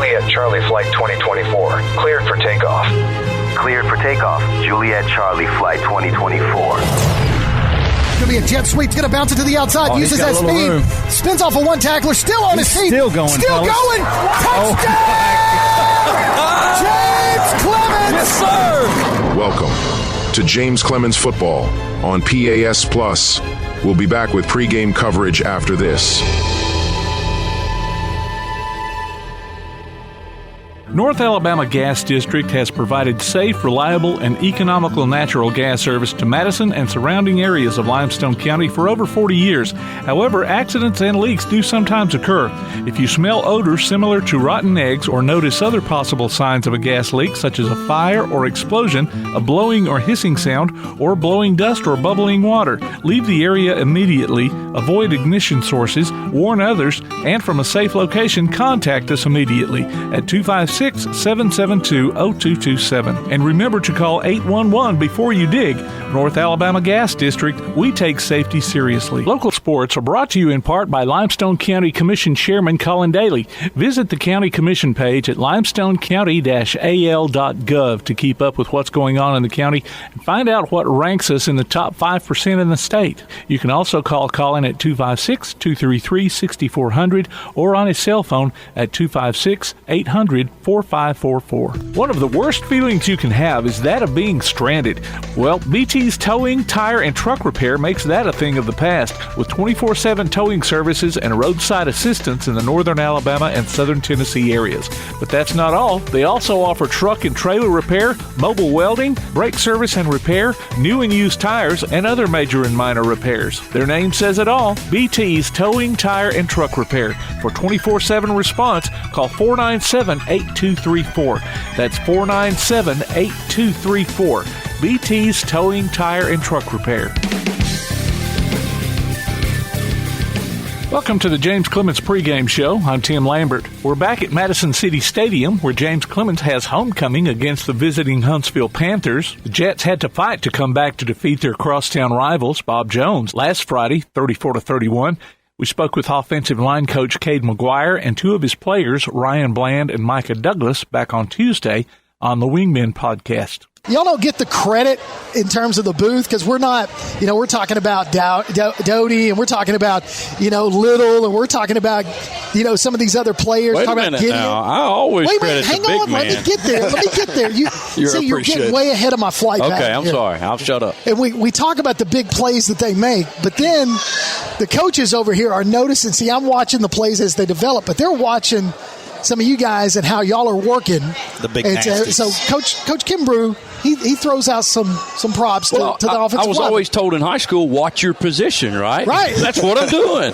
Juliet Charlie Flight 2024. Cleared for takeoff. Cleared for takeoff. Juliet Charlie Flight 2024. Going to be a jet sweep. Going to bounce it to the outside. Uses that speed. Room. Spins off of one tackler. Still on his feet. Still going. Still going. Touchdown! James Clemens! Yes, sir! Welcome to James Clemens Football on PAS Plus. We'll be back with pregame coverage after this. North Alabama Gas District has provided safe, reliable, and economical natural gas service to Madison and surrounding areas of Limestone County for over 40 years. However, accidents and leaks do sometimes occur. If you smell odors similar to rotten eggs or notice other possible signs of a gas leak, such as a fire or explosion, a blowing or hissing sound, or blowing dust or bubbling water, leave the area immediately, avoid ignition sources, warn others, and from a safe location, contact us immediately at 256-772-0227. And remember to call 811 before you dig. North Alabama Gas District, we take safety seriously. Local sports are brought to you in part by Limestone County Commission Chairman Colin Daly. Visit the County Commission page at limestonecounty-al.gov to keep up with what's going on in the county and find out what ranks us in the top 5% in the state. You can also call Colin at 256-233-6400 or on his cell phone at 256-800-4544. One of the worst feelings you can have is that of being stranded. Well, BT's Towing, Tire, and Truck Repair makes that a thing of the past, with 24/7 towing services and roadside assistance in the northern Alabama and southern Tennessee areas. But that's not all. They also offer truck and trailer repair, mobile welding, brake service and repair, new and used tires, and other major and minor repairs. Their name says it all. BT's Towing, Tire, and Truck Repair. For 24/7 response, call 497-8234. That's 497-8234. BT's Towing, Tire, and Truck Repair. Welcome to the James Clemens pregame show. I'm Tim Lambert. We're back at Madison City Stadium, where James Clemens has homecoming against the visiting Huntsville Panthers. The Jets had to fight to come back to defeat their crosstown rivals, Bob Jones, last Friday, 34-31. We spoke with offensive line coach Cade McGuire and two of his players, Ryan Bland and Micah Douglas, back on Tuesday on the Wingmen podcast. Y'all don't get the credit in terms of the booth because we're not, we're talking about Doty and we're talking about, Little and we're talking about, some of these other players. Wait a minute now. I always credit the big man. Let me get there. You're getting way ahead of my flight back. Okay, I'm sorry. I'll shut up. And we talk about the big plays that they make, but then the coaches over here are noticing. See, I'm watching the plays as they develop, but they're watching some of you guys and how y'all are working. The big nasties. So Coach Kimbrough, he throws out some props to the offensive line. I was always told in high school, watch your position, right? Right. That's what I'm doing.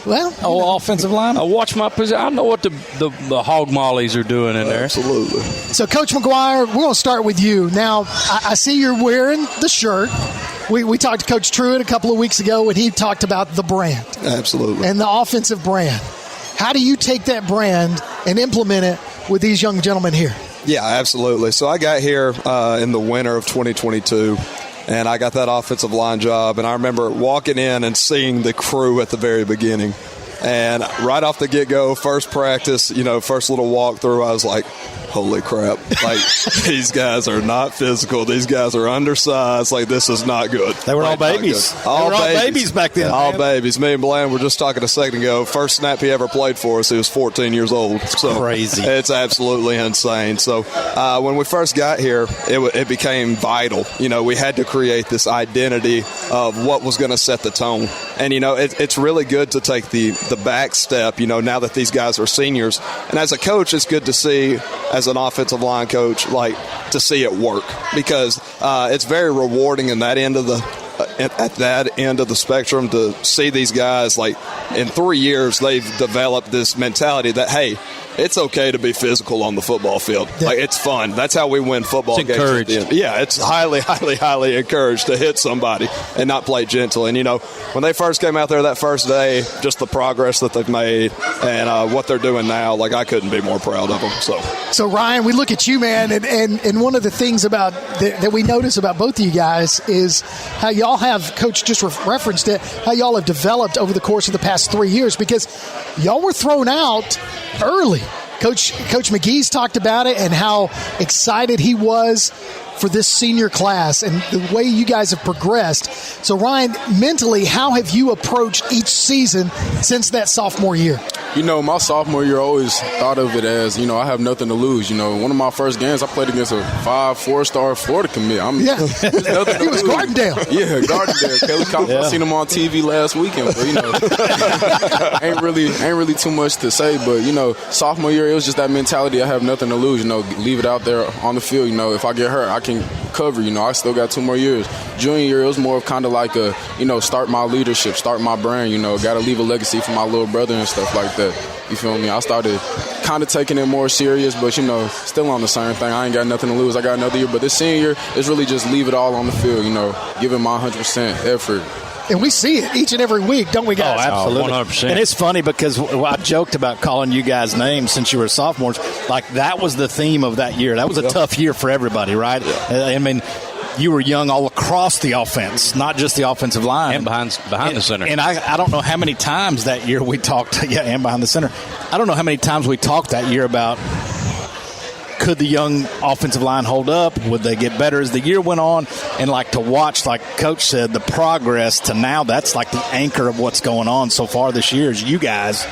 Well, offensive line. I watch my position. I know what the hog mollies are doing in there. Absolutely. So, Coach McGuire, we're going to start with you. Now, I see you're wearing the shirt. We talked to Coach Truitt a couple of weeks ago, and he talked about the brand. Absolutely. And the offensive brand. How do you take that brand and implement it with these young gentlemen here? Yeah, absolutely. So I got here in the winter of 2022, and I got that offensive line job. And I remember walking in and seeing the crew at the very beginning. And right off the get-go, first practice, first little walkthrough, I was like, holy crap. Like, these guys are not physical. These guys are undersized. Like, this is not good. They were all babies. All babies back then. All babies. Me and Bland were just talking a second ago. First snap he ever played for us, he was 14 years old. So crazy. It's absolutely insane. So when we first got here, it became vital. We had to create this identity of what was going to set the tone. And, it's really good to take the back step, now that these guys are seniors. And as a coach, it's good to see, as an offensive line coach, to see it work, because it's very rewarding in that end of the at that end of the spectrum to see these guys, in 3 years, they've developed this mentality that, hey, it's okay to be physical on the football field. It's fun. That's how we win football games. At the end. Yeah, it's highly, highly, highly encouraged to hit somebody and not play gentle. And, when they first came out there that first day, just the progress that they've made and what they're doing now, I couldn't be more proud of them. So Ryan, we look at you, man, and one of the things about that we notice about both of you guys is how y'all have, Coach just referenced it, how y'all have developed over the course of the past 3 years, because y'all were thrown out early. Coach McGee's talked about it and how excited he was for this senior class and the way you guys have progressed. So, Ryan, mentally, how have you approached each season since that sophomore year? My sophomore year, I always thought of it as, I have nothing to lose. One of my first games, I played against a 4-star Florida commit. He was Gardendale. Yeah, Gardendale. Kelly Collins. I seen him on TV last weekend, but, ain't really too much to say. But, sophomore year, it was just that mentality. I have nothing to lose. Leave it out there on the field. If I get hurt, I can cover. I still got 2 more years. Junior year, it was more of kind of like a, start my leadership, start my brand. Got to leave a legacy for my little brother and stuff like that. You feel me? I started kind of taking it more serious, but, still on the same thing. I ain't got nothing to lose. I got another year. But this senior year is really just leave it all on the field, giving my 100% effort. And we see it each and every week, don't we, guys? Oh, absolutely. 100%. And it's funny because I joked about calling you guys names since you were sophomores. Like, that was the theme of that year. That was a tough year for everybody, right? Yeah. I mean, you were young all across the offense, not just the offensive line. And behind the center. And I don't know how many times that year we talked, and behind the center. I don't know how many times we talked that year about, could the young offensive line hold up? Would they get better as the year went on? And to watch, like Coach said, the progress to now, that's like the anchor of what's going on so far this year is you guys.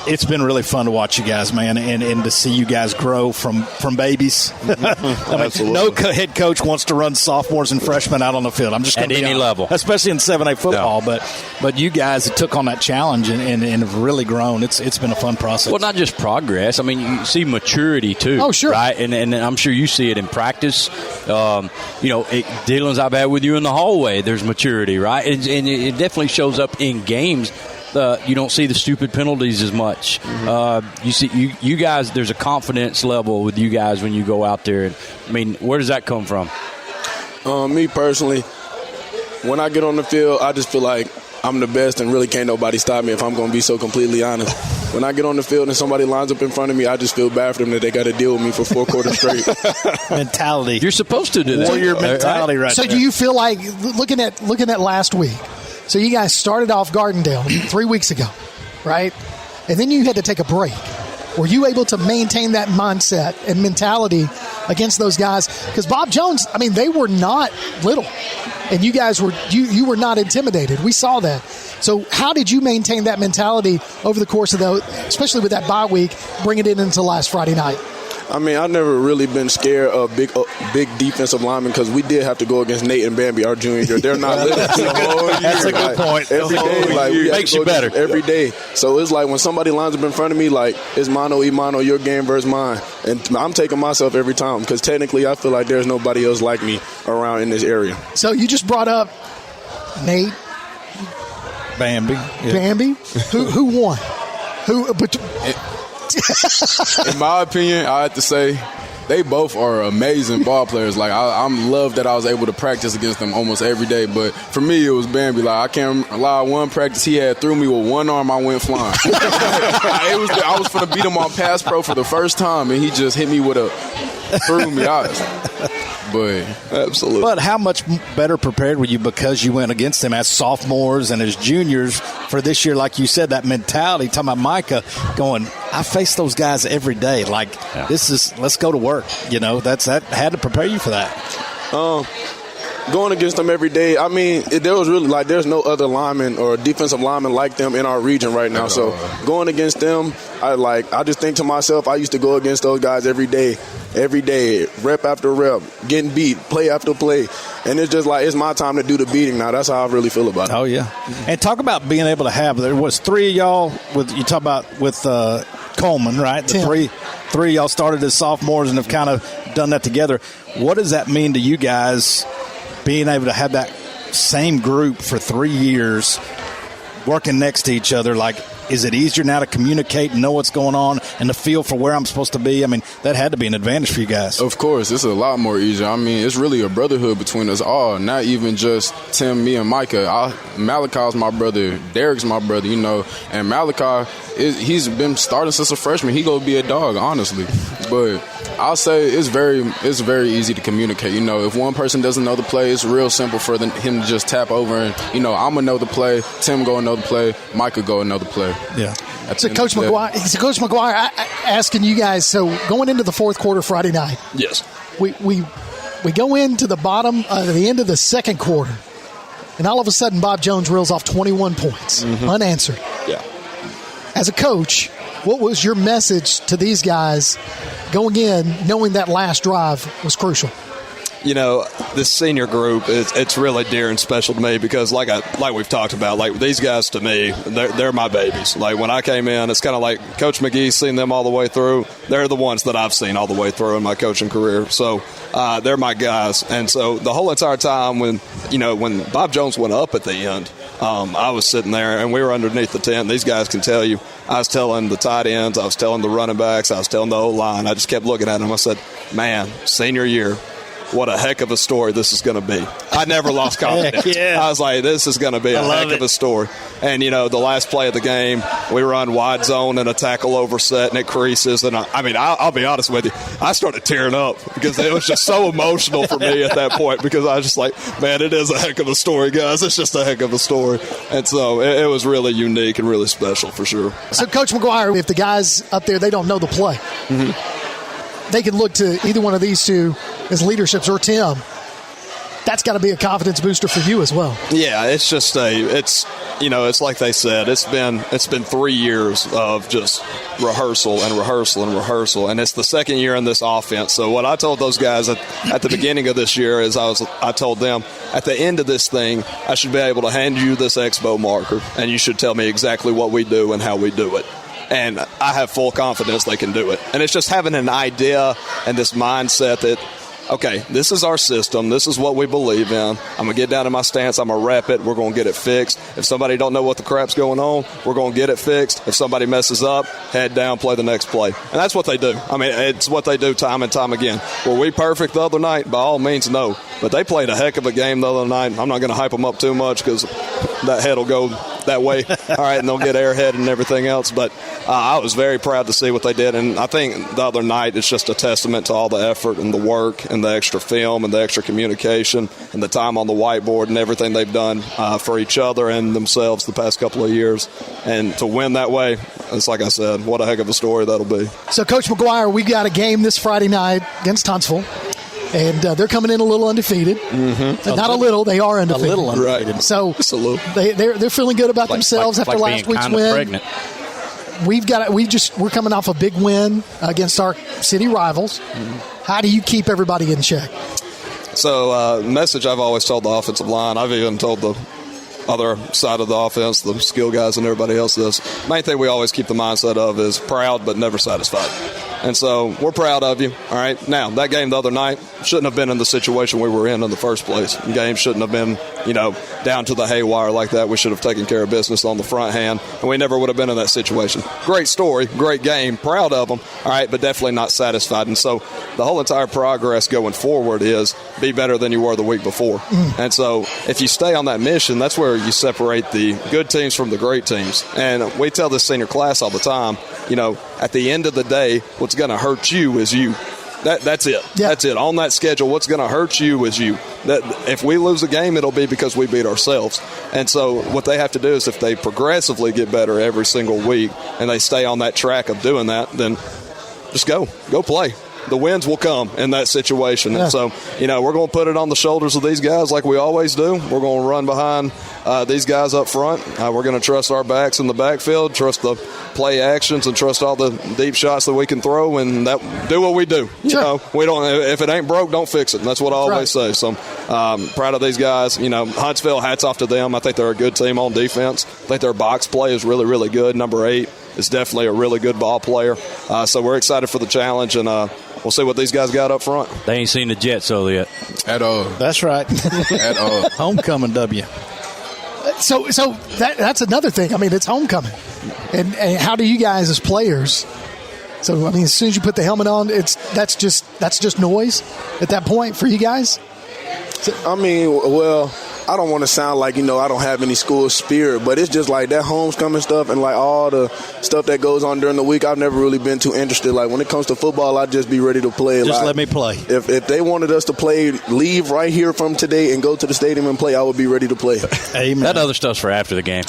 It's been really fun to watch you guys, man, and to see you guys grow from babies. No head coach wants to run sophomores and freshmen out on the field. I'm just going to at any level, especially in 7A football. No. But you guys took on that challenge and have really grown. It's been a fun process. Well, not just progress. I mean, you see maturity too. Oh, sure. Right, and I'm sure you see it in practice. Dealings I've had with you in the hallway, there's maturity, right? And it definitely shows up in games. You don't see the stupid penalties as much. You see, you guys. There's a confidence level with you guys when you go out there. And I mean, where does that come from? Me personally, when I get on the field, I just feel like I'm the best, and really can't nobody stop me. If I'm going to be so completely honest, when I get on the field and somebody lines up in front of me, I just feel bad for them that they got to deal with me for 4 quarters straight. Mentality. You're supposed to do that. Warrior mentality, right? So, there. do you feel like looking at last week? So you guys started off Gardendale 3 weeks ago, right? And then you had to take a break. Were you able to maintain that mindset and mentality against those guys? Because Bob Jones, I mean, they were not little, and you guys were you were not intimidated. We saw that. So how did you maintain that mentality over the course of especially with that bye week, bringing it into last Friday night? I mean, I've never really been scared of big defensive linemen because we did have to go against Nate and Bambi our junior year. They're not little. That's a good point. Every day, we makes you better every day. So it's like when somebody lines up in front of me, it's mano y mano, your game versus mine, and I'm taking myself every time because technically I feel like there's nobody else like me around in this area. So you just brought up Nate, Bambi. Yeah. Bambi. Who won? In my opinion, I have to say they both are amazing ball players. I'm love that I was able to practice against them almost every day. But for me, it was Bambi. I can't lie. One practice he had threw me with one arm. I went flying. I was going to beat him on pass pro for the first time, and he just hit me threw me out. But absolutely. But how much better prepared were you because you went against them as sophomores and as juniors for this year? Like you said, that mentality, talking about Micah going, I face those guys every day. Let's go to work. That had to prepare you for that. Going against them every day, I mean, there was really there's no other lineman or defensive lineman like them in our region right now. So going against them, I just think to myself, I used to go against those guys every day, rep after rep, getting beat, play after play. And it's just it's my time to do the beating now. That's how I really feel about it. Oh, yeah. And talk about being able to have, there was 3 of y'all, you talk about with Coleman, right? The three of y'all started as sophomores and have kind of done that together. What does that mean to you guys, being able to have that same group for 3 years working next to each other? Is it easier now to communicate and know what's going on and the feel for where I'm supposed to be. I mean, that had to be an advantage for you guys. Of course, it's a lot more easier. I mean, it's really a brotherhood between us all, not even just Tim, me, and Micah. Malachi's my brother, Derek's my brother, and Malachi, he's been starting since a freshman. He gonna be a dog, honestly. But I'll say it's very easy to communicate. If one person doesn't know the play, it's real simple for him to just tap over and, I'm going to know the play, Tim go know the play, Micah go know the play. Yeah. So Coach McGuire, asking you guys, so going into the fourth quarter Friday night. Yes. We go into the end of the second quarter, and all of a sudden Bob Jones reels off 21 points, unanswered. Yeah. As a coach, what was your message to these guys going in, knowing that last drive was crucial? This senior group, it's really dear and special to me because, like we've talked about, like these guys to me, they're my babies. Like when I came in, it's kind of like Coach McGee's seen them all the way through. They're the ones that I've seen all the way through in my coaching career. So they're my guys. And so the whole entire time when Bob Jones went up at the end, I was sitting there and we were underneath the tent. These guys can tell you, I was telling the tight ends, I was telling the running backs, I was telling the O-line. I just kept looking at them. I said, man, senior year, what a heck of a story this is going to be. I never lost confidence. Yeah. I was like, this is going to be a heck of a story. And, the last play of the game, we run wide zone and a tackle overset and it creases. And, I'll be honest with you, I started tearing up because it was just so emotional for me at that point because I was just like, man, it is a heck of a story, guys. It's just a heck of a story. And so it was really unique and really special for sure. So, Coach McGuire, if the guys up there, they don't know the play, they can look to either one of these two as leaderships or Tim. That's got to be a confidence booster for you as well. Yeah, it's just it's like they said, it's been 3 years of just rehearsal, and it's the second year in this offense. So what I told those guys at the beginning of this year is I told them at the end of this thing, I should be able to hand you this expo marker, and you should tell me exactly what we do and how we do it. And I have full confidence they can do it. And it's just having an idea and this mindset that, okay, this is our system. This is what we believe in. I'm going to get down to my stance. I'm going to rep it. We're going to get it fixed. If somebody don't know what the crap's going on, we're going to get it fixed. If somebody messes up, head down, play the next play. And that's what they do. It's what they do time and time again. Were we perfect the other night? By all means, no. But they played a heck of a game the other night. I'm not going to hype them up too much because that head will go that way. All right, and they'll get airhead and everything else. But I was very proud to see what they did. And I think the other night it's just a testament to all the effort and the work and the extra film and the extra communication and the time on the whiteboard and everything they've done for each other and themselves the past couple of years. And to win that way, it's like I said, what a heck of a story that'll be. So, Coach McGuire, we got a game this Friday night against Huntsville. And they're coming in a little undefeated. Not a little, they are undefeated. A little undefeated. Right. So they're feeling good about themselves after last week's win. We're coming off a big win against our city rivals. How do you keep everybody in check? So, message I've always told the offensive line, I've even told the other side of the offense, the skill guys and everybody else this. Main thing we always keep the mindset of is proud but never satisfied. And so we're proud of you. All right. Now, that game the other night shouldn't have been in the situation we were in the first place. The game shouldn't have been, down to the haywire like that. We should have taken care of business on the front hand, and we never would have been in that situation. Great story, great game, proud of them, all right, but definitely not satisfied. And so the whole entire progress going forward is be better than you were the week before. And so if you stay on that mission, that's where you separate the good teams from the great teams. And we tell this senior class all the time, at the end of the day, what's going to hurt you is you. That's it. Yeah. That's it. On that schedule, what's going to hurt you is you. That if we lose a game, it'll be because we beat ourselves. And so what they have to do is if they progressively get better every single week and they stay on that track of doing that, then just go play. The wins will come in that situation. Yeah. And so, we're going to put it on the shoulders of these guys like we always do. We're going to run behind these guys up front. We're going to trust our backs in the backfield, trust the play actions, and trust all the deep shots that we can throw, and do what we do. Sure. We don't. If it ain't broke, don't fix it. And that's what I always say. So, proud of these guys. Huntsville, hats off to them. I think they're a good team on defense. I think their box play is really, really good. Number 8 is definitely a really good ball player. So we're excited for the challenge, and we'll see what these guys got up front. They ain't seen the Jets yet. At all. That's right. At all. Homecoming W. So that's another thing. It's homecoming. And how do you guys as players So, I mean, as soon as you put the helmet on, that's just noise at that point for you guys? I mean, well, I don't want to sound like, I don't have any school spirit, but it's just like that homecoming stuff and like all the stuff that goes on during the week. I've never really been too interested. Like when it comes to football, I'd just be ready to play. Just let me play. If they wanted us to play, leave right here from today and go to the stadium and play, I would be ready to play. Amen. That other stuff's for after the game.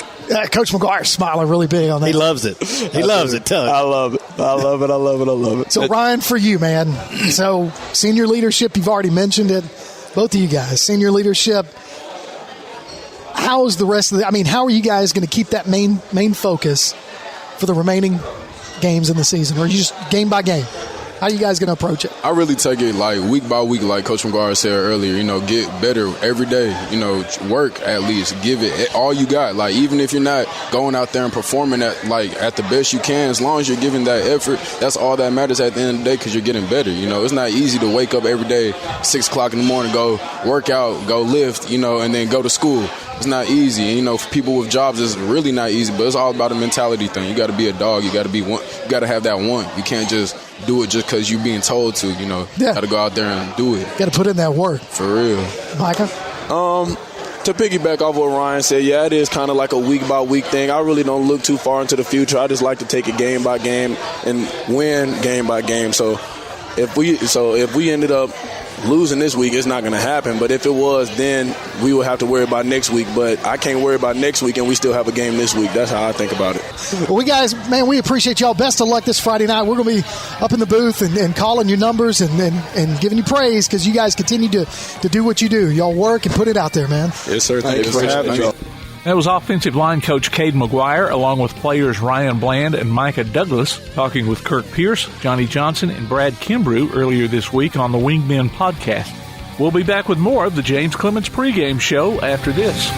Coach McGuire's smiling really big on that. He loves it. He loves it. Tell him. I love it. I love it. I love it. I love it. So, Ryan, for you, man. So, senior leadership, you've already mentioned it. Both of you guys, senior leadership. How is the rest of how are you guys going to keep that main focus for the remaining games in the season? Or you just game by game? How are you guys going to approach it? I really take it like week by week, like Coach McGuire said earlier, get better every day, work at least, give it all you got. Like, even if you're not going out there and performing at the best you can, as long as you're giving that effort, that's all that matters at the end of the day because you're getting better. It's not easy to wake up every day, 6 o'clock in the morning, go work out, go lift, and then go to school. It's not easy. For people with jobs, it's really not easy, but it's all about a mentality thing. You got to be a dog. You got to be one. You got to have that want. You can't just do it just because you're being told to, Got to go out there and do it. Got to put in that work. For real. Micah? To piggyback off what Ryan said, yeah, it is kind of like a week-by-week thing. I really don't look too far into the future. I just like to take it game by game and win game by game. So if we ended up losing this week, it's not going to happen. But if it was, then we would have to worry about next week. But I can't worry about next week, and we still have a game this week. That's how I think about it. Well, we appreciate y'all. Best of luck this Friday night. We're going to be up in the booth and calling your numbers and giving you praise because you guys continue to do what you do. Y'all work and put it out there, man. Yes, sir. Thank you for having me. That was offensive line coach Cade McGuire, along with players Ryan Bland and Micah Douglas, talking with Kirk Pierce, Johnny Johnson, and Brad Kimbrough earlier this week on the Wingmen podcast. We'll be back with more of the James Clemens pregame show after this.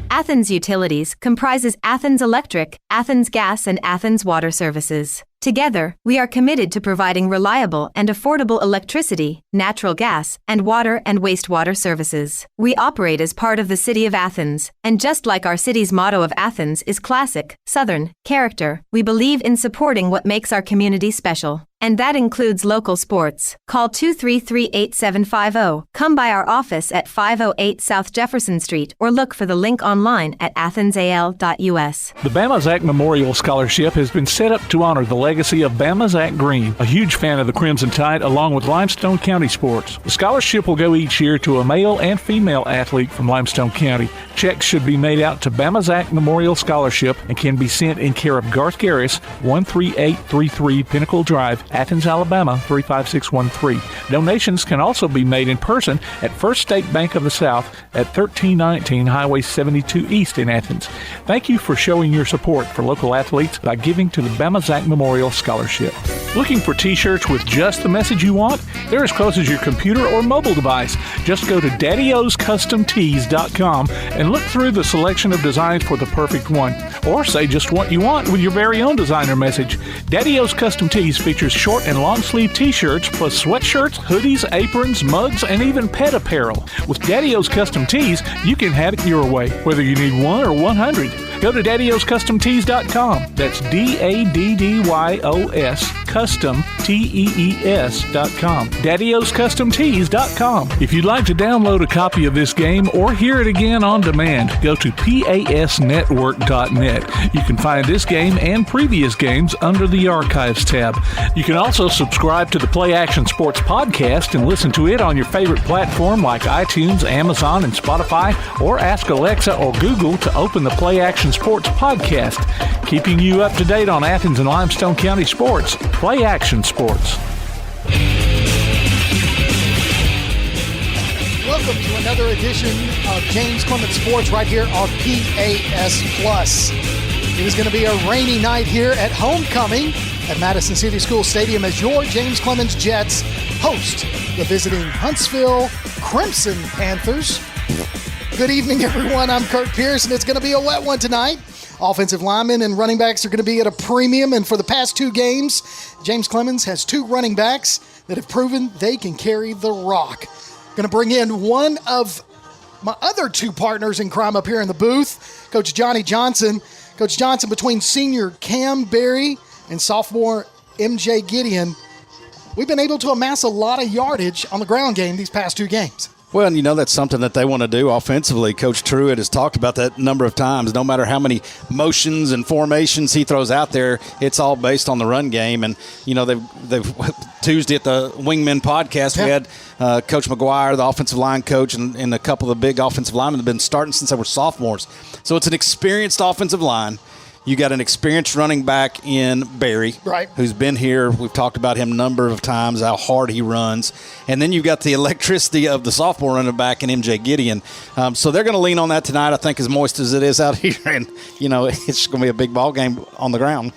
Athens Utilities comprises Athens Electric, Athens Gas, and Athens Water Services. Together, we are committed to providing reliable and affordable electricity, natural gas, and water and wastewater services. We operate as part of the City of Athens, and just like our city's motto of Athens is classic, Southern, character, we believe in supporting what makes our community special. And that includes local sports. Call 233-8750. Come by our office at 508 South Jefferson Street or look for the link online at athensal.us. The Bama Zach Memorial Scholarship has been set up to honor the legacy of Bama Zach Green, a huge fan of the Crimson Tide along with Limestone County sports. The scholarship will go each year to a male and female athlete from Limestone County. Checks should be made out to Bama Zach Memorial Scholarship and can be sent in care of Garth Garris, 13833 Pinnacle Drive, Athens, Alabama, 35613. Donations can also be made in person at First State Bank of the South at 1319 Highway 72 East in Athens. Thank you for showing your support for local athletes by giving to the Bama Zach Memorial Scholarship. Looking for t-shirts with just the message you want? They're as close as your computer or mobile device. Just go to daddyoscustomtees.com and look through the selection of designs for the perfect one. Or say just what you want with your very own designer message. Daddy O's Custom Tees features short and long sleeve t-shirts plus sweatshirts, hoodies, aprons, mugs, and even pet apparel. With Daddy O's Custom Tees, you can have it your way, whether you need 1 or 100. Go to daddyoscustomtees.com. That's DADDYOS Custom TEES.com. daddyoscustomtees.com. If you'd like to download a copy of this game or hear it again on demand, go to pasnetwork.net. You can find this game and previous games under the Archives tab. You can also subscribe to the Play Action Sports podcast and listen to it on your favorite platform like iTunes, Amazon, and Spotify, or ask Alexa or Google to open the Play Action Sports podcast, keeping you up to date on Athens and Limestone County sports. Play Action Sports. Welcome to another edition of James Clemens Sports right here on PAS Plus. It is going to be a rainy night here at homecoming at Madison City School Stadium as your James Clemens Jets host the visiting Huntsville Crimson Panthers. Good evening, everyone. I'm Kirk Pierce, and it's going to be a wet one tonight. Offensive linemen and running backs are going to be at a premium, and for the past 2 games, James Clemens has 2 running backs that have proven they can carry the rock. Going to bring in one of my other 2 partners in crime up here in the booth, Coach Johnny Johnson. Coach Johnson, between senior Cam Berry and sophomore MJ Gideon, we've been able to amass a lot of yardage on the ground game these past 2 games. Well, and that's something that they want to do offensively. Coach Truitt has talked about that a number of times. No matter how many motions and formations he throws out there, it's all based on the run game. And, they've Tuesday at the Wingmen podcast, we had Coach McGuire, the offensive line coach, and a couple of the big offensive linemen have been starting since they were sophomores. So it's an experienced offensive line. You got an experienced running back in Barry, right, who's been here. We've talked about him a number of times, how hard he runs. And then you've got the electricity of the sophomore running back in MJ Gideon. So they're going to lean on that tonight, I think, as moist as it is out here. And, it's going to be a big ball game on the ground.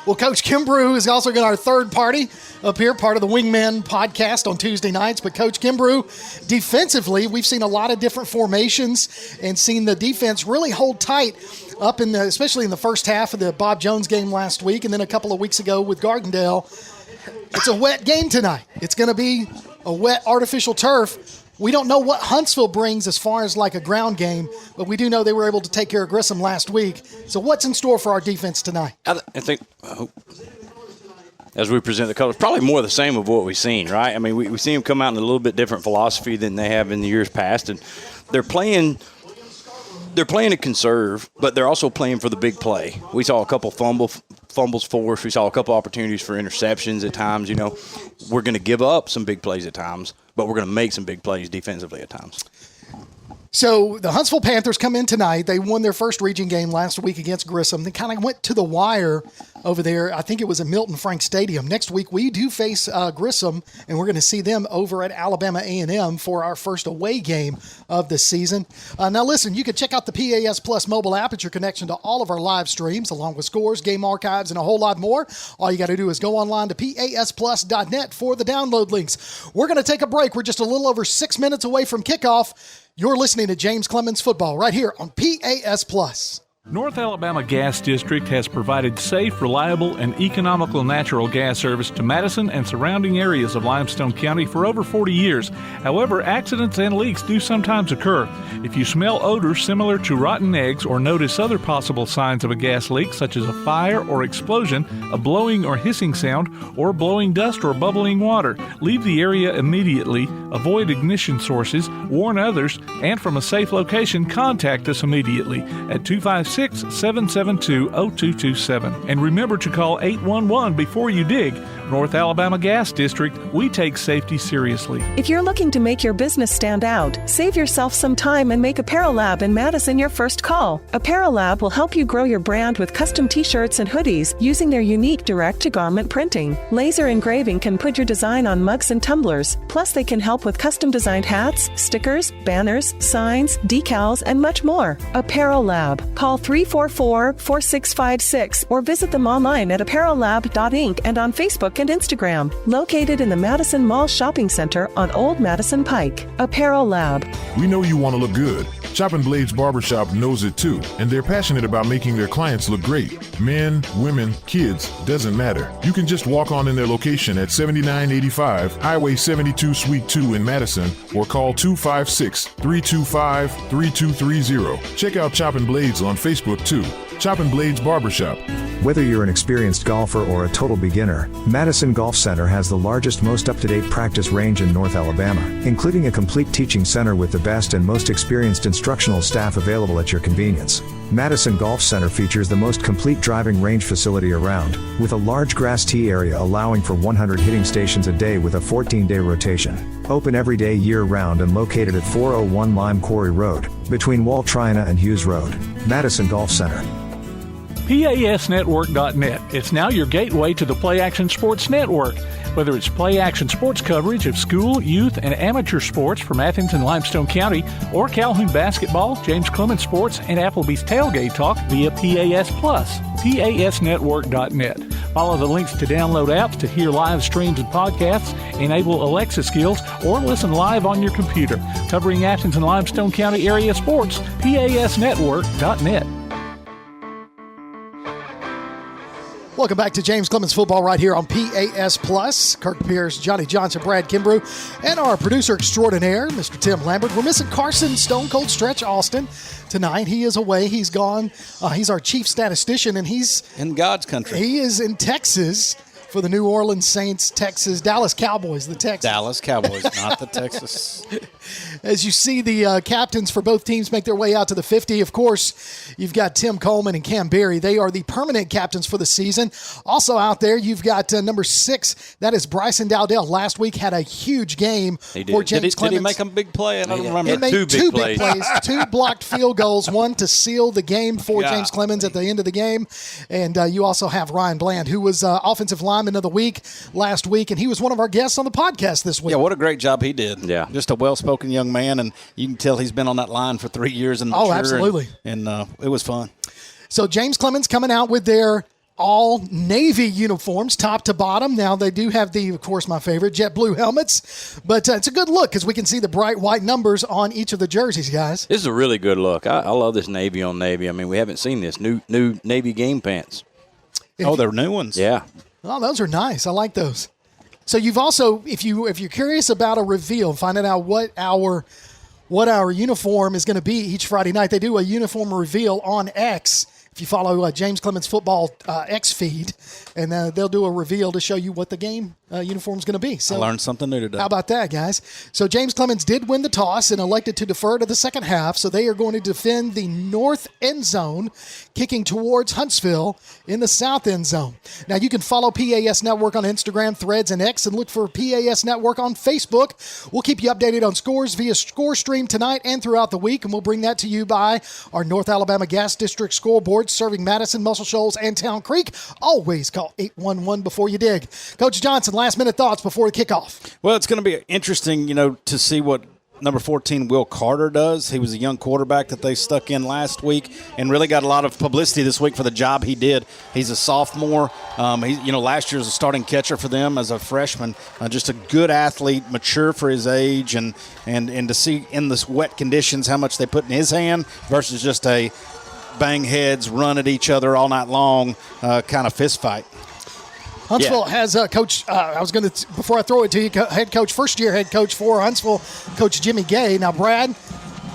Well, Coach Kimbrough is also got our third party up here, part of the Wingmen podcast on Tuesday nights. But Coach Kimbrough, defensively, we've seen a lot of different formations and seen the defense really hold tight up especially in the first half of the Bob Jones game last week, and then a couple of weeks ago with Gardendale. It's a wet game tonight. It's going to be a wet artificial turf. We don't know what Huntsville brings as far as like a ground game, but we do know they were able to take care of Grissom last week. So what's in store for our defense tonight? I think, as we present the colors, probably more of the same of what we've seen, right? I mean, we see them come out in a little bit different philosophy than they have in the years past, and they're playing to conserve, but they're also playing for the big play. We saw a couple fumbles forced. We saw a couple opportunities for interceptions at times. We're going to give up some big plays at times, but we're going to make some big plays defensively at times. So the Huntsville Panthers come in tonight. They won their first region game last week against Grissom. They kind of went to the wire over there. I think it was at Milton Frank Stadium. Next week we do face Grissom, and we're going to see them over at Alabama A&M for our first away game of the season. Now listen, you can check out the PAS Plus mobile app at your connection to all of our live streams, along with scores, game archives, and a whole lot more. All you got to do is go online to pasplus.net for the download links. We're going to take a break. We're just a little over 6 minutes away from kickoff. You're listening to James Clemens Football right here on PAS Plus. North Alabama Gas District has provided safe, reliable, and economical natural gas service to Madison and surrounding areas of Limestone County for over 40 years. However, accidents and leaks do sometimes occur. If you smell odors similar to rotten eggs or notice other possible signs of a gas leak, such as a fire or explosion, a blowing or hissing sound, or blowing dust or bubbling water, leave the area immediately, avoid ignition sources, warn others, and from a safe location, contact us immediately at 256-772-0227. And remember to call 811 before you dig. North Alabama Gas District, we take safety seriously. If you're looking to make your business stand out, save yourself some time and make Apparel in Madison your first call. Apparel will help you grow your brand with custom t-shirts and hoodies using their unique direct-to-garment printing. Laser engraving can put your design on mugs and tumblers. Plus, they can help with custom-designed hats, stickers, banners, signs, decals, and much more. Apparel Lab. Call 344-4656 or visit them online at apparellab.inc and on Facebook and Instagram. Located in the Madison Mall Shopping Center on Old Madison Pike. Apparel Lab. We know you want to look good. Chopping Blades Barbershop knows it too, and they're passionate about making their clients look great. Men, women, kids, doesn't matter. You can just walk on in their location at 7985 Highway 72 Suite 2 in Madison or call 256-325-3230. Check out Chopping Blades on Facebook too. Chopping Blades Barbershop. Whether you're an experienced golfer or a total beginner, Madison Golf Center has the largest, most up-to-date practice range in North Alabama, including a complete teaching center with the best and most experienced instructional staff available at your convenience. Madison Golf Center features the most complete driving range facility around, with a large grass tee area allowing for 100 hitting stations a day with a 14-day rotation. Open every day year-round and located at 401 Lime Quarry Road, between Wall Trina and Hughes Road. Madison Golf Center. PASnetwork.net. It's now your gateway to the Play Action Sports Network. Whether it's Play Action Sports coverage of school, youth, and amateur sports from Athens and Limestone County, or Calhoun basketball, James Clemens Sports, and Applebee's Tailgate Talk via PAS Plus. PASnetwork.net. Follow the links to download apps to hear live streams and podcasts, enable Alexa skills, or listen live on your computer. Covering Athens and Limestone County area sports, PASnetwork.net. Welcome back to James Clemens Football right here on PAS Plus. Kirk Pierce, Johnny Johnson, Brad Kimbrough, and our producer extraordinaire, Mr. Tim Lambert. We're missing Carson Stone Cold Stretch Austin tonight. He is away. He's gone. He's our chief statistician, and he's in God's country. He is in Texas for the New Orleans Saints, Dallas Cowboys, the Texas. Dallas Cowboys, not the Texas. As you see the captains for both teams make their way out to the 50, of course, you've got Tim Coleman and Cam Berry. They are the permanent captains for the season. Also out there, you've got number 6. That is Bryson Dowdell. Last week had a huge game for James Clemens. Did he make a big play? I don't remember. He made two big plays, 2 blocked field goals, one to seal the game for James Clemens at the end of the game. And you also have Ryan Bland, who was offensive lineman of the week last week, and he was one of our guests on the podcast this week. Yeah, what a great job he did. Yeah. Just a well-spoken young man, and you can tell he's been on that line for 3 years and mature. Oh, absolutely. And it was fun. So James Clemens coming out with their all Navy uniforms, top to bottom. Now they do have of course, my favorite, jet blue helmets, but it's a good look because we can see the bright white numbers on each of the jerseys, guys. This is a really good look. I love this Navy on Navy. I mean, we haven't seen this new Navy game pants. They're new ones. Yeah. Oh, those are nice. I like those. So you've also, if you're curious about a reveal, finding out what our uniform is going to be each Friday night, they do a uniform reveal on X. If you follow James Clemens Football X feed, and they'll do a reveal to show you what the game uniform is going to be. So I learned something new today. How about that, guys? So James Clemens did win the toss and elected to defer to the second half, so they are going to defend the north end zone, kicking towards Huntsville in the south end zone. Now, you can follow PAS Network on Instagram, Threads, and X, and look for PAS Network on Facebook. We'll keep you updated on scores via Score Stream tonight and throughout the week, and we'll bring that to you by our North Alabama Gas District scoreboard, serving Madison, Muscle Shoals, and Town Creek. Always call 811 before you dig. Coach Johnson, last-minute thoughts before the kickoff. Well, it's going to be interesting, to see what number 14, Will Carter, does. He was a young quarterback that they stuck in last week and really got a lot of publicity this week for the job he did. He's a sophomore. Last year was a starting catcher for them as a freshman. Just a good athlete, mature for his age, and to see in this wet conditions how much they put in his hand versus just a bang heads, run at each other all night long kind of fist fight. Huntsville has Coach, before I throw it to you, first-year head coach for Huntsville, Coach Jimmy Gay. Now, Brad,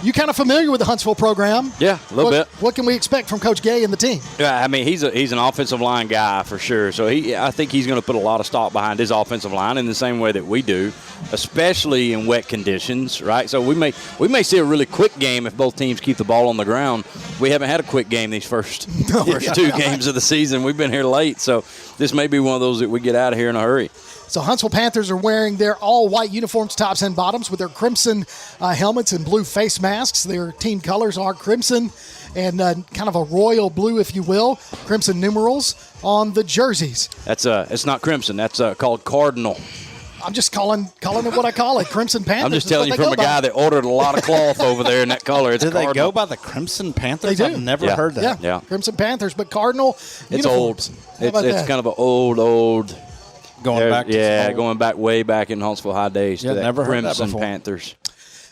you kind of familiar with the Huntsville program. Yeah, a little bit. What can we expect from Coach Gay and the team? Yeah, I mean, he's an offensive line guy for sure. So I think he's going to put a lot of stock behind his offensive line in the same way that we do, especially in wet conditions, right? So we may see a really quick game if both teams keep the ball on the ground. We haven't had a quick game these first 2 games of the season. We've been here late, so this may be one of those that we get out of here in a hurry. So Huntsville Panthers are wearing their all-white uniforms, tops and bottoms, with their crimson helmets and blue face masks. Their team colors are crimson and kind of a royal blue, if you will, crimson numerals on the jerseys. It's not crimson. That's called cardinal. I'm just calling it what I call it, Crimson Panthers. I'm just telling you from a guy that ordered a lot of cloth over there in that color. Do they go by the Crimson Panthers? They do. I've never heard that. Yeah, Crimson Panthers, but Cardinal It's uniforms. old. It's kind of an old. Going back going back way back in Huntsville high days to that never heard Crimson that before. Panthers.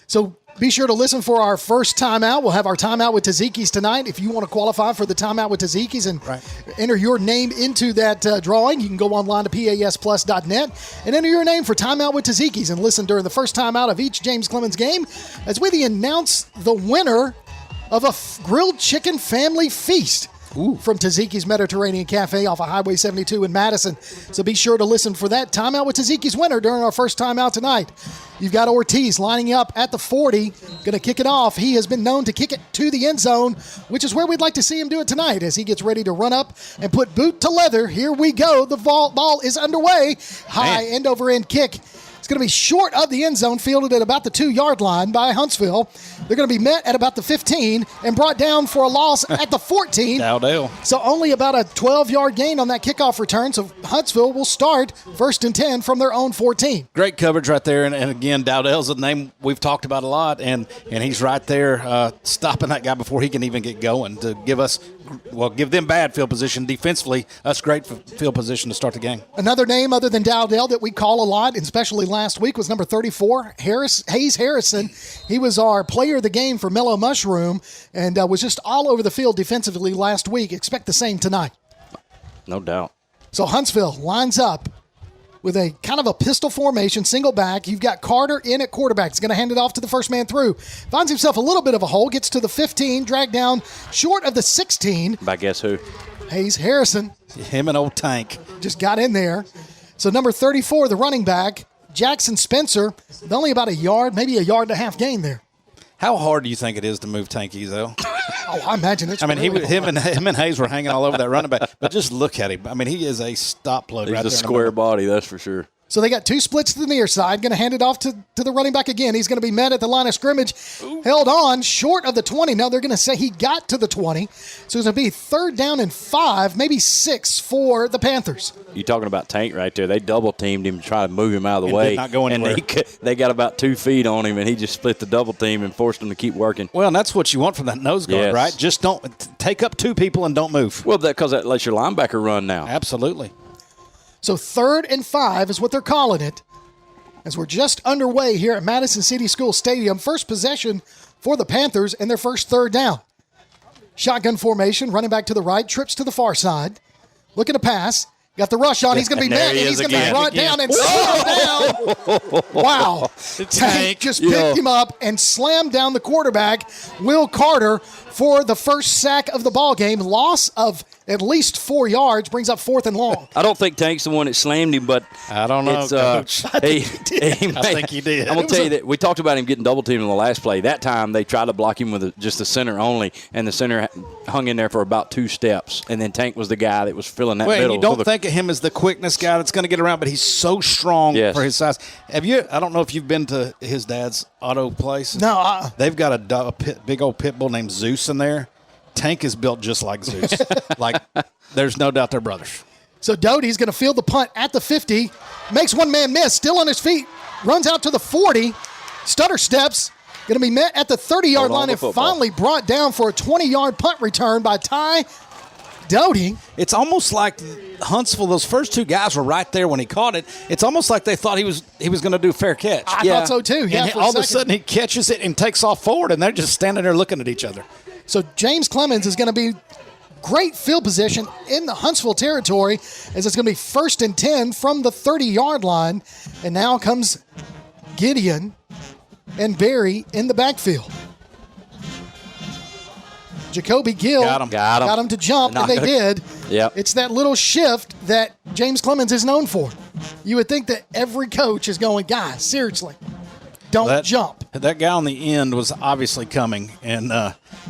So be sure to listen for our first timeout. We'll have our timeout with Tzatziki's tonight. If you want to qualify for the timeout with Tzatziki's and enter your name into that drawing, you can go online to pasplus.net and enter your name for timeout with Tzatziki's and listen during the first timeout of each James Clemens game as we announce the winner of a grilled chicken family feast. From Tzatziki's Mediterranean Cafe off of Highway 72 in Madison. So be sure to listen for that timeout with Tzatziki's winner during our first timeout tonight. You've got Ortiz lining up at the 40, going to kick it off. He has been known to kick it to the end zone, which is where we'd like to see him do it tonight as he gets ready to run up and put boot to leather. Here we go. The ball is underway. High end-over-end kick. It's going to be short of the end zone, fielded at about the 2-yard line by Huntsville. They're going to be met at about the 15 and brought down for a loss at the 14. Dowdell. So only about a 12-yard gain on that kickoff return. So Huntsville will start 1st and 10 from their own 14. Great coverage right there. And again, Dowdell's a name we've talked about a lot. And he's right there stopping that guy before he can even get going to give them bad field position defensively, us great field position to start the game. Another name other than Dowdell that we call a lot, and especially last week, was number 34, Hayes Harrison. He was our player of the game for Mellow Mushroom and was just all over the field defensively last week. Expect the same tonight. No doubt. So Huntsville lines up with a kind of a pistol formation, single back. You've got Carter in at quarterback. He's going to hand it off to the first man through. Finds himself a little bit of a hole, gets to the 15, dragged down short of the 16. By guess who? Hayes Harrison. Him and old Tank. Just got in there. So number 34, the running back, Jackson Spencer, with only about a yard, maybe a yard and a half gain there. How hard do you think it is to move Tanky, though? Oh, I imagine it's really him and Hayes were hanging all over that running back. But just look at him. I mean, he is a stop load. He's right a there square body, that's for sure. So they got two splits to the near side. Going to hand it off to the running back again. He's going to be met at the line of scrimmage. Ooh. Held on short of the 20. Now they're going to say he got to the 20. So it's going to be 3rd down and 5, maybe 6 for the Panthers. You're talking about Tank right there. They double-teamed him to try to move him out of the way. Did not go anywhere. And they got about 2 feet on him, and he just split the double team and forced him to keep working. Well, and that's what you want from that nose guard, yes. right? Just don't take up 2 people and don't move. Well, because that lets your linebacker run now. Absolutely. So 3rd and 5 is what they're calling it. As we're just underway here at Madison City School Stadium, first possession for the Panthers and their first 3rd down. Shotgun formation, running back to the right, trips to the far side. Looking to pass. Got the rush on. He's going to be met, and he's going to run down and slam down. Wow. Tank just picked him up and slammed down the quarterback, Will Carter, for the first sack of the ball game. Loss of at least 4 yards, brings up 4th and long. I don't think Tank's the one that slammed him, but I don't know, Coach. I think he did. I'm going to tell you that we talked about him getting double teamed in the last play. That time they tried to block him with just the center only, and the center hung in there for about 2 steps, and then Tank was the guy that was filling that middle. You don't think of him as the quickness guy that's going to get around, but he's so strong for his size. I don't know if you've been to his dad's auto place. No. They've got a big old pit bull named Zeus in there. Tank is built just like Zeus. There's no doubt they're brothers. So Doty's going to field the punt at the 50. Makes one man miss, still on his feet. Runs out to the 40. Stutter steps. Going to be met at the 30-yard line and finally brought down for a 20-yard punt return by Ty Doty. It's almost like Huntsville, those first 2 guys were right there when he caught it. It's almost like they thought he was going to do fair catch. I thought so too. Yeah, and all of a sudden he catches it and takes off forward, and they're just standing there looking at each other. So James Clemens is going to be great field position in the Huntsville territory as it's going to be 1st and 10 from the 30-yard line. And now comes Gideon and Barry in the backfield. Jacoby Gill got him to jump, and they did. Yep. It's that little shift that James Clemens is known for. You would think that every coach is going, guys, seriously, don't jump. That guy on the end was obviously coming, and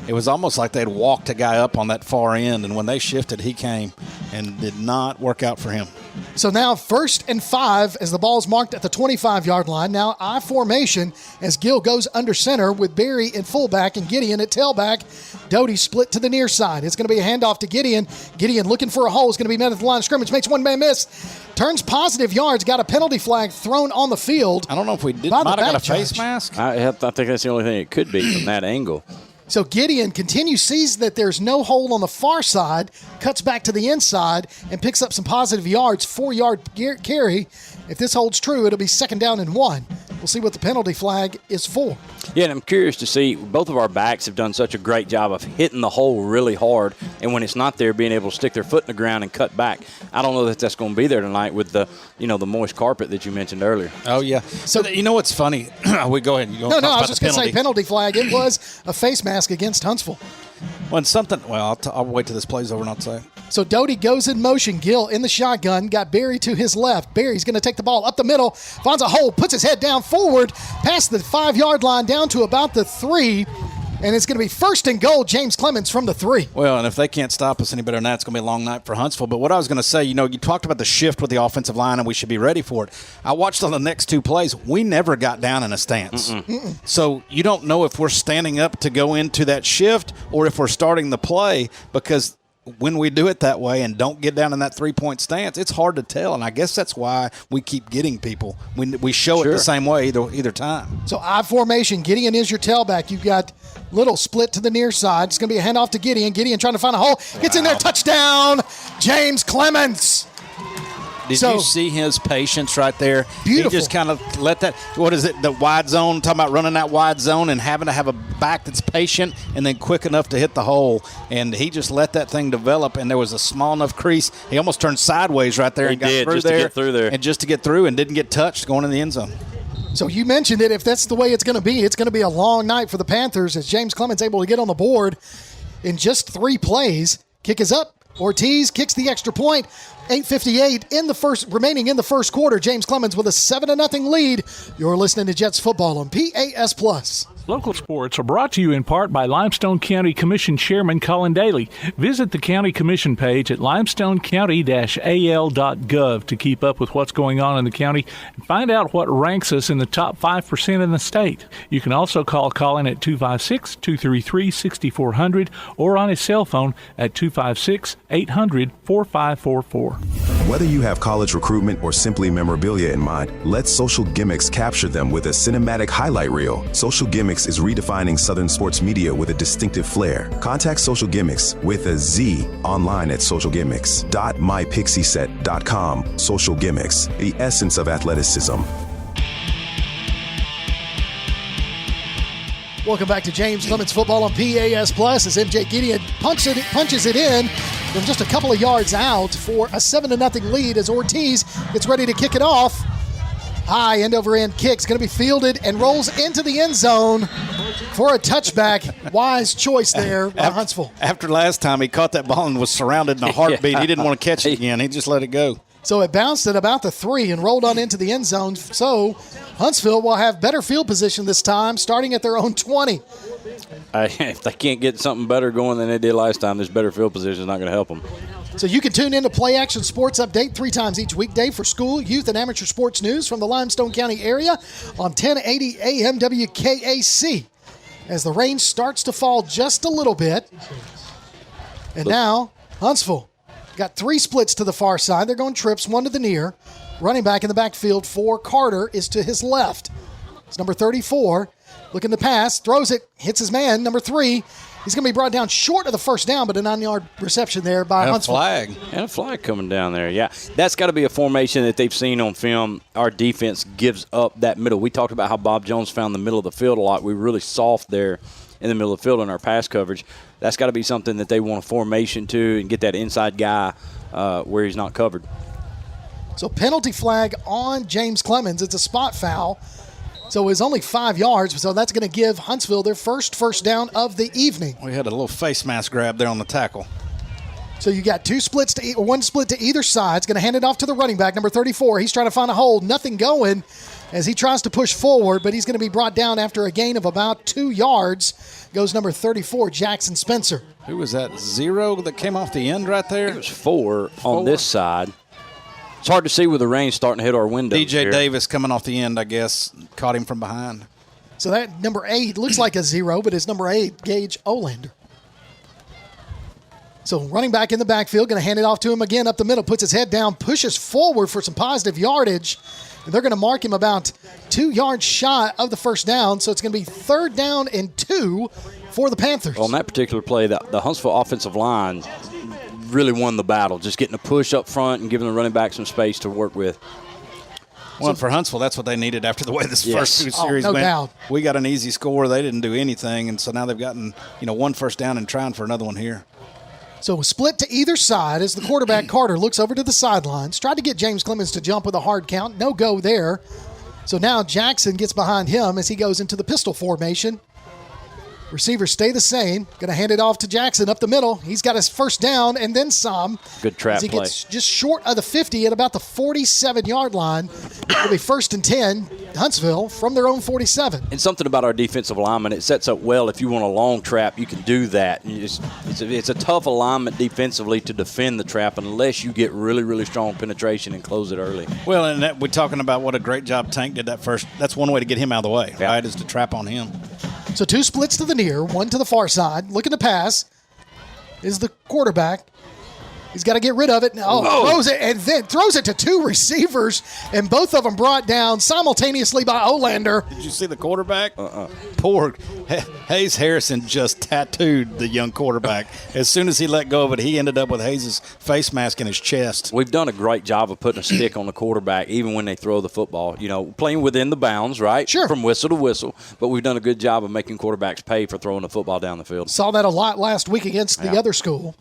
it was almost like they'd walked a guy up on that far end, and when they shifted, he came and did not work out for him. So now 1st and 5 as the ball's marked at the 25-yard line. Now I formation as Gill goes under center with Barry in fullback and Gideon at tailback. Doty split to the near side. It's going to be a handoff to Gideon. Gideon looking for a hole. Is going to be met at the line of scrimmage. Makes one man miss. Turns positive yards. Got a penalty flag thrown on the field. I don't know if we did. Might have got a face mask. I think that's the only thing it could be from that angle. So Gideon continues, sees that there's no hole on the far side, cuts back to the inside, and picks up some positive yards, 4-yard carry. If this holds true, it'll be 2nd down and 1. We'll see what the penalty flag is for. Yeah, and I'm curious to see, both of our backs have done such a great job of hitting the hole really hard, and when it's not there, being able to stick their foot in the ground and cut back. I don't know that that's going to be there tonight with the moist carpet that you mentioned earlier. Oh, yeah. So, you know what's funny? We go ahead. No, I was just going to say penalty flag. It was a face mask against Huntsville. I'll wait till this play's over and I'll say. So Doty goes in motion. Gill in the shotgun. Got Barry to his left. Barry's going to take the ball up the middle. Finds a hole. Puts his head down forward. Past the 5-yard line down to about the 3. And it's going to be 1st and goal, James Clemens from the 3. Well, and if they can't stop us any better than that, it's going to be a long night for Huntsville. But what I was going to say, you talked about the shift with the offensive line, and we should be ready for it. I watched on the next 2 plays. We never got down in a stance. So you don't know if we're standing up to go into that shift or if we're starting the play, because when we do it that way and don't get down in that 3-point stance, it's hard to tell, and I guess that's why we keep getting people. We show it the same way either time. So I formation. Gideon is your tailback. You've got Little split to the near side. It's going to be a handoff to Gideon. Gideon trying to find a hole. Gets in there. Touchdown, James Clemens. Did you see his patience right there? Beautiful. He just kind of let that, what is it, the wide zone, talking about running that wide zone and having to have a back that's patient and then quick enough to hit the hole. And he just let that thing develop, and there was a small enough crease. He almost turned sideways right there and got through there. To get through there. And just to get through and didn't get touched going in the end zone. So you mentioned it. If that's the way it's going to be a long night for the Panthers as James Clemens able to get on the board in just 3 plays. Kick is up. Ortiz kicks the extra point. 8:58 remaining in the first quarter. James Clemens with a 7-0 lead. You're listening to Jets football on PAS Plus. Local sports are brought to you in part by Limestone County Commission Chairman Colin Daly. Visit the County Commission page at limestonecounty-al.gov to keep up with what's going on in the county and find out what ranks us in the top 5% in the state. You can also call Colin at 256-233-6400 or on his cell phone at 256-800-4544. Whether you have college recruitment or simply memorabilia in mind, let Social Gimmicks capture them with a cinematic highlight reel. Social Gimmicks is redefining Southern sports media with a distinctive flair. Contact Social Gimmicks with a Z online at socialgimmicks.mypixieset.com. Social Gimmicks, the essence of athleticism. Welcome back to James Clemens football on PAS Plus as MJ Gideon punches it in from just a couple of yards out for a 7-0 lead as Ortiz gets ready to kick it off. High end-over-end kick's going to be fielded and rolls into the end zone for a touchback. Wise choice there by Huntsville. After last time, he caught that ball and was surrounded in a heartbeat. He didn't want to catch it again. He just let it go. So it bounced at about the 3 and rolled on into the end zone. So Huntsville will have better field position this time, starting at their own 20. If they can't get something better going than they did last time, this better field position is not going to help them. So you can tune in to Play Action Sports Update 3 times each weekday for school, youth, and amateur sports news from the Limestone County area on 1080 AM WKAC. As the rain starts to fall just a little bit. And now, Huntsville got 3 splits to the far side. They're going trips, 1 to the near. Running back in the backfield for Carter is to his left. It's number 34. Looking to pass, throws it, hits his man, number 3. He's going to be brought down short of the first down, but a 9-yard reception there by Huntsville. And a flag coming down there, yeah. That's got to be a formation that they've seen on film. Our defense gives up that middle. We talked about how Bob Jones found the middle of the field a lot. We were really soft there in the middle of the field in our pass coverage. That's got to be something that they want a formation to and get that inside guy where he's not covered. So penalty flag on James Clemens. It's a spot foul. So it's only 5 yards, so that's going to give Huntsville their first down of the evening. We had a little face mask grab there on the tackle. So you got 1 split to either side. It's going to hand it off to the running back, number 34. He's trying to find a hole. Nothing going as he tries to push forward, but he's going to be brought down after a gain of about 2 yards. Goes number 34, Jackson Spencer. Who was that, 0 that came off the end right there? It was 4 on this side. It's hard to see with the rain starting to hit our windows. DJ Davis coming off the end, I guess, caught him from behind. So that number 8 looks like a 0, but it's number 8, Gage Olander. So running back in the backfield, going to hand it off to him again up the middle, puts his head down, pushes forward for some positive yardage. And they're going to mark him about 2 yards shy of the first down, so it's going to be 3rd down and 2 for the Panthers. Well, on that particular play, the Huntsville offensive line really won the battle, just getting a push up front and giving the running back some space to work with. Well, for Huntsville, that's what they needed after the way this first 2 series went. Doubt. We got an easy score. They didn't do anything, and so now they've gotten 1 first down and trying for another one here. So split to either side as the quarterback Carter looks over to the sidelines. Tried to get James Clemens to jump with a hard count. No go there. So now Jackson gets behind him as he goes into the pistol formation. Receivers stay the same. Going to hand it off to Jackson up the middle. He's got his first down and then some. Good trap play. He gets just short of the 50 at about the 47-yard line. It'll be 1st and 10, Huntsville, from their own 47. And something about our defensive alignment, it sets up well. If you want a long trap, you can do that. It's a tough alignment defensively to defend the trap unless you get really, really strong penetration and close it early. Well, and we're talking about what a great job Tank did that first. That's one way to get him out of the way, right, is to trap on him. So 2 splits to the near, 1 to the far side. Looking to pass is the quarterback. He's got to get rid of it. Throws it and then throws it to two receivers, and both of them brought down simultaneously by Olander. Did you see the quarterback? Poor Hayes Harrison just tattooed the young quarterback. As soon as he let go of it, he ended up with Hayes' face mask in his chest. We've done a great job of putting a stick on the quarterback, even when they throw the football. Playing within the bounds, right? Sure. From whistle to whistle. But we've done a good job of making quarterbacks pay for throwing the football down the field. Saw that a lot last week against the other school.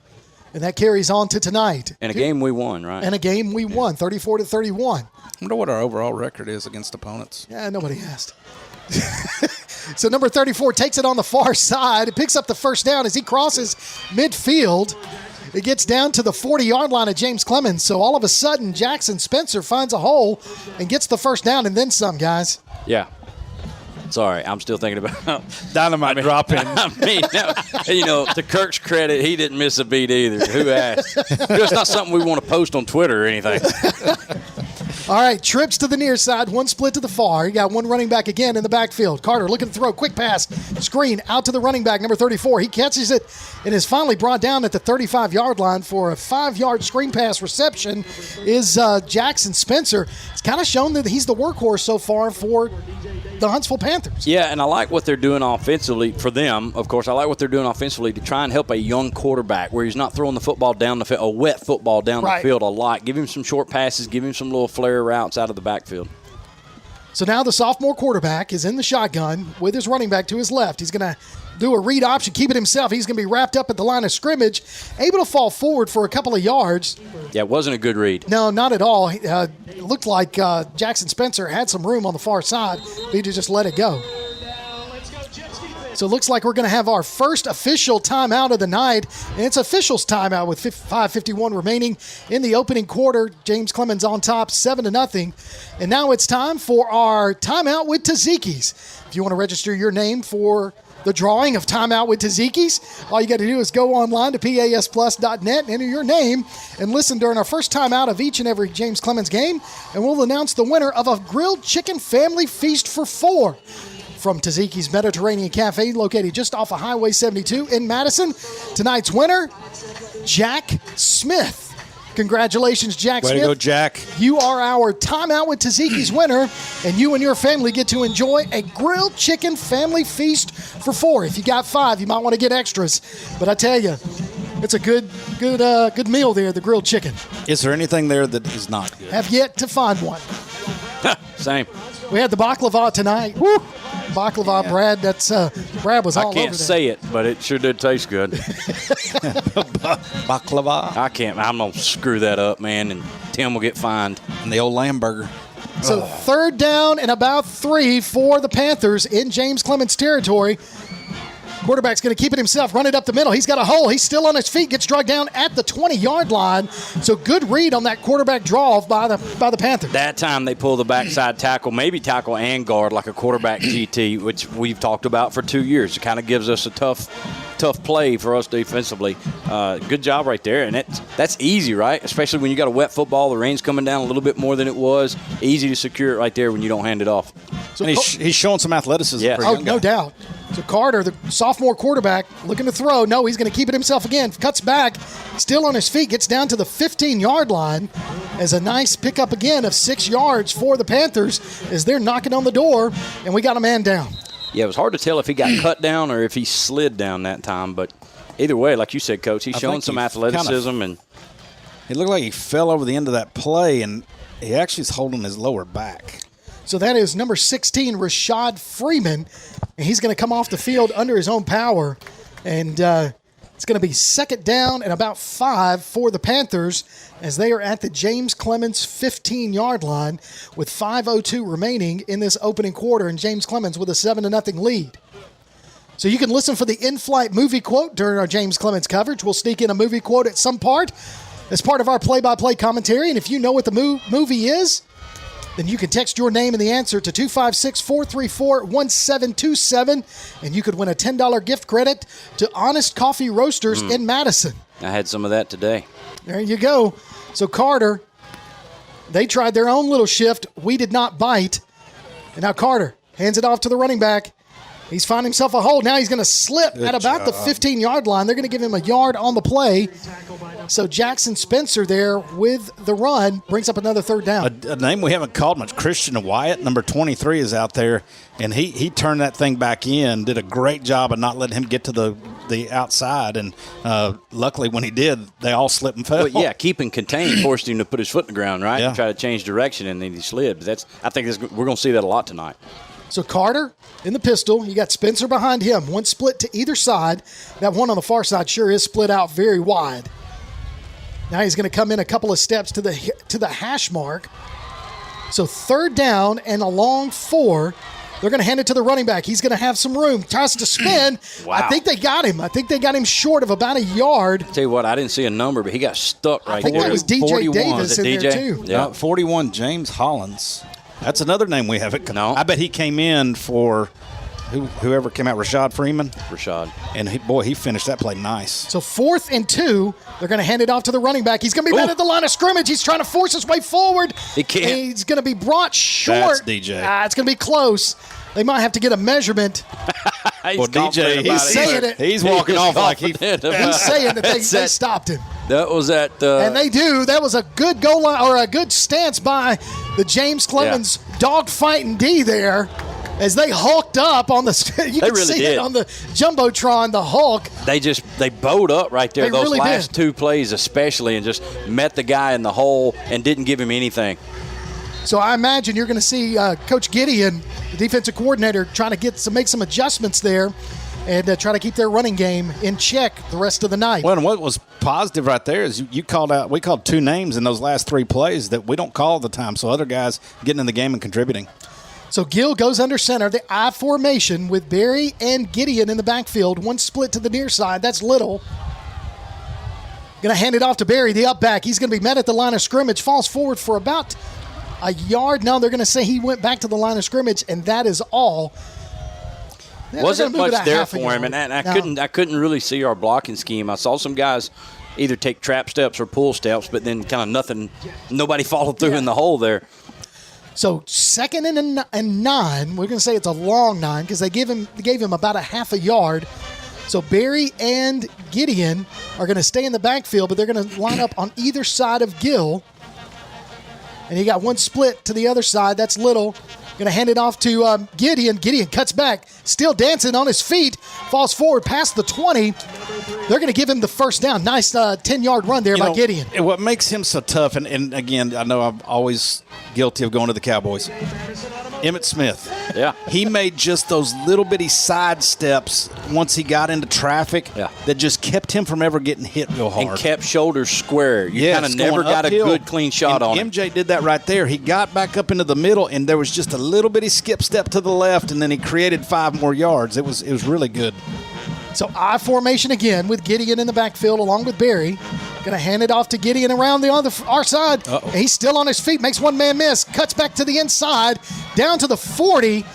And that carries on to tonight. And a game we won, right? And a game we won, 34-31. I wonder what our overall record is against opponents. Yeah, nobody asked. So number 34 takes it on the far side. It picks up the first down as he crosses midfield. It gets down to the 40-yard line of James Clemens. So all of a sudden, Jackson Spencer finds a hole and gets the first down and then some, guys. Yeah. Sorry, I'm still thinking about dynamite dropping. To Kirk's credit, he didn't miss a beat either. Who asked? It's not something we want to post on Twitter or anything. All right, trips to the near side, one split to the far. You got one running back again in the backfield. Carter looking to throw, quick pass, screen out to the running back, number 34. He catches it and is finally brought down at the 35-yard line for a 5-yard screen pass reception is Jackson Spencer. It's kind of shown that he's the workhorse so far for the Huntsville Panthers. Yeah, and I like what they're doing offensively for them. Of course, I like what they're doing offensively to try and help a young quarterback where he's not throwing the football down the field, a wet football down the field a lot. Give him some short passes, give him some little flare routes out of the backfield. So now the sophomore quarterback is in the shotgun with his running back to his left. He's going to do a read option, keep it himself. He's going to be wrapped up at the line of scrimmage, able to fall forward for a couple of yards. Yeah, it wasn't a good read. No, not at all. It looked like Jackson Spencer had some room on the far side. He just let it go. So it looks like we're going to have our first official timeout of the night, and it's officials timeout with 5:51 remaining in the opening quarter. James Clemens on top, 7-0. And now it's time for our timeout with Tzatziki's. If you want to register your name for the drawing of Timeout with Tzatziki's, all you got to do is go online to pasplus.net and enter your name and listen during our first timeout of each and every James Clemens game, and we'll announce the winner of a grilled chicken family feast for 4 from Tzatziki's Mediterranean Cafe, located just off of Highway 72 in Madison. Tonight's winner, Jack Smith. Congratulations, Jack Smith. Way to go, Jack. You are our Timeout with Tzatziki's winner, and you and your family get to enjoy a grilled chicken family feast for 4. If you got 5, you might want to get extras. But I tell you, it's a good meal there, the grilled chicken. Is there anything there that is not good? Have yet to find one. Same. We had the baklava tonight. Woo! Baklava, yeah. Brad. Brad was all over that. I can't say it, but it sure did taste good. Baklava. I'm gonna screw that up, man, and Tim will get fined. And the old lamb burger. So 3rd down and about 3 for the Panthers in James Clemens territory. Quarterback's going to keep it himself, run it up the middle. He's got a hole. He's still on his feet, gets dragged down at the 20-yard line. So good read on that quarterback draw by the Panthers. That time they pull the backside tackle, maybe tackle and guard like a quarterback GT, which we've talked about for 2 years. It kind of gives us a tough play for us defensively. Good job right there, and that's easy, right? Especially when you got a wet football, the rain's coming down a little bit more than it was. Easy to secure it right there when you don't hand it off. So and he's showing some athleticism. Yeah. Oh, no doubt. So Carter, the sophomore quarterback, looking to throw. No, he's going to keep it himself again. Cuts back, still on his feet, gets down to the 15-yard line as a nice pickup again of 6 yards for the Panthers as they're knocking on the door, and we got a man down. Yeah, it was hard to tell if he got cut down or if he slid down that time, but either way, like you said, Coach, he's showing some athleticism. And it looked like he fell over the end of that play, and he actually is holding his lower back. So that is number 16, Rashad Freeman, and he's going to come off the field under his own power, and it's going to be 2nd down and about 5 for the Panthers as they are at the James Clemens 15-yard line with 5:02 remaining in this opening quarter, and James Clemens with a 7-0 lead. So you can listen for the in-flight movie quote during our James Clemens coverage. We'll sneak in a movie quote at some part as part of our play-by-play commentary, and if you know what the movie is, then you can text your name and the answer to 256-434-1727, and you could win a $10 gift credit to Honest Coffee Roasters in Madison. I had some of that today. There you go. So Carter, they tried their own little shift. We did not bite. And now Carter hands it off to the running back. He's found himself a hole. Now he's going to slip at about the 15-yard line. They're going to give him a yard on the play. So Jackson Spencer there with the run brings up another third down. A name we haven't called much, Christian Wyatt, number 23, is out there, and he turned that thing back in, did a great job of not letting him get to the outside, and luckily when he did, they all slipped and fell. But yeah, keeping contained forced him to put his foot in the ground, right? Yeah. And try to change direction, and then he slid. I think we're going to see that a lot tonight. So Carter in the pistol. You got Spencer behind him. One split to either side. That one on the far side sure is split out very wide. Now he's going to come in a couple of steps to the hash mark. So third down and a long 4. They're going to hand it to the running back. He's going to have some room. Tries to spin. Wow. I think they got him. I think they got him short of about a yard. Tell you what, I didn't see a number, but he got stuck right there. I think that was DJ 41. Davis in DJ? there too. Yeah. 41, James Hollins. That's another name we haven't. No. I bet he came in for whoever came out, Rashad Freeman. Rashad. And he finished that play nice. So 4th and 2, they're going to hand it off to the running back. He's going to be right at the line of scrimmage. He's trying to force his way forward. He can't. He's going to be brought short. That's DJ. It's going to be close. They might have to get a measurement. Well, DJ, he's saying it. He's walking off like He's saying that they stopped him. That was at. And they do. That was a good goal line or a good stance by the James Clemens dogfighting D there. As they hulked up on the, you can really see did. it on the Jumbotron, the Hulk. They bowed up right there. They Those really last did. 2 plays especially, and just met the guy in the hole and didn't give him anything. So I imagine you're going to see Coach Gideon, the defensive coordinator, trying to make some adjustments there and try to keep their running game in check the rest of the night. Well, and what was positive right there is we called 2 names in those last 3 plays that we don't call all the time, so other guys getting in the game and contributing. So Gill goes under center, the I formation with Barry and Gideon in the backfield. One split to the near side. That's Little. Going to hand it off to Barry, the up back. He's going to be met at the line of scrimmage. Falls forward for about a yard. No, they're going to say he went back to the line of scrimmage, and that is all. Wasn't much there for him, and I couldn't really see our blocking scheme. I saw some guys either take trap steps or pull steps, but then kind of nobody followed through in the hole there. So 2nd and 9. We're going to say it's a long 9 because they gave him about a half a yard. So Barry and Gideon are going to stay in the backfield, but they're going to line up on either side of Gill. And he got one split to the other side. That's Little. Going to hand it off to Gideon. Gideon cuts back, still dancing on his feet, falls forward past the 20. They're going to give him the first down. Nice 10-yard run there by Gideon. And what makes him so tough, and again, I know I'm always guilty of going to the Cowboys. Emmitt Smith. Yeah. He made just those little bitty side steps once he got into traffic that just kept him from ever getting hit real hard. And kept shoulders square. You kind of never got a good, clean shot on him. MJ did that right there. He got back up into the middle, and there was just a little bitty skip step to the left, and then he created 5 more yards. It was really good. So I formation again with Gideon in the backfield along with Barry. Going to hand it off to Gideon around our side. Uh-oh. He's still on his feet, makes one man miss, cuts back to the inside, down to the 40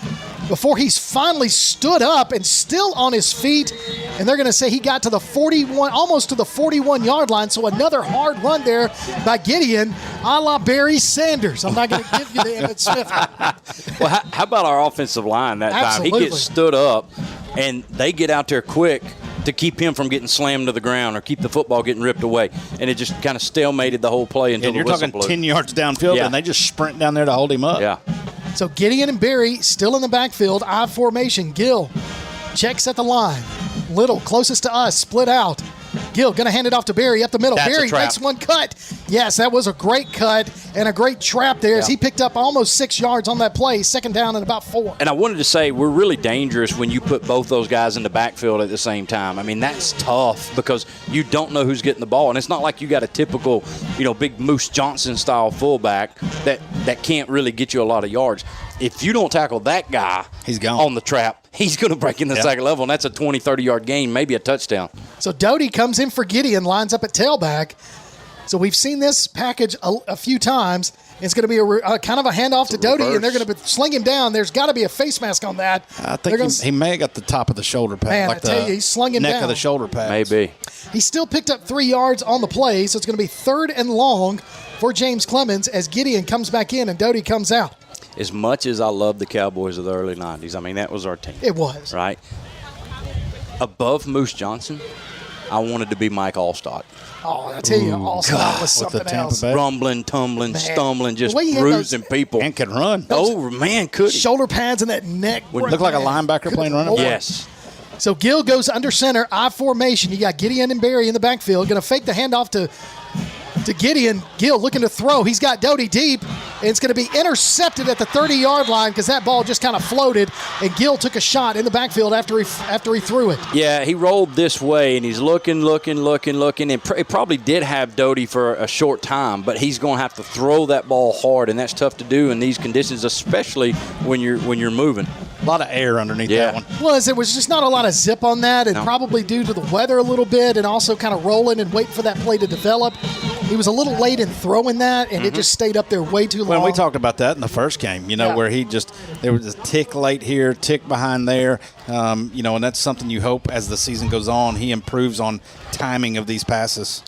before he's finally stood up and still on his feet. And they're going to say he got to the 41, almost to the 41-yard line. So another hard run there by Gideon, a la Barry Sanders. I'm not going to give you the Emmitt Smith. Well, how about our offensive line that Absolutely. time? He gets stood up, and they get out there quick to keep him from getting slammed to the ground or keep the football getting ripped away. And it just kind of stalemated the whole play until And the you're whistle talking blew. 10 yards downfield, and they just sprint down there to hold him up. Yeah. So Gideon and Barry still in the backfield. I formation. Gill checks at the line. Little closest to us, split out. Gill going to hand it off to Barry up the middle. That's Barry a trap. makes one cut. Yes, that was a great cut and a great trap there as he picked up almost 6 yards on that play. 2nd down and about 4. And I wanted to say we're really dangerous when you put both those guys in the backfield at the same time. I mean, that's tough because you don't know who's getting the ball. And it's not like you got a typical, big Moose Johnson style fullback that can't really get you a lot of yards. If you don't tackle that guy, he's gone on the trap. He's going to break in the second level, and that's a 20, 30-yard gain, maybe a touchdown. So Doty comes in for Gideon, lines up at tailback. So we've seen this package a few times. It's going to be a kind of a handoff to Doty, and they're going to sling him down. There's got to be a face mask on that. I think he may have got the top of the shoulder pad. Man, like I tell you, he slung him neck down. of the shoulder pad. Maybe. He still picked up 3 yards on the play, so it's going to be 3rd and long for James Clemens as Gideon comes back in and Doty comes out. as much as I love the Cowboys of the early 90s, I mean, that was our team. It was. Right? Above Moose Johnson, I wanted to be Mike Allstott. Oh, I tell you, Allstott was something else. Rumbling, tumbling, Man. stumbling, just The way he had bruising people. And could run. Oh, man, could he? Shoulder pads and that neck. Looked like a linebacker playing running. Yes. So Gill goes under center, I formation. You got Gideon and Barry in the backfield. Going to fake the handoff to Gideon. Gill looking to throw. He's got Doty deep. And it's going to be intercepted at the 30-yard line because that ball just kind of floated. And Gill took a shot in the backfield after he threw it. Yeah, he rolled this way, and he's looking. And it probably did have Doty for a short time, but he's going to have to throw that ball hard, and that's tough to do in these conditions, especially when you're moving. A lot of air underneath that one. There was just not a lot of zip on that, and probably due to the weather a little bit, and also kind of rolling and waiting for that play to develop. He was a little late in throwing that, and it just stayed up there way too long. When we talked about that in the first game, where there was a tick late here, tick behind there, and that's something you hope as the season goes on, he improves on timing of these passes.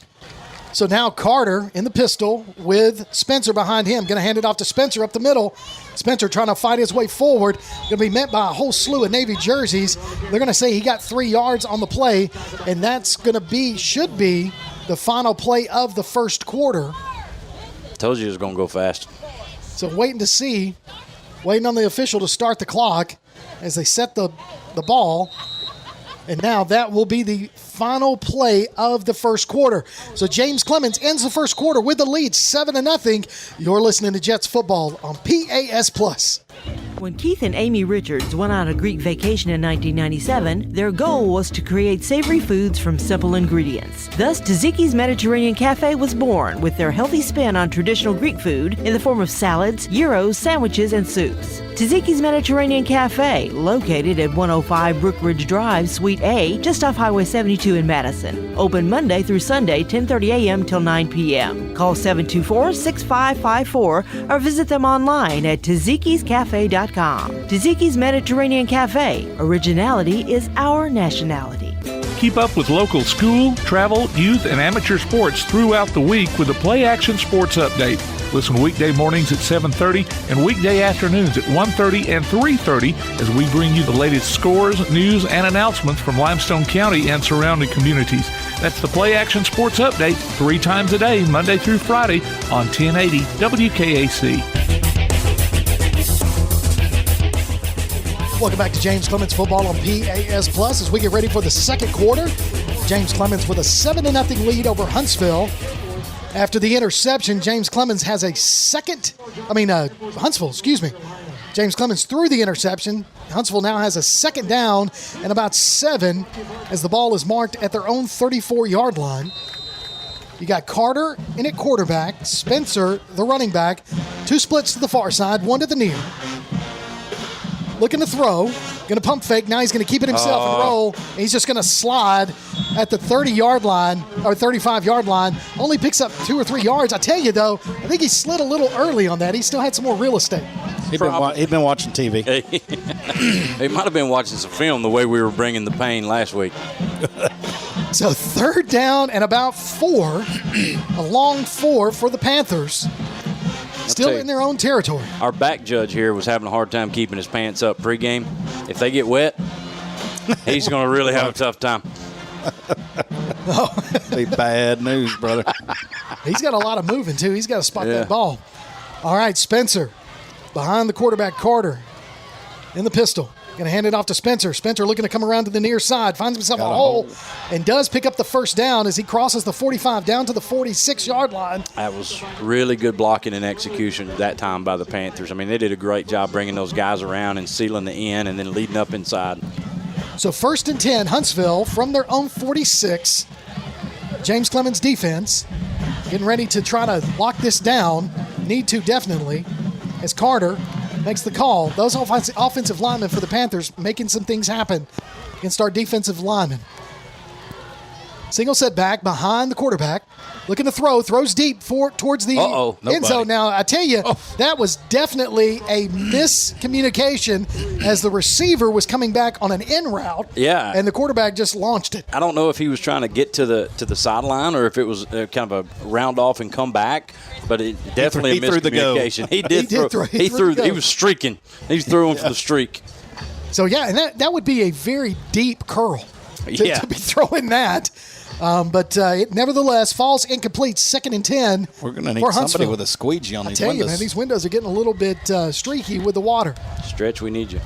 So now Carter in the pistol with Spencer behind him. Going to hand it off to Spencer up the middle. Spencer trying to fight his way forward. Going to be met by a whole slew of Navy jerseys. They're going to say he got 3 yards on the play, and that's going to should be the final play of the first quarter. Told you it was going to go fast. So waiting on the official to start the clock as they set the ball. And now that will be the final play of the first quarter. So James Clemens ends the first quarter with the lead, 7-0. You're listening to Jets football on PAS+. When Keith and Amy Richards went on a Greek vacation in 1997, their goal was to create savory foods from simple ingredients. Thus, Tzatziki's Mediterranean Cafe was born with their healthy spin on traditional Greek food in the form of salads, gyros, sandwiches, and soups. Tzatziki's Mediterranean Cafe, located at 105 Brookridge Drive, Suite A, just off Highway 72 in Madison. Open Monday through Sunday, 10:30 a.m. till 9 p.m. Call 724-6554 or visit them online at Tzatziki'sCafe.com. Tzatziki's Mediterranean Cafe. Originality is our nationality. Keep up with local school, travel, youth, and amateur sports throughout the week with the Play Action Sports Update. Listen weekday mornings at 7:30 and weekday afternoons at 1:30 and 3:30 as we bring you the latest scores, news, and announcements from Limestone County and surrounding communities. That's the Play Action Sports Update 3 times a day, Monday through Friday on 1080 WKAC. Welcome back to James Clemens Football on PAS Plus as we get ready for the second quarter. James Clemens with a 7-0 lead over Huntsville. After the interception, James Clemens has Huntsville, excuse me. James Clemens threw the interception. Huntsville now has a second down and about 7 as the ball is marked at their own 34-yard line. You got Carter in at quarterback, Spencer, the running back, 2 splits to the far side, 1 to the near. Looking to throw, going to pump fake. Now he's going to keep it himself and roll. And he's just going to slide at the 30-yard line or 35-yard line. Only picks up 2 or 3 yards. I tell you, though, I think he slid a little early on that. He still had some more real estate. He'd been watching TV. He might have been watching some film the way we were bringing the pain last week. So 3rd down and about 4, a long 4 for the Panthers. Still in their own territory. Our back judge here was having a hard time keeping his pants up pregame. If they get wet, he's going to really have a tough time. Be bad news, brother. He's got a lot of moving, too. He's got to spot that ball. All right, Spencer behind the quarterback, Carter in the pistol. Going to hand it off to Spencer. Spencer looking to come around to the near side. Finds himself a hole and does pick up the first down as he crosses the 45 down to the 46-yard line. That was really good blocking and execution that time by the Panthers. I mean, they did a great job bringing those guys around and sealing the end and then leading up inside. So 1st and 10, Huntsville from their own 46. James Clemens defense getting ready to try to lock this down. Need to definitely as Carter makes the call. Those offensive linemen for the Panthers making some things happen against our defensive linemen. Single set back behind the quarterback. Looking to throws deep towards the end zone. Now, I tell you, that was definitely a miscommunication as the receiver was coming back on an in route. Yeah. And the quarterback just launched it. I don't know if he was trying to get to the sideline or if it was kind of a round off and come back, but it definitely a miscommunication. He did throw. He was streaking. He was throwing for the streak. So, yeah, and that would be a very deep curl to be throwing that. But it nevertheless falls incomplete. 2nd and 10. We're going to need somebody with a squeegee on these windows. I tell you, man, these windows are getting a little bit streaky with the water. Stretch, we need you.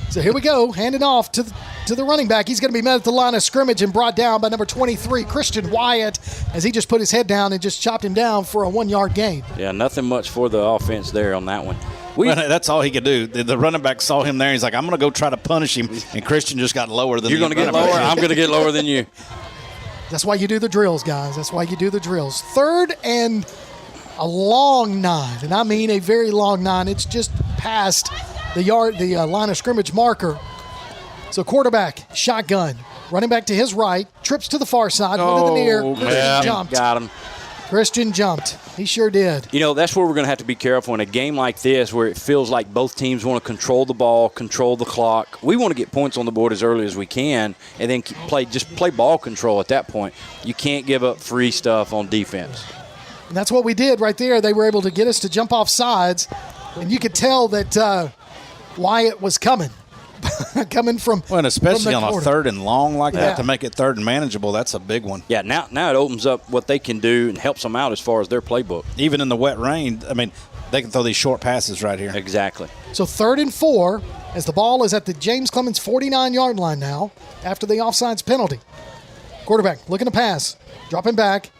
So here we go, handing off to the running back. He's going to be met at the line of scrimmage and brought down by number 23, Christian Wyatt, as he just put his head down and just chopped him down for a 1-yard gain. Yeah, nothing much for the offense there on that one. That's all he could do. The running back saw him there. He's like, I'm going to go try to punish him. And Christian just got lower than You're going to get lower? I'm going to get lower than you. That's why you do the drills, guys. That's why you do the drills. 3rd and a long 9, and I mean a very long 9. It's just past the line of scrimmage marker. So quarterback, shotgun, running back to his right, trips to the far side, went to the near. Christian jumped. Got him. Christian jumped. He sure did. You know, that's where we're going to have to be careful in a game like this where it feels like both teams want to control the ball, control the clock. We want to get points on the board as early as we can and then play ball control at that point. You can't give up free stuff on defense. And that's what we did right there. They were able to get us to jump off sides, and you could tell that Wyatt was coming. Coming from and especially from on a 3rd and long like that to make it 3rd and manageable, that's a big one. Yeah, now it opens up what they can do and helps them out as far as their playbook. Even in the wet rain, I mean, they can throw these short passes right here. Exactly. So 3rd and 4 as the ball is at the James Clemens 49-yard line now after the offsides penalty. Quarterback looking to pass, dropping back.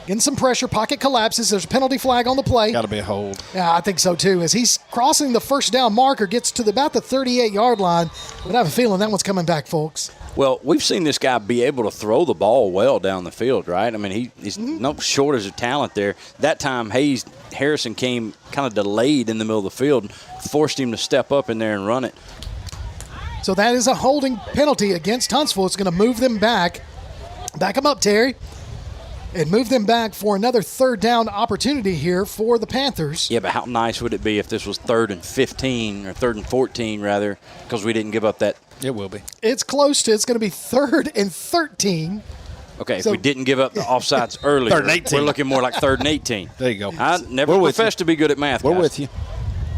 Getting some pressure, pocket collapses. There's a penalty flag on the play. Got to be a hold. Yeah, I think so too. As he's crossing the first down marker, gets to about the 38-yard line. But I have a feeling that one's coming back, folks. Well, we've seen this guy be able to throw the ball well down the field, right? I mean, he's no shortage of talent there. That time, Harrison came kind of delayed in the middle of the field and forced him to step up in there and run it. So that is a holding penalty against Huntsville. It's going to move them back. Back them up, Terry. And move them back for another 3rd down opportunity here for the Panthers. Yeah, but how nice would it be if this was 3rd and 15 or 3rd and 14, rather, because we didn't give up that. It will be. It's close to. It's going to be 3rd and 13. Okay, so, if we didn't give up the offsides earlier, 3rd and 18. We're looking more like 3rd and 18. There you go. I never professed to be good at math, We're guys. with you.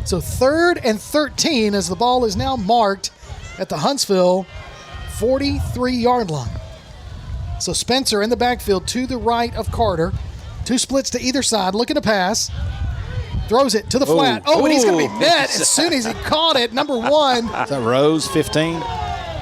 So 3rd and 13 as the ball is now marked at the Huntsville 43-yard line. So Spencer in the backfield to the right of Carter. 2 splits to either side, looking to pass. Throws it to the flat. And he's going to be met as soon as he caught it. Number 1. Is that Rose, 15?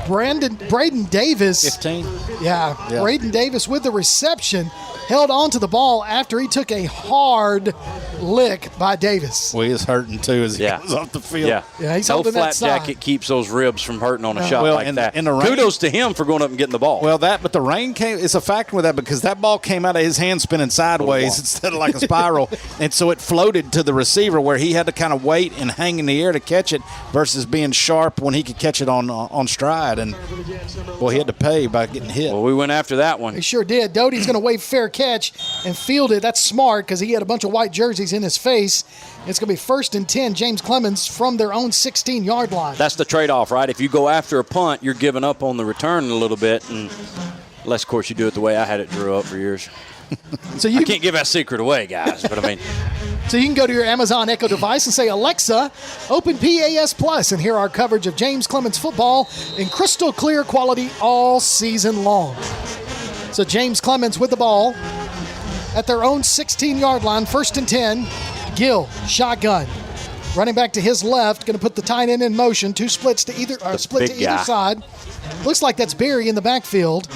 Braden Davis. 15? Yeah, Braden Davis with the reception. Held on to the ball after he took a hard lick by Davis. Well, he's hurting, too, as he comes off the field. Yeah, he's no holding flat that side. jacket keeps those ribs from hurting on a shot like that. In the rain, kudos to him for going up and getting the ball. Well, but the rain it's a factor with that because that ball came out of his hand spinning sideways instead of like a spiral. And so it floated to the receiver where he had to kind of wait and hang in the air to catch it versus being sharp when he could catch it on stride. And, boy, he had to pay by getting hit. Well, we went after that one. He sure did. Doty's going to wave fair catch and field it. That's smart because he had a bunch of white jerseys in his face. It's going to be 1st and 10, James Clemens from their own 16-yard line. That's the trade-off, right? If you go after a punt, you're giving up on the return a little bit, and unless, of course, you do it the way I had it drew up for years. So I can't give that secret away, guys, but I mean. So you can go to your Amazon Echo device and say, Alexa, open PAS Plus and hear our coverage of James Clemens football in crystal clear quality all season long. So James Clemens with the ball at their own 16-yard line, 1st and 10. Gill, shotgun. Running back to his left, going to put the tight end in motion. 2 splits to either side. Looks like that's Barry in the backfield.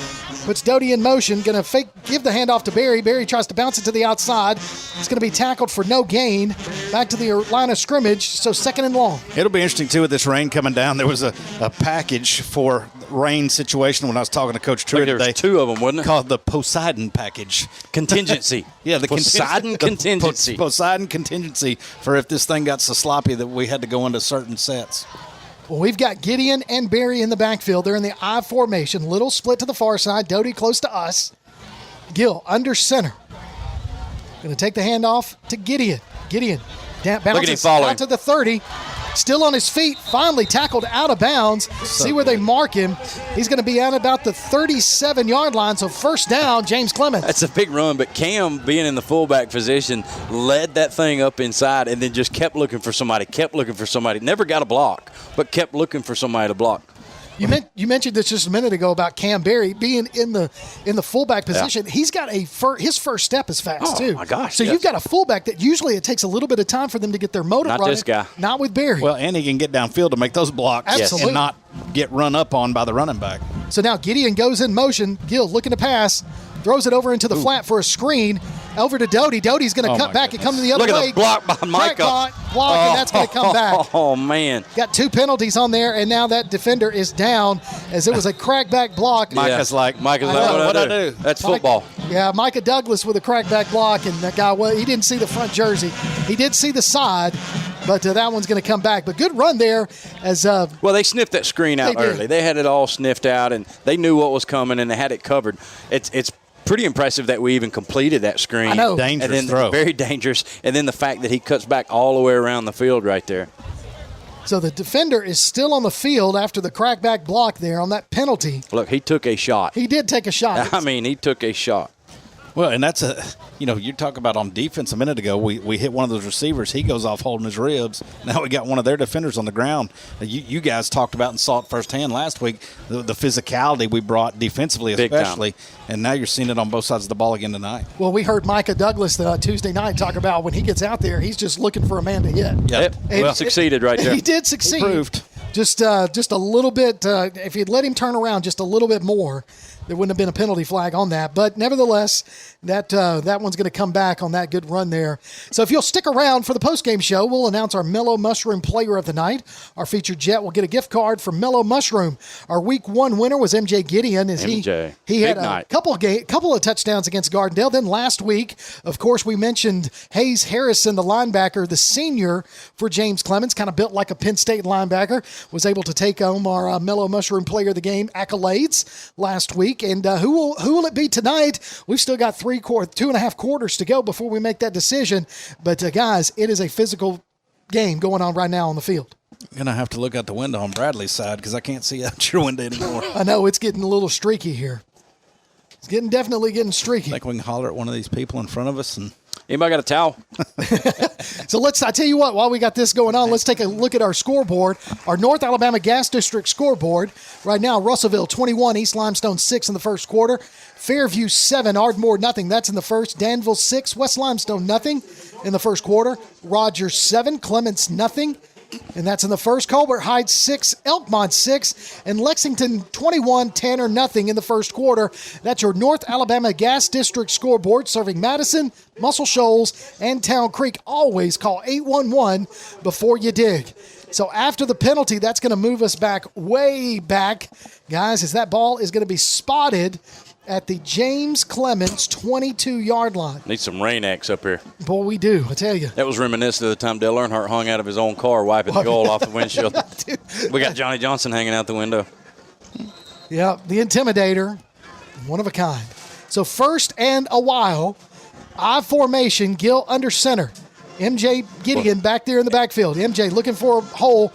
Puts Doty in motion, going to give the handoff to Barry. Barry tries to bounce it to the outside. It's going to be tackled for no gain. Back to the line of scrimmage, so 2nd and long. It'll be interesting, too, with this rain coming down. There was a package for rain situation when I was talking to Coach Truitt today. There was 2 of them, wasn't it? Called the Poseidon package. Contingency. Yeah, the Poseidon contingency. Poseidon contingency for if this thing got so sloppy that we had to go into certain sets. Well, we've got Gideon and Barry in the backfield. They're in the I formation. Little split to the far side. Doty close to us. Gill under center. Going to take the handoff to Gideon. Gideon bounces out to the 30. Still on his feet. Finally tackled out of bounds. See where they mark him. He's going to be at about the 37-yard line. So first down, James Clemens. That's a big run, but Cam, being in the fullback position, led that thing up inside and then just kept looking for somebody, Never got a block, but kept looking for somebody to block. You mentioned this just a minute ago about Cam Barry being in the fullback position. Yeah. He's got his first step is fast too. Oh my gosh! So you've got a fullback that usually it takes a little bit of time for them to get their motor running. Not this guy. Not with Barry. Well, and he can get downfield to make those blocks. Absolutely. And not get run up on by the running back. So now Gideon goes in motion. Gill looking to pass. Throws it over into the flat for a screen. Over to Doty. Doty's going to cut back and come to the other way. Look at the block by Micah. And that's going to come back. Oh, man. Got 2 penalties on there, and now that defender is down as it was a crackback block. Micah's like, what I do? That's football. Yeah, Micah Douglas with a crackback block, and that guy, he didn't see the front jersey. He did see the side, but that one's going to come back. But good run there. Well, they sniffed that screen out early. They had it all sniffed out, and they knew what was coming, and they had it covered. It's pretty impressive that we even completed that screen. I know. Dangerous throw. Very dangerous. And then the fact that he cuts back all the way around the field right there. So the defender is still on the field after the crackback block there on that penalty. Look, he took a shot. He did take a shot. I mean, he took a shot. Well, and that's you talk about on defense a minute ago, we hit one of those receivers. He goes off holding his ribs. Now we got one of their defenders on the ground. You guys talked about and saw it firsthand last week, the physicality we brought defensively especially. And now you're seeing it on both sides of the ball again tonight. Well, we heard Micah Douglas Tuesday night talk about when he gets out there, he's just looking for a man to hit. Yep. Well, succeeded right there. He did succeed. He proved. Just a little bit, if you'd let him turn around just a little bit more, there wouldn't have been a penalty flag on that. But nevertheless, that one's going to come back on that good run there. So if you'll stick around for the postgame show, we'll announce our Mellow Mushroom Player of the Night. Our featured Jet will get a gift card from Mellow Mushroom. Our Week 1 winner was MJ Gideon. He had a couple of touchdowns against Gardendale. Then last week, of course, we mentioned Hayes Harrison, the linebacker, the senior for James Clemens, kind of built like a Penn State linebacker, was able to take home our Mellow Mushroom Player of the Game accolades last week. And who will it be tonight? We've still got 2.5 quarters to go before we make that decision. But, guys, it is a physical game going on right now on the field. I'm going to have to look out the window on Bradley's side because I can't see out your window anymore. I know, it's getting a little streaky here. It's definitely getting streaky. I think we can holler at one of these people in front of us. And anybody got a towel? So I tell you what, while we got this going on, let's take a look at our scoreboard, our North Alabama Gas District scoreboard. Right now, Russellville 21, East Limestone 6 in the first quarter. Fairview 7, Ardmore nothing. That's in the first. Danville 6, West Limestone nothing in the first quarter. Rogers 7, Clements nothing. And that's in the first. Colbert Heights 6, Elkmont 6, and Lexington 21, Tanner nothing in the first quarter. That's your North Alabama Gas District scoreboard serving Madison, Muscle Shoals, and Town Creek. Always call 811 before you dig. So after the penalty, that's going to move us way back, guys, as that ball is going to be spotted at the James Clemens 22-yard line. Need some rain X up here. Boy, we do, I tell you. That was reminiscent of the time Dale Earnhardt hung out of his own car wiping the goal off the windshield. We got Johnny Johnson hanging out the window. Yeah, the Intimidator, one of a kind. So first and a while, I formation, Gill under center. MJ Gideon back there in the backfield. MJ looking for a hole.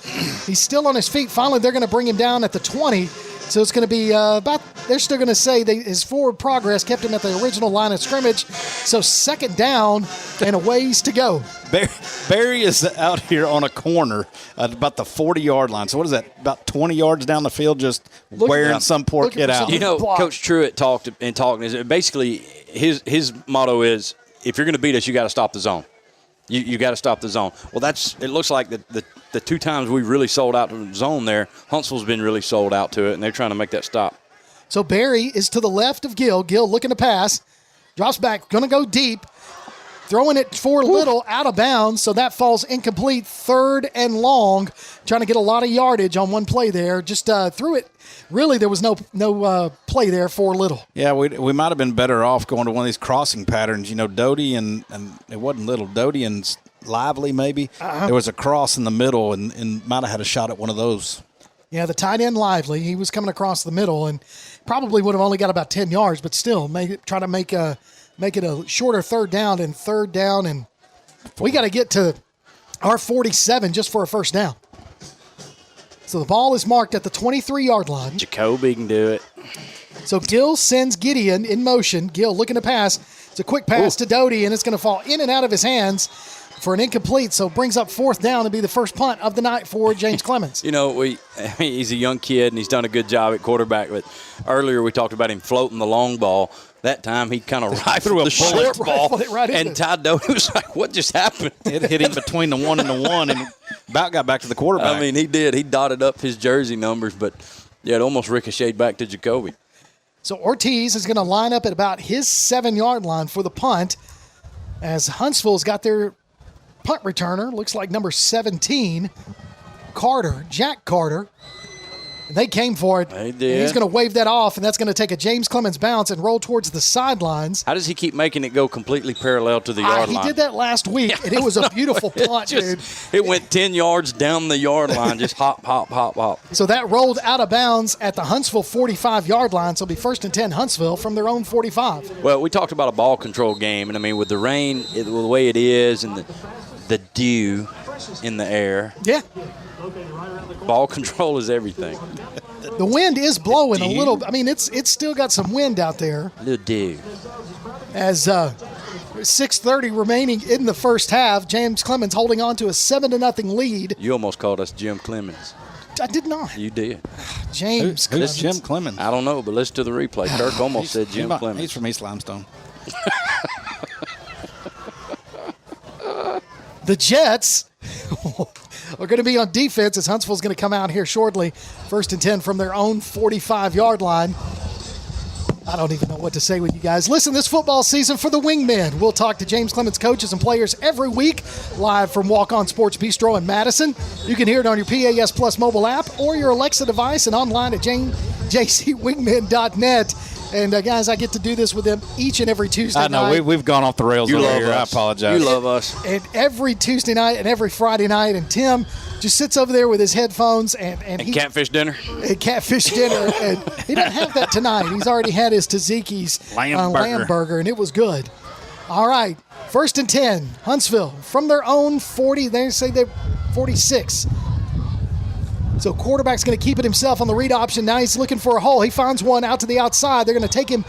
He's still on his feet. Finally, they're going to bring him down at the 20. So it's going to be they're still going to say his forward progress kept him at the original line of scrimmage. So second down and a ways to go. Barry is out here on a corner at about the 40-yard line. So what is that, about 20 yards down the field, just wearing some poor kid out? You know, Coach Truitt talked. Basically, his motto is, if you're going to beat us, you got to stop the zone. You got to stop the zone. Well, it looks like the 2 times we really sold out to the zone there, Huntsville's been really sold out to it, and they're trying to make that stop. So Barry is to the left of Gill. Gill looking to pass. Drops back, going to go deep. throwing it for little, out of bounds, so that falls incomplete, 3rd and long, trying to get a lot of yardage on one play there. Just threw it. Really, there was no play there for little. Yeah, we might have been better off going to one of these crossing patterns. You know, Doty and it wasn't little. Doty and Lively maybe. There was a cross in the middle and might have had a shot at one of those. Yeah, the tight end Lively, he was coming across the middle and probably would have only got about 10 yards, but still try to make it a shorter 3rd down, and we got to get to our 47 just for a first down. So the ball is marked at the 23-yard line. Jacoby can do it. So Gill sends Gideon in motion. Gill looking to pass. It's a quick pass to Doty, and it's going to fall in and out of his hands for an incomplete. So brings up 4th down to be the first punt of the night for James Clemens. You know, he's a young kid, and he's done a good job at quarterback. But earlier we talked about him floating the long ball. That time he kind of rifled the short ball, and Ty Doty was like, what just happened? It hit him between the 1 and the 1 and about got back to the quarterback. I mean, he did. He dotted up his jersey numbers, but, yeah, it almost ricocheted back to Jacoby. So Ortiz is going to line up at about his 7-yard line for the punt as Huntsville's got their punt returner. Looks like number 17, Jack Carter. And they came for it. They did. And he's going to wave that off, and that's going to take a James Clemens bounce and roll towards the sidelines. How does he keep making it go completely parallel to the yard line? He did that last week, and it was a beautiful punt, dude. It went 10 yards down the yard line, just hop, hop, hop, hop. So that rolled out of bounds at the Huntsville 45-yard line, so it'll be 1st and 10 Huntsville from their own 45. Well, we talked about a ball control game, and, I mean, with the rain the way it is and the dew in the air. Yeah. Ball control is everything. The wind is blowing a little. I mean, it's still got some wind out there. The dew. As 6:30 remaining in the first half, James Clemens holding on to a 7-0 lead. You almost called us Jim Clemens. I did not. You did. James Who's Jim Clemens? I don't know, but listen to the replay. Kirk almost said Jim Clemens. He's from East Limestone. The Jets are going to be on defense as Huntsville's going to come out here shortly. 1st and 10 from their own 45-yard line. I don't even know what to say with you guys. Listen, this football season for the Wingmen. We'll talk to James Clemens coaches and players every week, live from Walk On Sports Bistro in Madison. You can hear it on your PAS Plus mobile app or your Alexa device and online at jcwingmen.net. And, guys, I get to do this with them each and every Tuesday night. I know. We've gone off the rails over here. I apologize. You love us. And every Tuesday night and every Friday night. And Tim just sits over there with his headphones. And catfish dinner. And catfish dinner. And he doesn't have that tonight. He's already had his Tzatziki's lamb burger, and it was good. All right. 1st and 10, Huntsville from their own 40. They say they're 46. So quarterback's going to keep it himself on the read option. Now he's looking for a hole. He finds one out to the outside. They're going to take him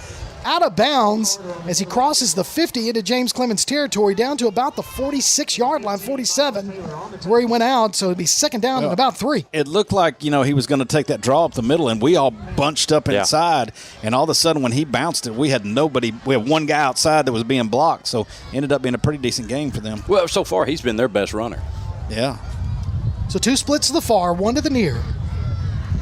out of bounds as he crosses the 50 into James Clemens territory down to about the 46-yard line, 47, where he went out. So it'd be 2nd down and about 3. It looked like, he was going to take that draw up the middle, and we all bunched up inside. And all of a sudden when he bounced it, we had nobody. We had one guy outside that was being blocked. So it ended up being a pretty decent game for them. Well, so far he's been their best runner. Yeah. So 2 splits to the far, 1 to the near.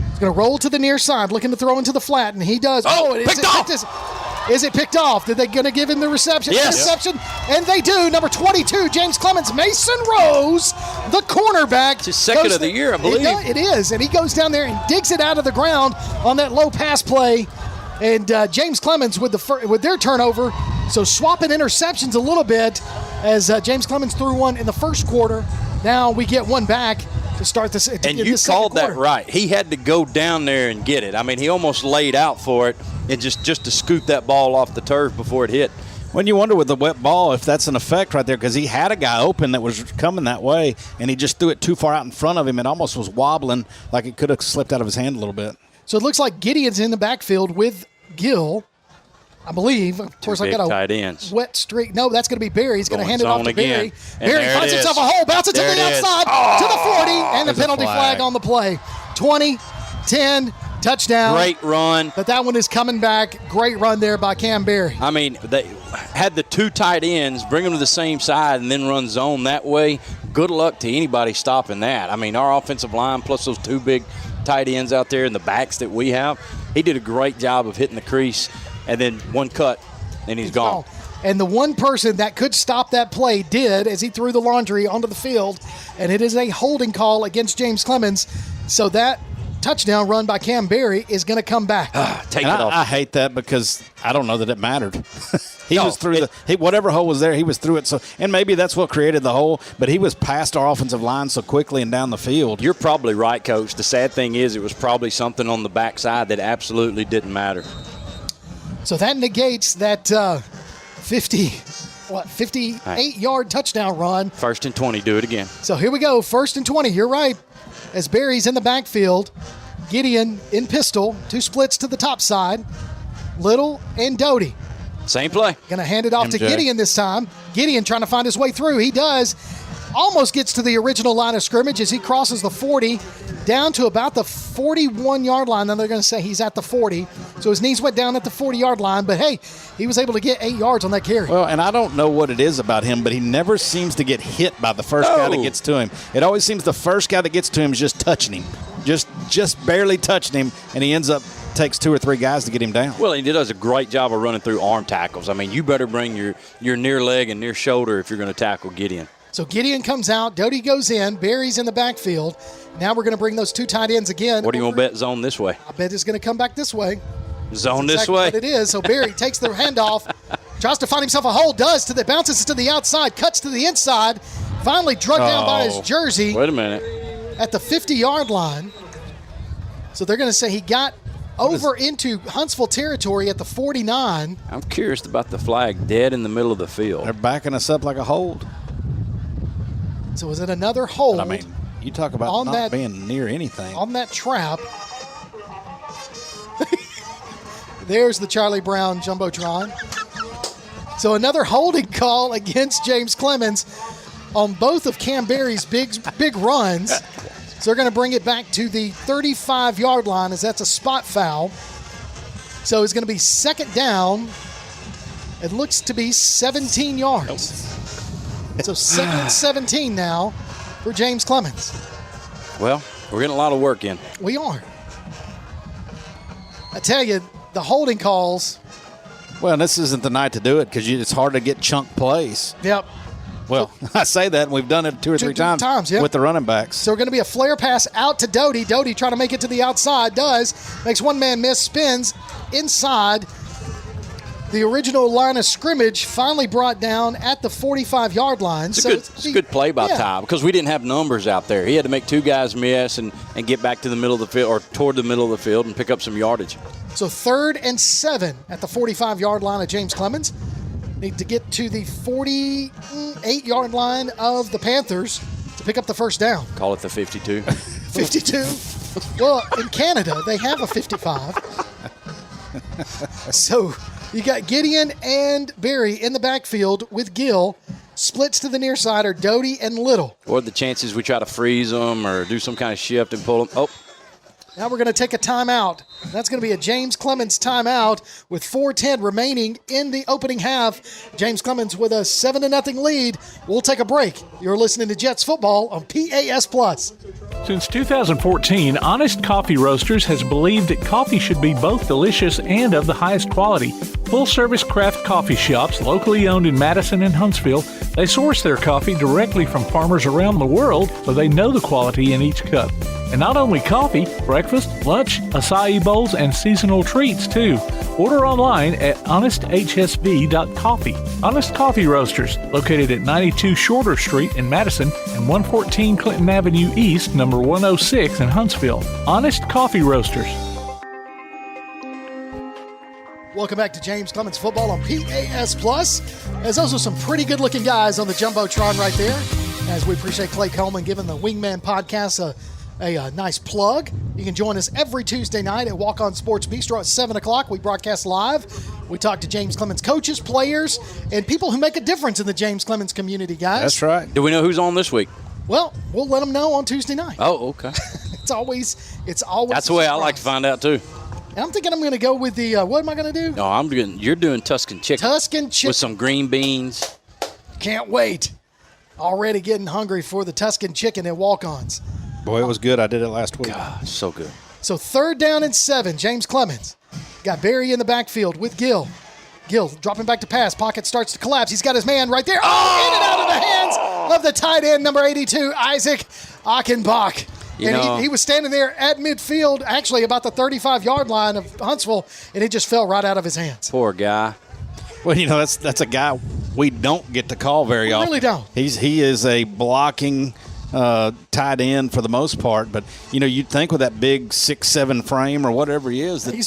He's going to roll to the near side, looking to throw into the flat, and he does. Picked off! Is it picked off? Did they going to give him the reception? Yes. Reception, and they do. Number 22, James Clemens, Mason Rose, the cornerback. It's his 2nd of the year, I believe. It is, and he goes down there and digs it out of the ground on that low pass play. And James Clemens with their turnover, so swapping interceptions a little bit as James Clemens threw one in the first quarter. Now we get one back to start this. And you called that right. He had to go down there and get it. I mean, he almost laid out for it and just to scoot that ball off the turf before it hit. When you wonder with the wet ball if that's an effect right there, because he had a guy open that was coming that way, and he just threw it too far out in front of him. It almost was wobbling, like it could have slipped out of his hand a little bit. So it looks like Gideon's in the backfield with Gill, I believe. Of course, I got a tight ends. Wet streak. No, that's going to be Barry. He's going to hand it off to Barry. And Barry finds himself a hole, bounces to the outside to the 40, and the penalty flag on the play. 20, 10, touchdown. Great run. But that one is coming back. Great run there by Cam Barry. I mean, they had the 2 tight ends, bring them to the same side, and then run zone that way. Good luck to anybody stopping that. I mean, our offensive line plus those 2 big tight ends out there and the backs that we have, he did a great job of hitting the crease, and then one cut, and he's gone. And the one person that could stop that play did as he threw the laundry onto the field, and it is a holding call against James Clemens. So that touchdown run by Cam Berry is going to come back. Take it off. I hate that because I don't know that it mattered. He was through whatever hole was there, he was through it. So, and maybe that's what created the hole, but he was past our offensive line so quickly and down the field. You're probably right, Coach. The sad thing is it was probably something on the backside that absolutely didn't matter. So that negates that 58-yard touchdown run. 1st and 20, do it again. So here we go, 1st and 20. You're right. As Berry's in the backfield, Gideon in pistol, 2 splits to the top side, Little and Doty. Same play. Going to hand it off to Gideon this time. Gideon trying to find his way through. He does. Almost gets to the original line of scrimmage as he crosses the 40 down to about the 41-yard line. Then they're going to say he's at the 40. So his knees went down at the 40-yard line. But, hey, he was able to get 8 yards on that carry. Well, and I don't know what it is about him, but he never seems to get hit by the first guy that gets to him. It always seems the first guy that gets to him is just touching him, just barely touching him, and he ends up takes 2 or 3 guys to get him down. Well, he does a great job of running through arm tackles. I mean, you better bring your near leg and near shoulder if you're going to tackle Gideon. So Gideon comes out, Doty goes in, Berry's in the backfield. Now we're going to bring those 2 tight ends again. What do you want to bet zone this way? I bet it's going to come back this way. Zone That's this way? What it is. So Berry takes the handoff, tries to find himself a hole, bounces to the outside, cuts to the inside, finally drugged down by his jersey. Wait a minute. At the 50-yard line. So they're going to say he got over into Huntsville territory at the 49. I'm curious about the flag dead in the middle of the field. They're backing us up like a hold. So is it another hold? But I mean, you talk about not being near anything. On that trap. There's the Charlie Brown Jumbotron. So another holding call against James Clemens on both of Cam Berry's big runs. So they're going to bring it back to the 35-yard line as that's a spot foul. So it's going to be 2nd down. It looks to be 17 yards. So 2nd and 17 now for James Clemens. Well, we're getting a lot of work in. We are. I tell you, the holding calls. Well, this isn't the night to do it because it's hard to get chunk plays. Yep. Well, I say that, and we've done it 2 or 3 times with the running backs. So we're going to be a flare pass out to Doty. Doty trying to make it to the outside. Makes one man miss, spins inside. The original line of scrimmage finally brought down at the 45-yard line. It's a good play by Ty because we didn't have numbers out there. He had to make 2 guys miss and get back to the middle of the field or toward the middle of the field and pick up some yardage. So 3rd and 7 at the 45-yard line of James Clemens. Need to get to the 48-yard line of the Panthers to pick up the first down. Call it the 52. 52? Well, in Canada, they have a 55. So you got Gideon and Berry in the backfield with Gill. Splits to the near side are Doty and Little. What are the chances we try to freeze them or do some kind of shift and pull them? Oh. Now we're going to take a timeout. That's going to be a James Clemens timeout with 4:10 remaining in the opening half. James Clemens with a 7-0 lead. We'll take a break. You're listening to Jets football on PAS Plus. Since 2014, Honest Coffee Roasters has believed that coffee should be both delicious and of the highest quality. Full-service craft coffee shops locally owned in Madison and Huntsville, they source their coffee directly from farmers around the world, so they know the quality in each cup. And not only coffee, breakfast, lunch, acai bowls, and seasonal treats, too. Order online at honesthsv.coffee. Honest Coffee Roasters, located at 92 Shorter Street in Madison and 114 Clinton Avenue East, number 106 in Huntsville. Honest Coffee Roasters. Welcome back to James Clemens Football on PAS Plus. There's also some pretty good-looking guys on the Jumbotron right there, as we appreciate Clay Coleman giving the Wingman podcast a nice plug. You can join us every Tuesday night at Walk On Sports Bistro at 7 o'clock. We broadcast live. We talk to James Clemens coaches, players, and people who make a difference in the James Clemens community, guys. That's right. Do we know who's on this week? Well, we'll let them know on Tuesday night. Oh, okay. It's always. That's the way I like to find out, too. And I'm thinking I'm going to go with the, what am I going to do? No, you're doing Tuscan chicken. Tuscan chicken. With some green beans. Can't wait. Already getting hungry for the Tuscan chicken at Walk-Ons. Boy, it was good. I did it last week. God, so good. So 3rd down and 7, James Clemens. Got Berry in the backfield with Gill. Gill dropping back to pass. Pocket starts to collapse. He's got his man right there. Oh! In and out of the hands of the tight end, number 82, Isaac Achenbach. He was standing there at midfield, actually about the 35-yard line of Huntsville, and it just fell right out of his hands. Poor guy. Well, that's a guy we don't get to call very often. We really don't. He is a blocking tight end for the most part, but you'd think with that big 6'7" frame or whatever he is that you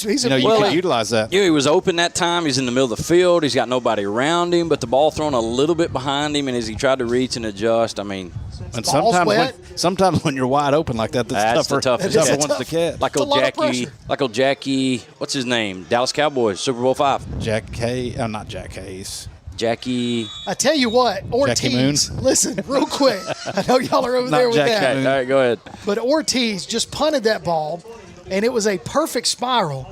could utilize that. He was open that time. He's in the middle of the field. He's got nobody around him, but the ball thrown a little bit behind him, and as he tried to reach and adjust, and sometimes when you're wide open like that, that's the tougher ones to catch. Like old Jackie, what's his name? Dallas Cowboys, Super Bowl 5. Not Jack Hayes. Jackie. I tell you what, Ortiz. Listen, real quick. I know y'all are over there with that. All right, go ahead. But Ortiz just punted that ball, and it was a perfect spiral.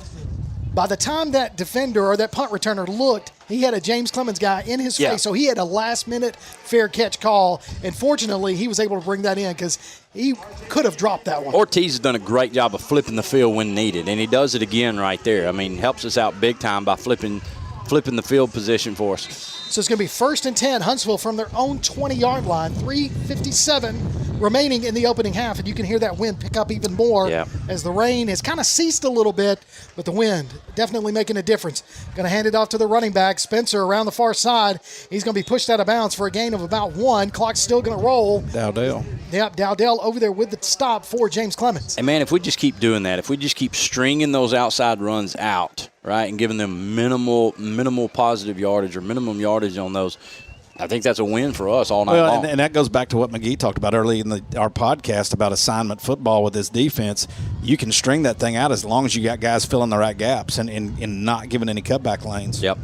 By the time that defender or that punt returner looked, he had a James Clemens guy in his face, so he had a last-minute fair catch call, and fortunately he was able to bring that in because he could have dropped that one. Ortiz has done a great job of flipping the field when needed, and he does it again right there. I mean, helps us out big time by flipping the field position for us. So it's going to be 1st and 10, Huntsville from their own 20-yard line, 3:57 remaining in the opening half, and you can hear that wind pick up even more as the rain has kind of ceased a little bit, but the wind definitely making a difference. Going to hand it off to the running back, Spencer, around the far side. He's going to be pushed out of bounds for a gain of about 1. Clock's still going to roll. Dowdell. Yep, Dowdell over there with the stop for James Clemens. And, man, if we just keep doing that, if we just keep stringing those outside runs out, right, and giving them minimal positive yardage or minimum yardage on those, I think that's a win for us all night long. And that goes back to what McGee talked about early in our podcast about assignment football with this defense. You can string that thing out as long as you got guys filling the right gaps and not giving any cutback lanes. Yep.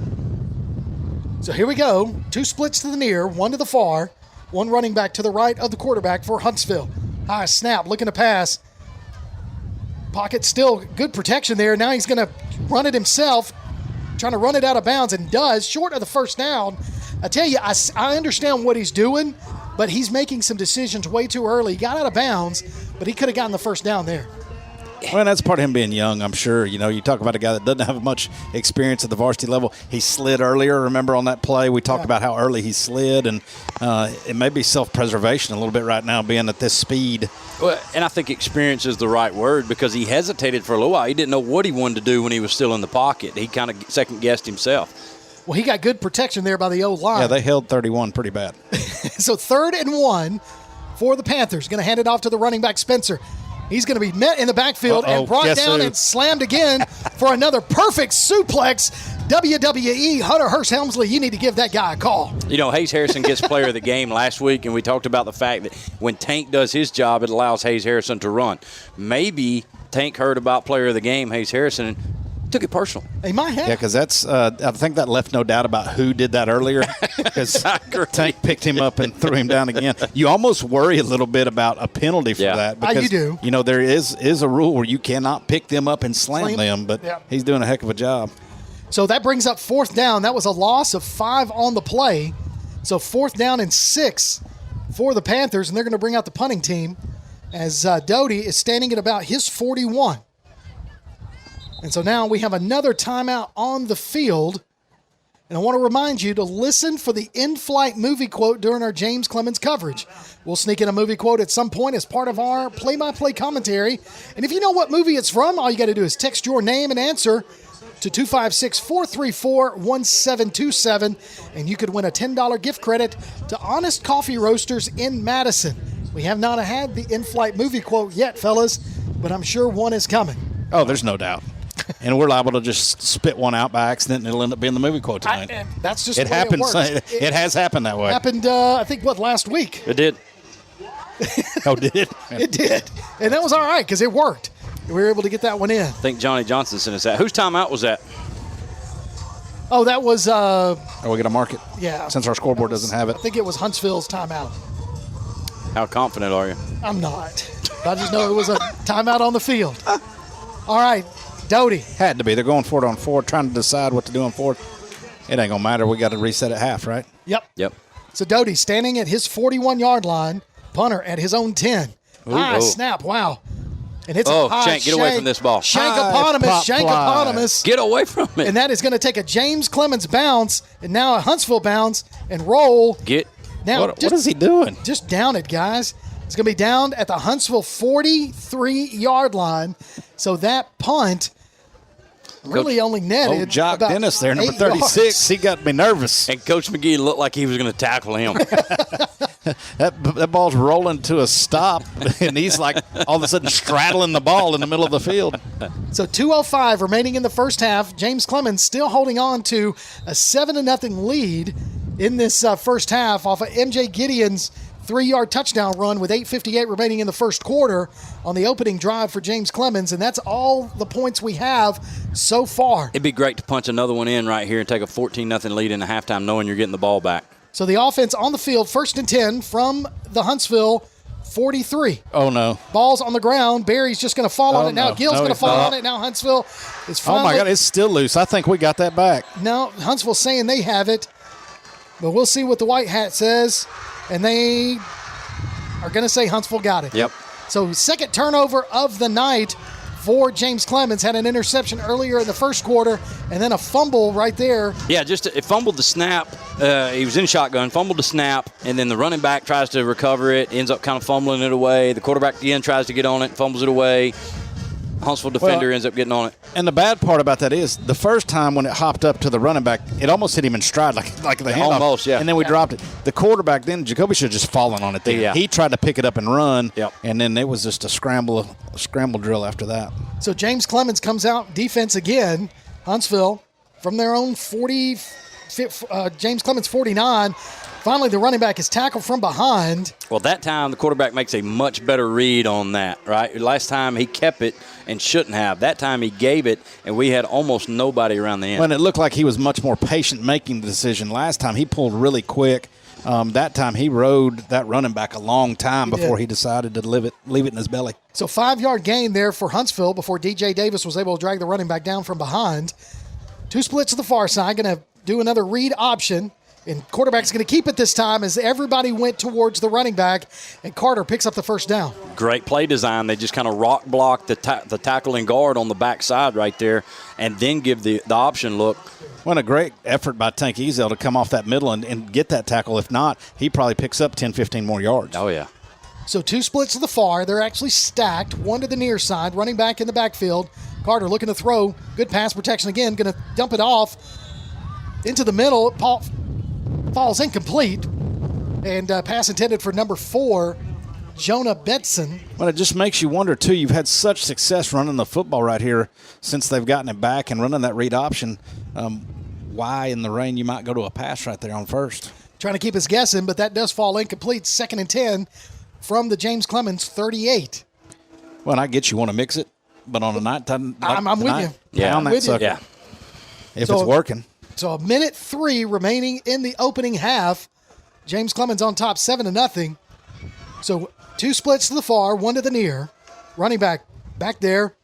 So here we go. 2 splits to the near, 1 to the far, 1 running back to the right of the quarterback for Huntsville. High snap, looking to pass. Pocket still good protection there. Now he's going to run it himself, trying to run it out of bounds, and does, short of the first down. I tell you, I understand what he's doing, but he's making some decisions way too early. He got out of bounds, but he could have gotten the first down there. Well, that's part of him being young, I'm sure. You talk about a guy that doesn't have much experience at the varsity level. He slid earlier. Remember on that play, we talked about how early he slid, and it may be self-preservation a little bit right now being at this speed. Well, and I think experience is the right word because he hesitated for a little while. He didn't know what he wanted to do when he was still in the pocket. He kind of second-guessed himself. Well, he got good protection there by the O-line. Yeah, they held 31 pretty bad. So 3rd and 1 for the Panthers. Going to hand it off to the running back, Spencer. He's going to be met in the backfield and brought down and slammed again for another perfect suplex. WWE, Hunter Hearst Helmsley, you need to give that guy a call. Hayes Harrison gets player of the game last week, and we talked about the fact that when Tank does his job, it allows Hayes Harrison to run. Maybe Tank heard about player of the game, Hayes Harrison, and took it personal. He might have. Yeah, because that's I think that left no doubt about who did that earlier because Tank picked him up and threw him down again. You almost worry a little bit about a penalty for that because you do. There is a rule where you cannot pick them up and slam them, but he's doing a heck of a job. So that brings up 4th down. That was a loss of 5 on the play. So 4th down and 6 for the Panthers, and they're going to bring out the punting team as Doty is standing at about his 41. And so now we have another timeout on the field. And I want to remind you to listen for the in-flight movie quote during our James Clemens coverage. We'll sneak in a movie quote at some point as part of our play-by-play commentary. And if you know what movie it's from, all you got to do is text your name and answer to 256-434-1727, and you could win a $10 gift credit to Honest Coffee Roasters in Madison. We have not had the in-flight movie quote yet, fellas, but I'm sure one is coming. Oh, there's no doubt. And we're liable to just spit one out by accident, and it'll end up being the movie quote tonight. That's just it the way happens. It works. It has happened that way. Happened, I think, last week? It did. Oh, did it? It did. And that was all right because it worked. We were able to get that one in. I think Johnny Johnson sent us that. Whose timeout was that? Oh, that was... we got to mark it? Yeah. Since our scoreboard doesn't have it. I think it was Huntsville's timeout. How confident are you? I'm not. I just know it was a timeout on the field. All right, Doty. Had to be. They're going for it on 4, trying to decide what to do on 4. It ain't going to matter. We got to reset at half, right? Yep. So Doty standing at his 41-yard line, punter at his own 10. Snap, wow. And it's Shank, get away from this ball. Shankopotamus. Get away from it. And that is going to take a James Clemens bounce and now a Huntsville bounce and roll. What is he doing? Just down it, guys. It's going to be down at the Huntsville 43-yard line. So that punt really only netted Jock about Dennis there, number 8 36. yards. He got me nervous. And Coach McGee looked like he was going to tackle him. That ball's rolling to a stop, and he's like all of a sudden straddling the ball in the middle of the field. So 2:05 remaining in the first half. James Clemens still holding on to a 7-0 lead in this first half off of MJ Gideon's 3-yard touchdown run with 8:58 remaining in the first quarter on the opening drive for James Clemens, and that's all the points we have so far. It'd be great to punch another one in right here and take a 14-0 lead in the halftime knowing you're getting the ball back. So the offense on the field, 1st and 10 from the Huntsville 43. Oh, no. Ball's on the ground. Barry's just going to fall on it. Now Gill's going to fall on it. Now Huntsville is finally. Oh, my God, it's still loose. I think we got that back. No, Huntsville's saying they have it, but we'll see what the white hat says. And they are going to say Huntsville got it. Yep. So second turnover of the night for James Clemens. Had an interception earlier in the first quarter and then a fumble right there. Yeah, it fumbled the snap. He was in shotgun, fumbled the snap, and then the running back tries to recover it, ends up kind of fumbling it away. The quarterback again tries to get on it, fumbles it away. Huntsville defender ends up getting on it. And the bad part about that is the first time when it hopped up to the running back, it almost hit him in stride, like the handoff. Almost, yeah. And then we dropped it. The quarterback then, Jacoby should have just fallen on it there. Yeah. He tried to pick it up and run, Yep. and then it was just a scramble drill after that. So James Clemens comes out defense again. Huntsville from their own 40, James Clemens 49. Finally, the running back is tackled from behind. Well, that time the quarterback makes a much better read on that, right? Last time he kept it and shouldn't have. That time he gave it, and we had almost nobody around the end. When it looked like he was much more patient making the decision. Last time he pulled really quick. That time he rode that running back a long time before he decided to leave it in his belly. So 5-yard gain there for Huntsville before DJ Davis was able to drag the running back down from behind. 2 splits to the far side. Going to do another read option. And quarterback's going to keep it this time as everybody went towards the running back, and Carter picks up the first down. Great play design. They just kind of rock block the tackling guard on the backside right there and then give the option look. What a great effort by Tank Ezel to come off that middle and get that tackle. If not, he probably picks up 10, 15 more yards. Oh, yeah. So 2 splits to the far. They're actually stacked. 1 to the near side. Running back in the backfield. Carter looking to throw. Good pass protection again. Going to dump it off into the middle. Paul falls incomplete, and pass intended for number 4, Jonah Betson. Well, it just makes you wonder, too. You've had such success running the football right here since they've gotten it back and running that read option. Why in the rain you might go to a pass right there on first? Trying to keep us guessing, but that does fall incomplete. 2nd and 10 from the James Clemens 38. Well, I get you want to mix it, but on a night time, I'm with you. Yeah, I'm with you. Yeah. If it's working. So 1:03 remaining in the opening half. James Clemens on top 7-0. So 2 splits to the far, 1 to the near. Running back there.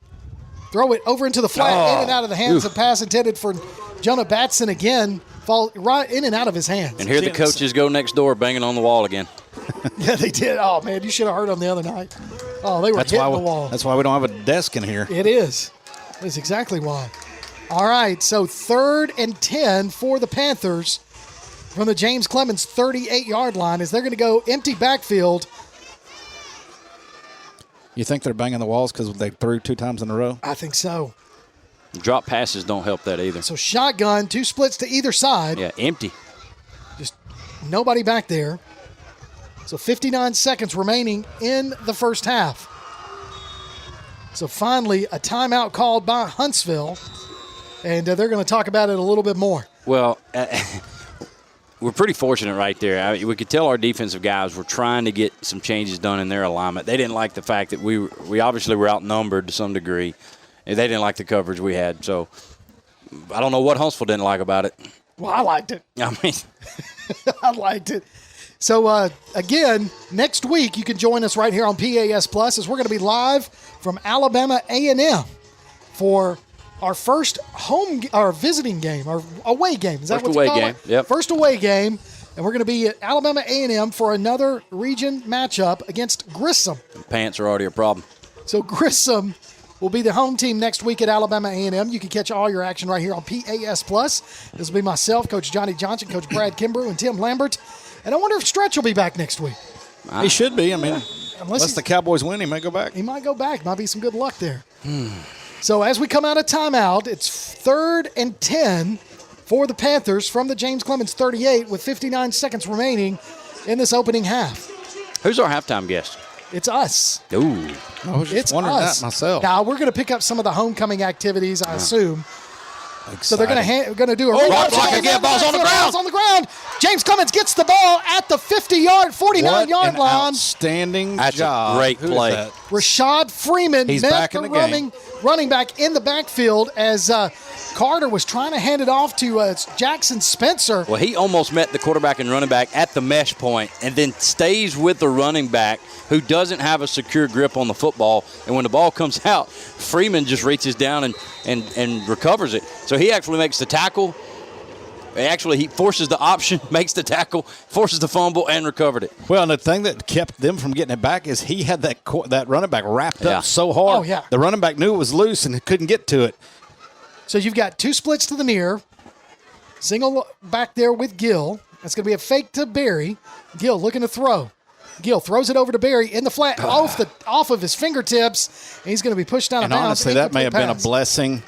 Throw it over into the flat, in and out of the hands of pass intended for Jonah Batson again. Fall right in and out of his hands. And here the coaches go next door banging on the wall again. Yeah, they did. Oh, man, you should have heard them the other night. Oh, they were hitting the wall. That's why we don't have a desk in here. It is. That's exactly why. All right, so 3rd and 10 for the Panthers from the James Clemens 38-yard line as they're going to go empty backfield. You think they're banging the walls because they threw 2 times in a row? I think so. Drop passes don't help that either. So shotgun, 2 splits to either side. Yeah, empty. Just nobody back there. So 59 seconds remaining in the first half. So finally, a timeout called by Huntsville. And they're going to talk about it a little bit more. Well, we're pretty fortunate right there. I mean, we could tell our defensive guys were trying to get some changes done in their alignment. They didn't like the fact that we obviously were outnumbered to some degree. And they didn't like the coverage we had. So I don't know what Huntsville didn't like about it. Well, I liked it. I mean, I liked it. So, again, next week you can join us right here on PAS Plus as we're going to be live from Alabama A&M for our first visiting game, our away game. Is that what you call it? Yep. First away game, and we're going to be at Alabama A&M for another region matchup against Grissom. Pants are already a problem. So Grissom will be the home team next week at Alabama A&M. You can catch all your action right here on PAS Plus. This will be myself, Coach Johnny Johnson, Coach Brad Kimbrough, and Tim Lambert. And I wonder if Stretch will be back next week. He should be. I mean, unless the Cowboys win, he may go back. He might go back. Might be some good luck there. So as we come out of timeout, it's 3rd and 10 for the Panthers from the James Clemens 38 with 59 seconds remaining in this opening half. Who's our halftime guest? It's us. Ooh. I was just It's wondering us. that myself. Now, we're going to pick up some of the homecoming activities, I assume. So they're going to do a rock block again. Ball's on the ground. Ball's on the ground. James Clemens gets the ball at the 49-yard line. Outstanding That's job. a great Who is play. that? Rashad Freeman He's met back the in the game. running back in the backfield as Carter was trying to hand it off to Jackson Spencer. Well, he almost met the quarterback and running back at the mesh point and then stays with the running back who doesn't have a secure grip on the football. And when the ball comes out, Freeman just reaches down and recovers it. So he actually makes the tackle. Actually, he forces the option, makes the tackle, forces the fumble, and recovered it. Well, and the thing that kept them from getting it back is he had that running back wrapped up so hard. Oh, yeah. The running back knew it was loose and couldn't get to it. So you've got two splits to the near. Single back there with Gill. That's going to be a fake to Berry. Gill looking to throw. Gill throws it over to Berry in the flat off of his fingertips. And he's going to be pushed down And of bounds. honestly, that may have been a Incomplete pass. blessing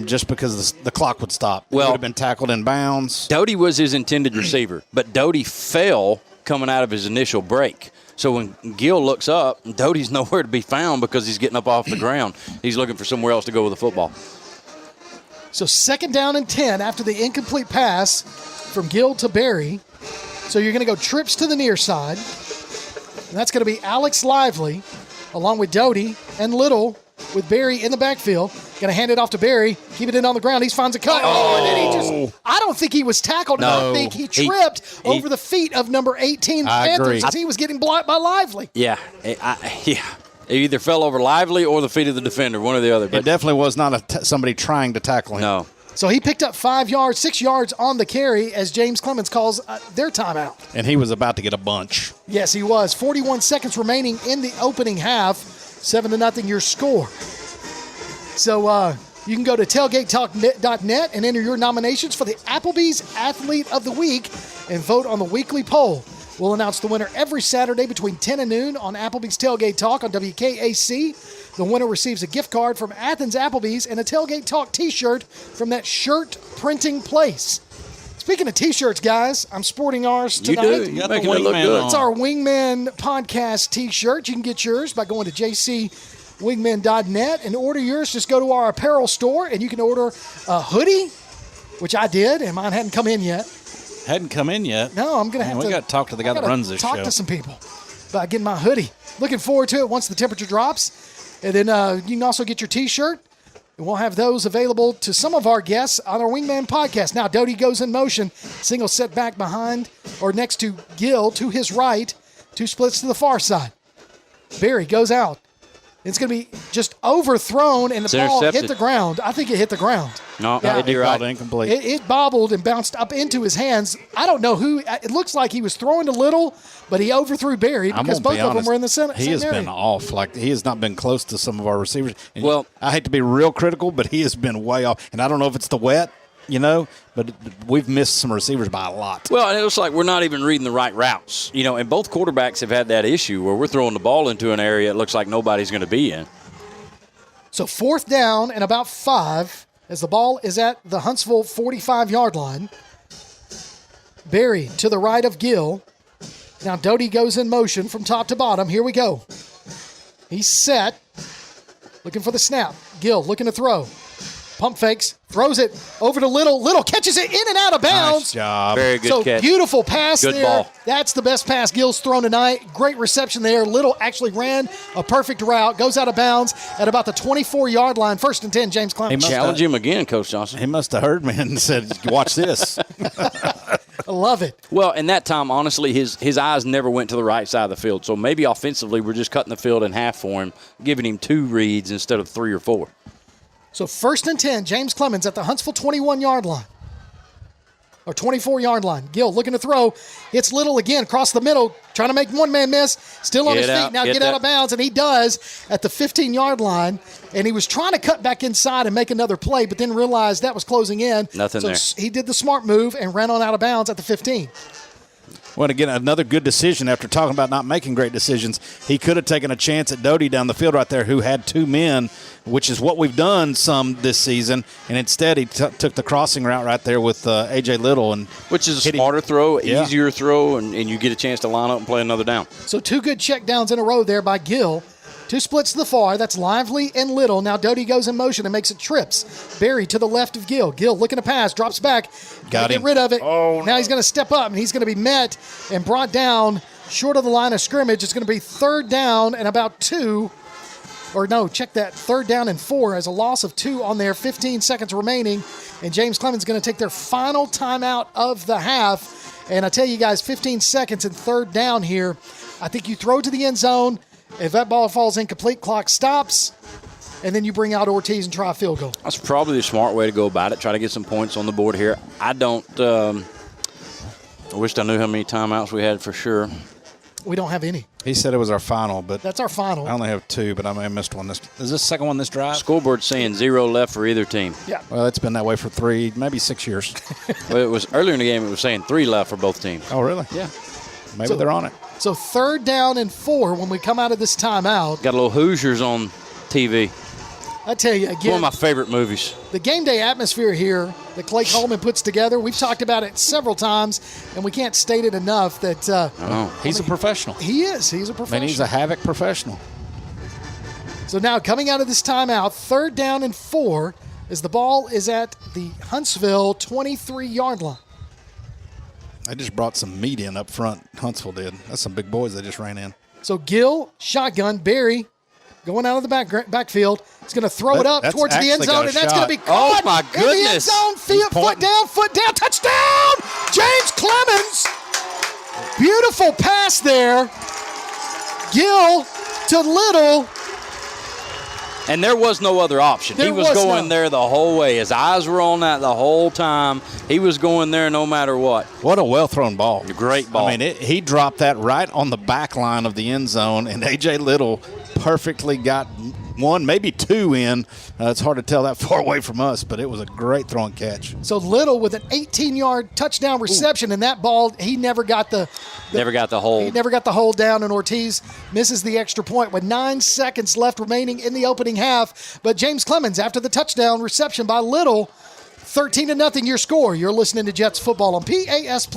just because the clock would stop. He would have been tackled in bounds. Doty was his intended receiver, but Doty fell coming out of his initial break. So when Gill looks up, Doty's nowhere to be found because he's getting up off the ground. He's looking for somewhere else to go with the football. So 2nd down and 10 after the incomplete pass from Gill to Berry. So you're going to go trips to the near side. And that's going to be Alex Lively along with Doty and Little with Berry in the backfield. Going to hand it off to Berry, keeping it on the ground. He finds a cut. And then I don't think he was tackled. No. I think he tripped over the feet of number 18 Panthers as he was getting blocked by Lively. Yeah. It either fell over Lively or the feet of the defender, one or the other. But it definitely was not somebody trying to tackle him. No. So he picked up 6 yards on the carry as James Clemens calls their timeout. And he was about to get a bunch. Yes, he was. 41 seconds remaining in the opening half. 7-0 your score. So you can go to tailgatetalk.net and enter your nominations for the Applebee's Athlete of the Week and vote on the weekly poll. We'll announce the winner every Saturday between 10 and noon on Applebee's Tailgate Talk on WKAC. The winner receives a gift card from Athens Applebee's and a Tailgate Talk t-shirt from that shirt printing place. Speaking of t-shirts, guys, I'm sporting ours tonight. You do. You're making it look good. It's our Wingman Podcast t-shirt. You can get yours by going to jcwingman.net and order yours. Just go to our apparel store, and you can order a hoodie, which I did, and mine hadn't come in yet. Hadn't come in yet. No, I'm going to have to. We got to talk to the guy that runs this show. Talk to some people about getting my hoodie. Looking forward to it once the temperature drops. And then you can also get your T-shirt. And we'll have those available to some of our guests on our Wingman podcast. Now, Doty goes in motion. Single set back behind or next to Gill to his right. Two splits to the far side. Berry goes out. It's going to be just overthrown, and the ball hit the ground. I think it hit the ground. No, yeah. you're right. Incomplete. It bobbled and bounced up into his hands. I don't know who. It looks like he was throwing a little, but he overthrew Berry because both of them were in the center. He has area. been off. Like, he has not been close to some of our receivers. And well, I hate to be real critical, but he has been way off. And I don't know if it's the wet, but we've missed some receivers by a lot. Well, and it looks like we're not even reading the right routes. And both quarterbacks have had that issue where we're throwing the ball into an area it looks like nobody's going to be in. So 4th down and about 5 as the ball is at the Huntsville 45-yard line. Berry to the right of Gill. Now Doty goes in motion from top to bottom. Here we go. He's set. Looking for the snap. Gill looking to throw. Pump fakes. Throws it over to Little. Little catches it in and out of bounds. Nice job. Very good catch. Beautiful pass good there. Ball. That's the best pass Gill's thrown tonight. Great reception there. Little actually ran a perfect route. Goes out of bounds at about the 24-yard line. 1st and 10, James Clemens. Challenge him again, Coach Johnson. He must have heard me and said, watch this. I love it. Well, in that time, honestly, his eyes never went to the right side of the field. So maybe offensively we're just cutting the field in half for him, giving him 2 reads instead of 3 or 4. So 1st and 10, James Clemens at the Huntsville 21-yard line. or 24-yard line. Gill looking to throw. Hits Little again across the middle, trying to make one man miss. Still on his feet. Now get out of bounds, and he does at the 15-yard line. And he was trying to cut back inside and make another play, but then realized that was closing in. Nothing there. He did the smart move and ran on out of bounds at the 15. Well, again, another good decision after talking about not making great decisions. He could have taken a chance at Doty down the field right there who had two men, which is what we've done some this season, and instead he took the crossing route right there with A.J. Little. Which is a smarter throw, easier throw, and you get a chance to line up and play another down. So two good check downs in a row there by Gill. Two splits to the far. That's Lively and Little. Now Doty goes in motion and makes it trips. Barry to the left of Gill. Gill looking to pass. Drops back. Got him. Get rid of it. Oh, now he's going to step up, and he's going to be met and brought down short of the line of scrimmage. It's going to be 3rd down and about 2. Or no, check that. 3rd down and 4 as a loss of 2 on there. 15 seconds remaining. And James Clemens going to take their final timeout of the half. And I tell you guys, 15 seconds and 3rd down here. I think you throw to the end zone. If that ball falls incomplete, clock stops, and then you bring out Ortiz and try a field goal. That's probably the smart way to go about it. Try to get some points on the board here. I wished I knew how many timeouts we had for sure. We don't have any. He said it was our final, but that's our final. I only have 2, but I may have missed one. Is this the second one this drive? Scoreboard saying 0 left for either team. Yeah. Well, it's been that way for 3, maybe 6 years. Well, it was earlier in the game. It was saying 3 left for both teams. Oh, really? Yeah. Maybe they're on it. So 3rd down and 4 when we come out of this timeout. Got a little Hoosiers on TV. I tell you again, one of my favorite movies. The game day atmosphere here that Clay Coleman puts together, we've talked about it several times, and we can't state it enough that he's a professional. He is. He's a professional. And he's a havoc professional. So now coming out of this timeout, 3rd down and 4 as the ball is at the Huntsville 23-yard line. They just brought some meat in up front. Huntsville did. That's some big boys they just ran in. So Gill, shotgun, Barry going out of the backfield. He's going to throw it up towards the end zone, and that's going to be caught. Oh, my goodness. In the end zone, foot down, touchdown! James Clemens. Beautiful pass there. Gill to Little. And there was no other option. He was going there the whole way. His eyes were on that the whole time. He was going there no matter what. What a well-thrown ball. A great ball. I mean, he dropped that right on the back line of the end zone, and A.J. Little perfectly got 1, maybe 2 in. It's hard to tell that far away from us, but it was a great throw and catch. So Little with an 18-yard touchdown reception, and that ball, he never got the hold. He never got the hold down, and Ortiz misses the extra point with 9 seconds left remaining in the opening half. But James Clemens, after the touchdown reception by Little, 13-0 your score. You're listening to Jets football on PAS+.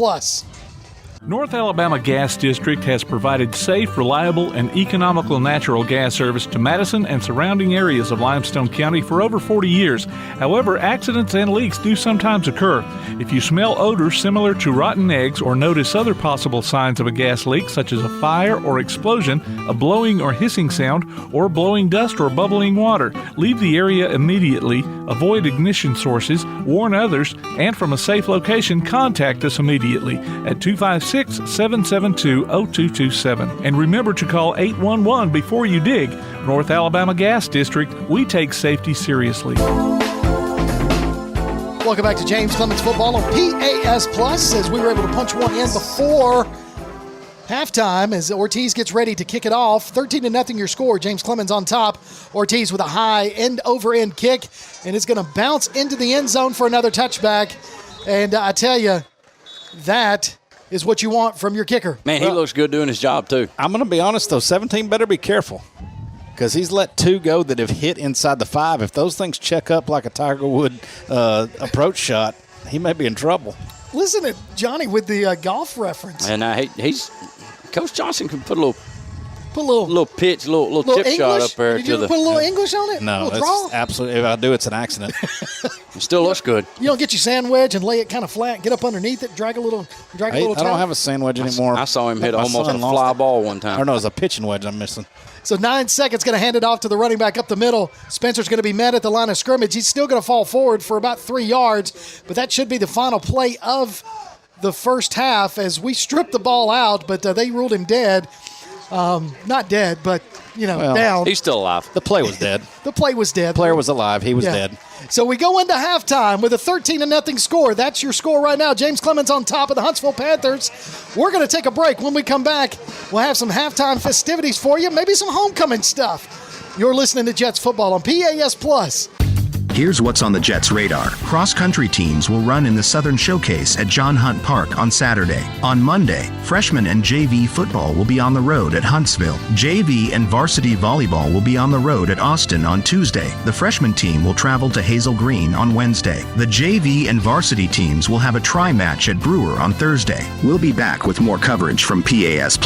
North Alabama Gas District has provided safe, reliable, and economical natural gas service to Madison and surrounding areas of Limestone County for over 40 years. However, accidents and leaks do sometimes occur. If you smell odors similar to rotten eggs or notice other possible signs of a gas leak, such as a fire or explosion, a blowing or hissing sound, or blowing dust or bubbling water, leave the area immediately, avoid ignition sources, warn others, and from a safe location, contact us immediately at 256-772-0227. And remember to call 811 before you dig. North Alabama Gas District, we take safety seriously. Welcome back to James Clemens Football on PAS+, as we were able to punch one in before halftime as Ortiz gets ready to kick it off. 13-0 your score. James Clemens on top. Ortiz with a high end-over-end kick, and it's going to bounce into the end zone for another touchback. And I tell you, that is what you want from your kicker. Man, he looks good doing his job, too. I'm going to be honest, though. 17 better be careful because he's let 2 go that have hit inside the 5. If those things check up like a Tiger Wood approach shot, he may be in trouble. Listen to Johnny with the golf reference. And he's Coach Johnson can put a little pitch, little tip English? shot up there. Did you put a little English on it? No, it's absolutely. If I do, it's an accident. It still looks good. You don't get your sand wedge and lay it kind of flat, get up underneath it, drag a little. I don't have a sand wedge anymore. I saw him hit almost a fly ball one time. Or no, it was a pitching wedge I'm missing. So 9 seconds, going to hand it off to the running back up the middle. Spencer's going to be met at the line of scrimmage. He's still going to fall forward for about 3 yards, but that should be the final play of the first half as we stripped the ball out, but they ruled him dead. Not dead, but, down. He's still alive. The play was dead. The play was dead. Player was alive. He was dead. So we go into halftime with a 13-0 score. That's your score right now. James Clemens on top of the Huntsville Panthers. We're going to take a break. When we come back, we'll have some halftime festivities for you, maybe some homecoming stuff. You're listening to Jets Football on PAS+. Here's what's on the Jets' radar. Cross-country teams will run in the Southern Showcase at John Hunt Park on Saturday. On Monday, freshman and JV football will be on the road at Huntsville. JV and varsity volleyball will be on the road at Austin on Tuesday. The freshman team will travel to Hazel Green on Wednesday. The JV and varsity teams will have a tri-match at Brewer on Thursday. We'll be back with more coverage from PAS+.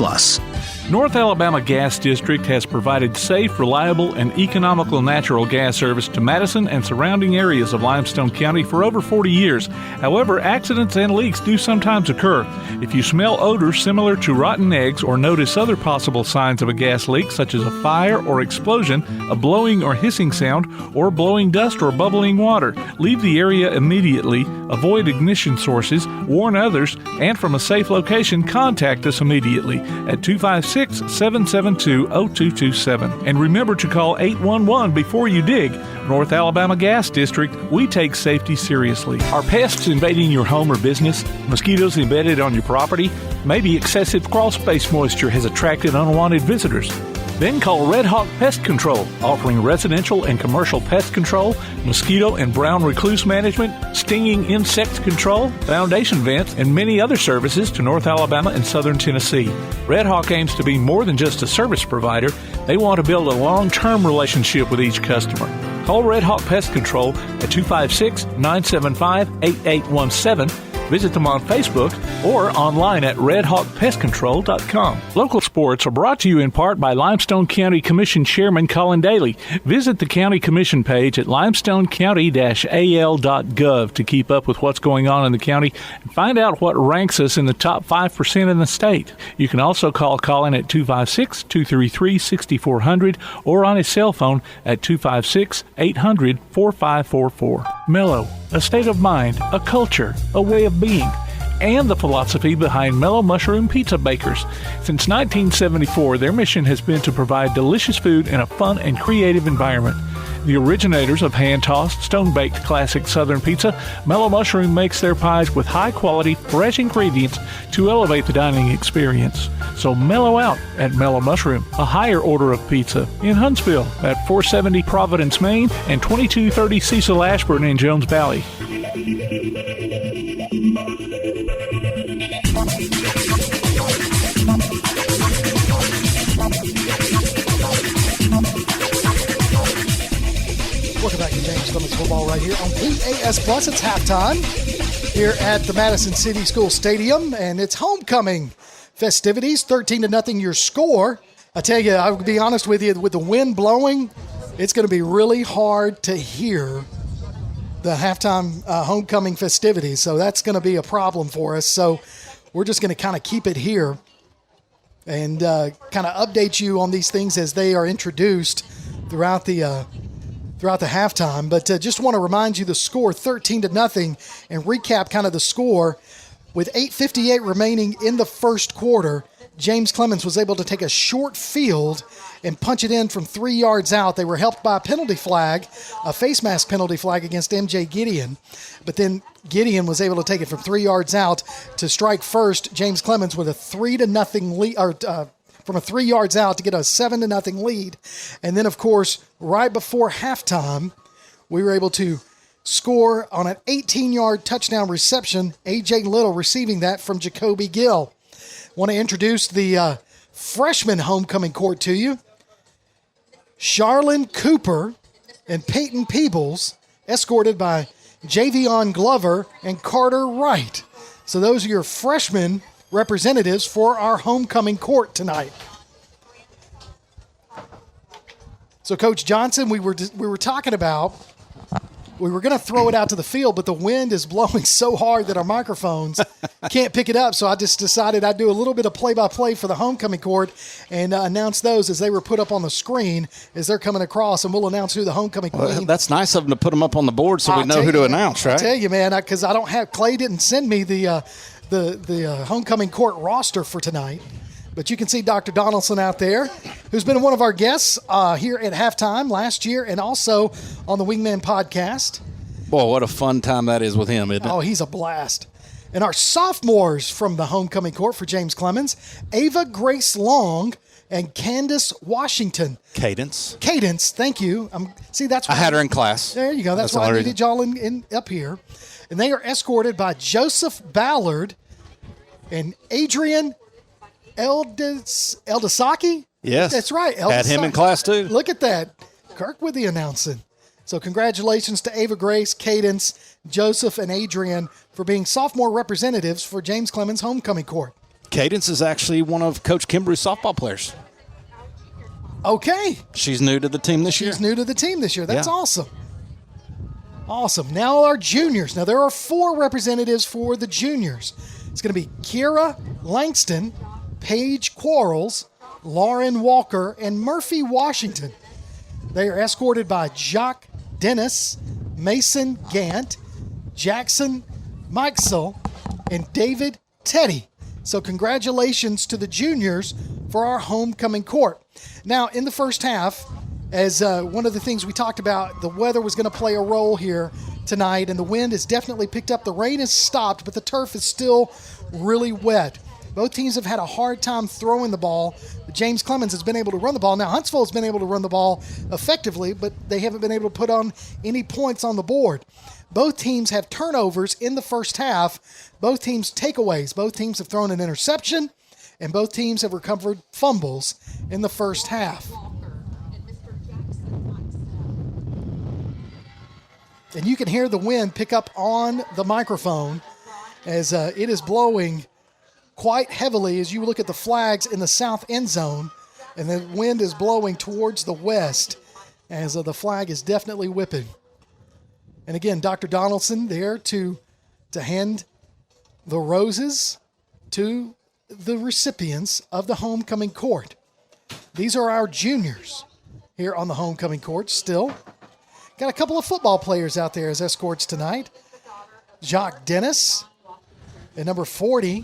North Alabama Gas District has provided safe, reliable, and economical natural gas service to Madison and surrounding areas of Limestone County for over 40 years. However, accidents and leaks do sometimes occur. If you smell odors similar to rotten eggs or notice other possible signs of a gas leak, such as a fire or explosion, a blowing or hissing sound, or blowing dust or bubbling water, leave the area immediately, avoid ignition sources, warn others, and from a safe location, contact us immediately at 256-772-0227. And remember to call 811 before you dig. North Alabama Gas District, we take safety seriously. Are pests invading your home or business? Mosquitoes embedded on your property? Maybe excessive crawl space moisture has attracted unwanted visitors. Then call Red Hawk Pest Control, offering residential and commercial pest control, mosquito and brown recluse management, stinging insect control, foundation vents, and many other services to North Alabama and Southern Tennessee. Red Hawk aims to be more than just a service provider. They want to build a long-term relationship with each customer. Call Red Hawk Pest Control at 256-975-8817. Visit them on Facebook or online at redhawkpestcontrol.com. Local sports are brought to you in part by Limestone County Commission Chairman Colin Daly. Visit the County Commission page at limestonecounty-al.gov to keep up with what's going on in the county and find out what ranks us in the top 5% in the state. You can also call Colin at 256-233-6400 or on his cell phone at 256-800-4544. Mellow, a state of mind, a culture, a way of being, and the philosophy behind Mellow Mushroom Pizza Bakers. Since 1974, their mission has been to provide delicious food in a fun and creative environment. The originators of hand-tossed, stone-baked classic Southern pizza, Mellow Mushroom makes their pies with high-quality, fresh ingredients to elevate the dining experience. So mellow out at Mellow Mushroom, a higher order of pizza in Huntsville at 470 Providence, Maine, and 2230 Cecil Ashburn in Jones Valley. Welcome back to James Clemens Football right here on PAS+. It's halftime here at the Madison City School Stadium, and it's homecoming festivities. 13-0 your score. I tell you, I'll be honest with you, with the wind blowing, it's going to be really hard to hear the halftime homecoming festivities, so that's going to be a problem for us. So we're just going to kind of keep it here and kind of update you on these things as they are introduced throughout the halftime. But just want to remind you the score, 13-0, and recap kind of the score. With 8:58 remaining in the first quarter, James Clemens was able to take a short field and punch it in from 3 yards out. They were helped by a penalty flag, a face mask penalty flag against MJ Gideon. But then Gideon was able to take it from 3 yards out to strike first James Clemens with a 3-0 lead, from a 3 yards out to get a 7-0 lead. And then, of course, right before halftime, we were able to score on an 18-yard touchdown reception, A.J. Little receiving that from Jacoby Gill. Want to introduce the freshman homecoming court to you. Charlene Cooper and Peyton Peebles, escorted by Javion Glover and Carter Wright. So those are your freshmen representatives for our homecoming court tonight. So Coach Johnson, we were talking about, we were going to throw it out to the field, but the wind is blowing so hard that our microphones can't pick it up. So I just decided I'd do a little bit of play-by-play for the homecoming court and announce those as they were put up on the screen as they're coming across, and we'll announce who the homecoming queen. Well, that's nice of them to put them up on the board so we know who to announce, right? I tell you, man, because I don't have – Clay didn't send me the homecoming court roster for tonight. But you can see Dr. Donaldson out there, who's been one of our guests here at halftime last year and also on the Wingman podcast. Boy, what a fun time that is with him, isn't it? Oh, he's a blast. And our sophomores from the homecoming court for James Clemens, Ava Grace Long and Candace Washington. Cadence, thank you. See, that's I had her in class. There you go. That's why I needed y'all up here. And they are escorted by Joseph Ballard and Adrian Eldasaki. Yes. That's right. Had him in class, too. Look at that. Kirk with the announcing. So congratulations to Ava Grace, Cadence, Joseph, and Adrian for being sophomore representatives for James Clemens homecoming court. Cadence is actually one of Coach Kimbrough's softball players. Okay. She's new to the team this year. That's awesome. Awesome. Now our juniors. Now there are 4 representatives for the juniors. It's going to be Kira Langston, Paige Quarles, Lauren Walker, and Murphy Washington. They are escorted by Jacques Dennis, Mason Gant, Jackson Mikesel, and David Teddy. So congratulations to the juniors for our homecoming court. Now, in the first half, as one of the things we talked about, the weather was going to play a role here tonight, and the wind has definitely picked up. The rain has stopped, but the turf is still really wet. Both teams have had a hard time throwing the ball. James Clemens has been able to run the ball. Now, Huntsville has been able to run the ball effectively, but they haven't been able to put on any points on the board. Both teams have turnovers in the first half. Both teams takeaways. Both teams have thrown an interception, and both teams have recovered fumbles in the first half. And you can hear the wind pick up on the microphone as it is blowing quite heavily as you look at the flags in the south end zone, and the wind is blowing towards the west as the flag is definitely whipping. And again, Dr. Donaldson there to hand the roses to the recipients of the homecoming court. These are our juniors here on the homecoming court still. Got a couple of football players out there as escorts tonight. Jacques Dennis and number 40,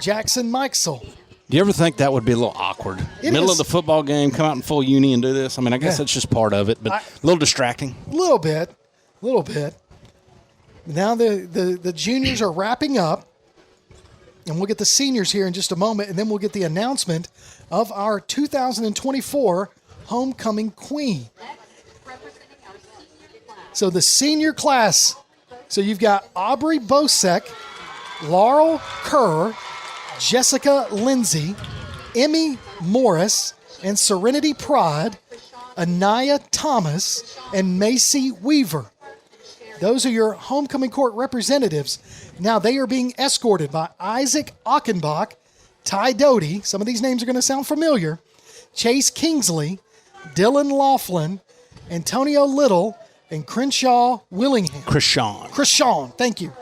Jackson Mikesel. Do you ever think that would be a little awkward? Middle of the football game, come out in full uni and do this? I mean, I guess that's just part of it, but a little distracting. A little bit. Now the juniors are wrapping up, and we'll get the seniors here in just a moment, and then we'll get the announcement of our 2024 homecoming queen. So the senior class, so you've got Aubrey Bosek, Laurel Kerr, Jessica Lindsay, Emmy Morris, and Serenity Pride, Anaya Thomas, and Macy Weaver. Those are your homecoming court representatives. Now they are being escorted by Isaac Achenbach, Ty Doty, some of these names are going to sound familiar, Chase Kingsley, Dylan Laughlin, Antonio Little, and Crenshaw Willingham. Krishawn, thank you.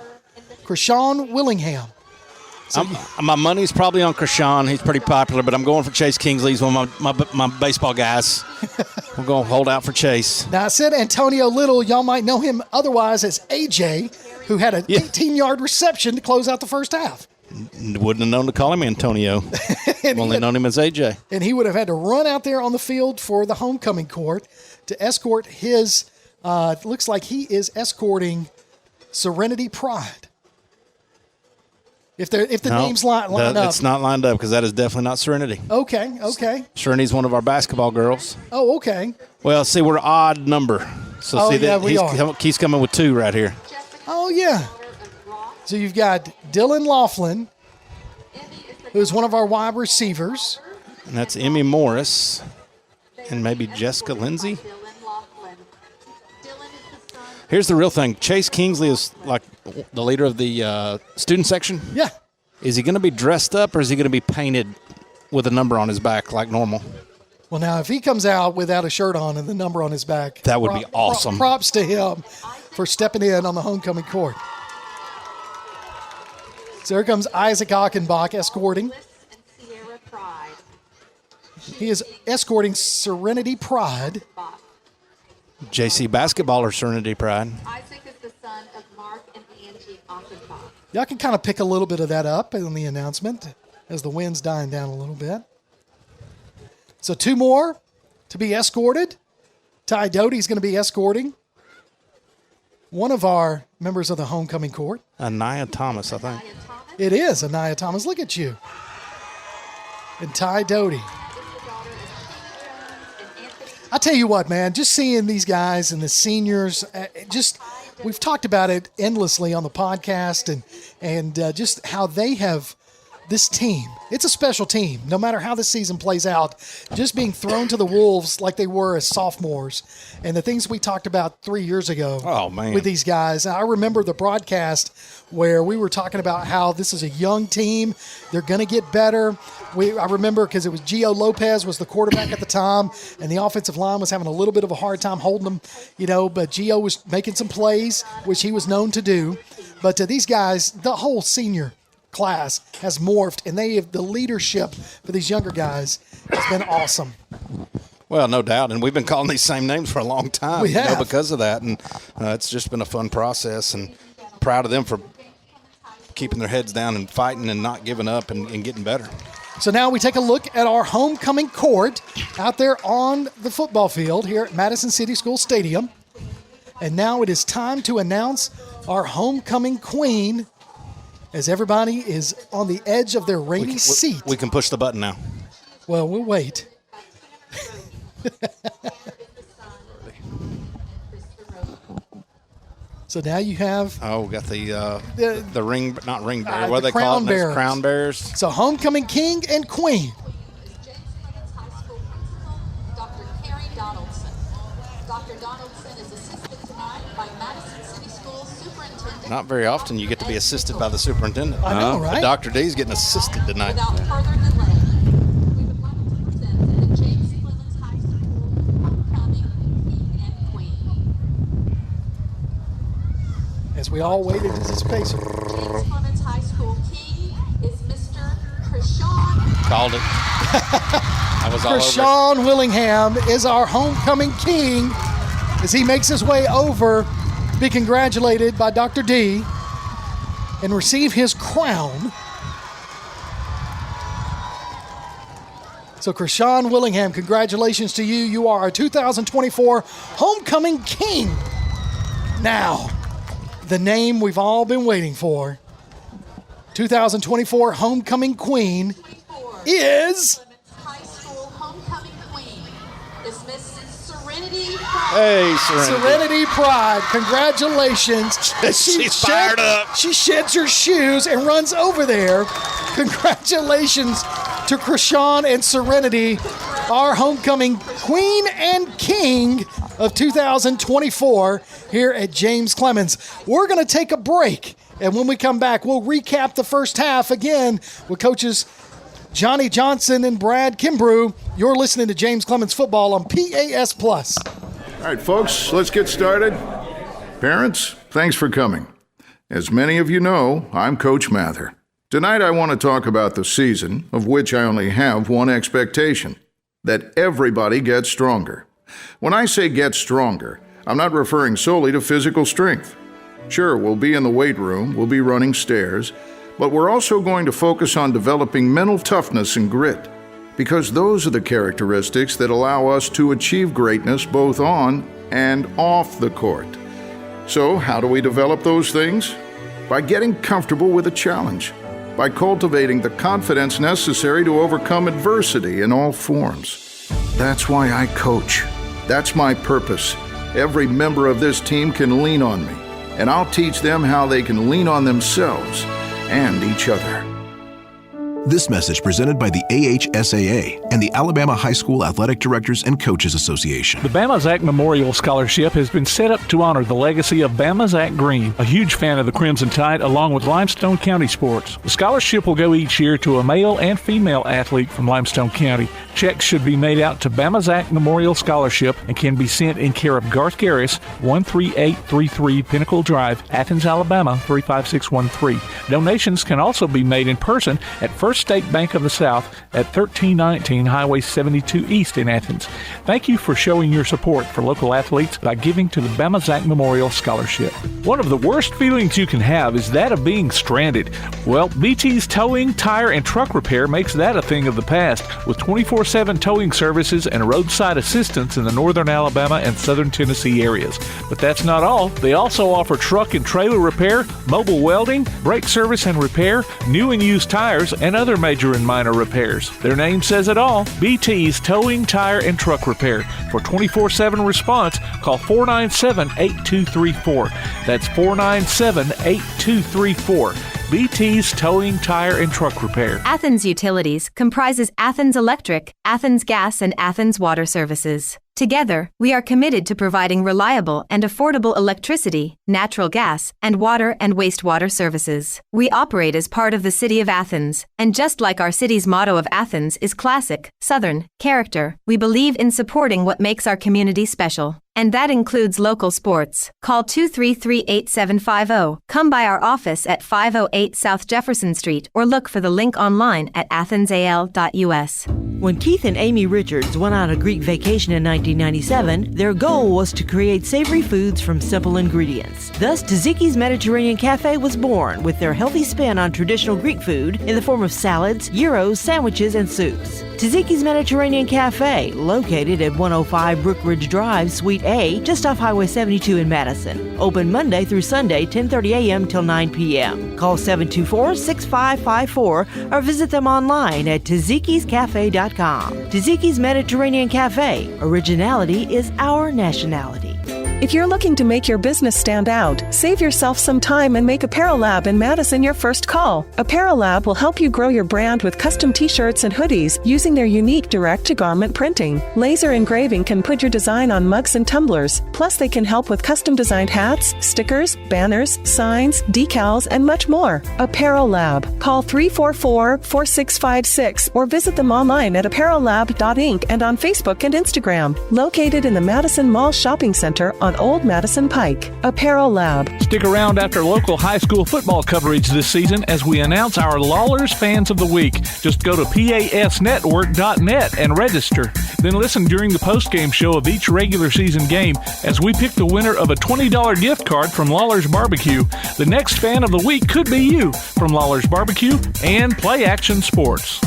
Krishawn Willingham. So my money's probably on Krishawn. He's pretty popular, but I'm going for Chase Kingsley. He's one of my baseball guys. I'm going to hold out for Chase. Now, I said Antonio Little. Y'all might know him otherwise as AJ, who had an 18-yard reception to close out the first half. Wouldn't have known to call him Antonio. Only known him as AJ. And he would have had to run out there on the field for the homecoming court to escort his, looks like he is escorting Serenity Pride. If the names line up. It's not lined up because that is definitely not Serenity. Okay. Serenity's one of our basketball girls. Oh, okay. Well, see, we're an odd number. So we are. He's coming with 2 right here. Oh, yeah. So you've got Dylan Laughlin, who's one of our wide receivers. And that's Emmy Morris and maybe Jessica Lindsay. Here's the real thing. Chase Kingsley is like the leader of the student section. Yeah. Is he going to be dressed up or is he going to be painted with a number on his back like normal? Well, now, if he comes out without a shirt on and the number on his back. That would be awesome. Props to him for stepping in on the homecoming court. So here comes Isaac Achenbach escorting. He is escorting Serenity Pride. JC basketball or Serenity Pride? Isaac is the son of Mark and Angie Achenbach. Y'all can kind of pick a little bit of that up in the announcement. as the wind's dying down a little bit. So 2 more to be escorted. Ty Doty's going to be escorting one of our members of the homecoming court. Anaya Thomas, I think. It is Anaya Thomas. Look at you. And Ty Doty. I tell you what, man, just seeing these guys and the seniors, we've talked about it endlessly on the podcast and just how they have this team. It's a special team, no matter how the season plays out. Just being thrown to the wolves like they were as sophomores, and the things we talked about 3 years ago with these guys. I remember the broadcast where we were talking about how this is a young team. They're going to get better. I remember because it was Gio Lopez was the quarterback at the time, and the offensive line was having a little bit of a hard time holding them, but Gio was making some plays, which he was known to do. But these guys, the whole senior class has morphed, and they have the leadership for these younger guys has been awesome. Well, no doubt, and we've been calling these same names for a long time, we have. Because of that, and it's just been a fun process, and proud of them for keeping their heads down and fighting and not giving up and getting better. So now we take a look at our homecoming court out there on the football field here at Madison City School Stadium, and now it is time to announce our homecoming queen, as everybody is on the edge of their rainy seat. We can push the button now. Well, we'll wait. So now you have... we got the ring, not ring bearer. What do they call it? Bearers. Crown bearers. So homecoming king and queen. Dr. Carrie Donaldson. Dr. Donaldson is assisted tonight by Madison City School Superintendent. Not very often you get to be assisted by the superintendent. I know, right? But Dr. D's getting assisted tonight. Without further delay, we would like to present the James Clemens High School homecoming king and queen. As we all wait in anticipation. James Clemens High School king is Mr. Krishawn. Called it. I was all over it. Krishawn Willingham is our homecoming king as he makes his way over, be congratulated by Dr. D, and receive his crown. So Krishawn Willingham, congratulations to you. You are our 2024 homecoming king. Now, the name we've all been waiting for. 2024 homecoming queen is... High School homecoming queen is Miss Serenity Pride. Hey, Serenity. Serenity Pride, congratulations. She's fired up. She sheds her shoes and runs over there. Congratulations to Krishawn and Serenity, our homecoming queen and king of 2024 here at James Clemens. We're going to take a break, and when we come back, we'll recap the first half again with coaches Johnny Johnson and Brad Kimbrough. You're listening to James Clemens Football on PAS+. All right, folks, let's get started. Parents, thanks for coming. As many of you know, I'm Coach Mather. Tonight I want to talk about the season, of which I only have one expectation, that everybody gets stronger. When I say get stronger, I'm not referring solely to physical strength. Sure, we'll be in the weight room, we'll be running stairs, but we're also going to focus on developing mental toughness and grit, because those are the characteristics that allow us to achieve greatness both on and off the court. So, how do we develop those things? By getting comfortable with a challenge, by cultivating the confidence necessary to overcome adversity in all forms. That's why I coach. That's my purpose. Every member of this team can lean on me, and I'll teach them how they can lean on themselves and each other. This message presented by the AHSAA and the Alabama High School Athletic Directors and Coaches Association. The Bama Zach Memorial Scholarship has been set up to honor the legacy of Bama Zach Green, a huge fan of the Crimson Tide along with Limestone County sports. The scholarship will go each year to a male and female athlete from Limestone County. Checks should be made out to Bama Zach Memorial Scholarship and can be sent in care of Garth Garris, 13833 Pinnacle Drive, Athens, Alabama 35613. Donations can also be made in person at First First State Bank of the South at 1319 Highway 72 East in Athens. Thank you for showing your support for local athletes by giving to the Bama Zach Memorial Scholarship. One of the worst feelings you can have is that of being stranded. Well, BT's Towing, Tire, and Truck Repair makes that a thing of the past with 24/7 towing services and roadside assistance in the northern Alabama and southern Tennessee areas. But that's not all. They also offer truck and trailer repair, mobile welding, brake service and repair, new and used tires, and other major and minor repairs. Their name says it all. BT's Towing, Tire, and Truck Repair. For 24/7 response, call 497-8234. That's 497-8234. BT's Towing, Tire, and Truck Repair. Athens Utilities comprises Athens Electric, Athens Gas, and Athens Water Services. Together, we are committed to providing reliable and affordable electricity, natural gas, and water and wastewater services. We operate as part of the City of Athens, and just like our city's motto of Athens is classic, Southern, character, we believe in supporting what makes our community special. And that includes local sports. Call 233-8750. Come by our office at 508 South Jefferson Street or look for the link online at athensal.us. When Keith and Amy Richards went on a Greek vacation in 1997, their goal was to create savory foods from simple ingredients. Thus, Tzatziki's Mediterranean Cafe was born with their healthy spin on traditional Greek food in the form of salads, gyros, sandwiches, and soups. Tzatziki's Mediterranean Cafe, located at 105 Brookridge Drive, Suite A, just off Highway 72 in Madison. Open Monday through Sunday, 10:30 a.m. till 9 p.m. Call 724-6554 or visit them online at TzatzikisCafe.com. Tzatziki's Mediterranean Cafe. Originality is our nationality. If you're looking to make your business stand out, save yourself some time and make Apparel Lab in Madison your first call. Apparel Lab will help you grow your brand with custom t-shirts and hoodies using their unique direct-to-garment printing. Laser engraving can put your design on mugs and tumblers. Plus, they can help with custom-designed hats, stickers, banners, signs, decals, and much more. Apparel Lab. Call 344-4656 or visit them online at apparellab.inc and on Facebook and Instagram. Located in the Madison Mall Shopping Center on Old Madison Pike. Apparel Lab. Stick around after local high school football coverage this season as we announce our Lawlers Fans of the Week. Just go to pasnetwork.net and register. Then listen during the post-game show of each regular season game as we pick the winner of a $20 gift card from Lawler's Barbecue. The next Fan of the Week could be you from Lawler's Barbecue and Play Action Sports.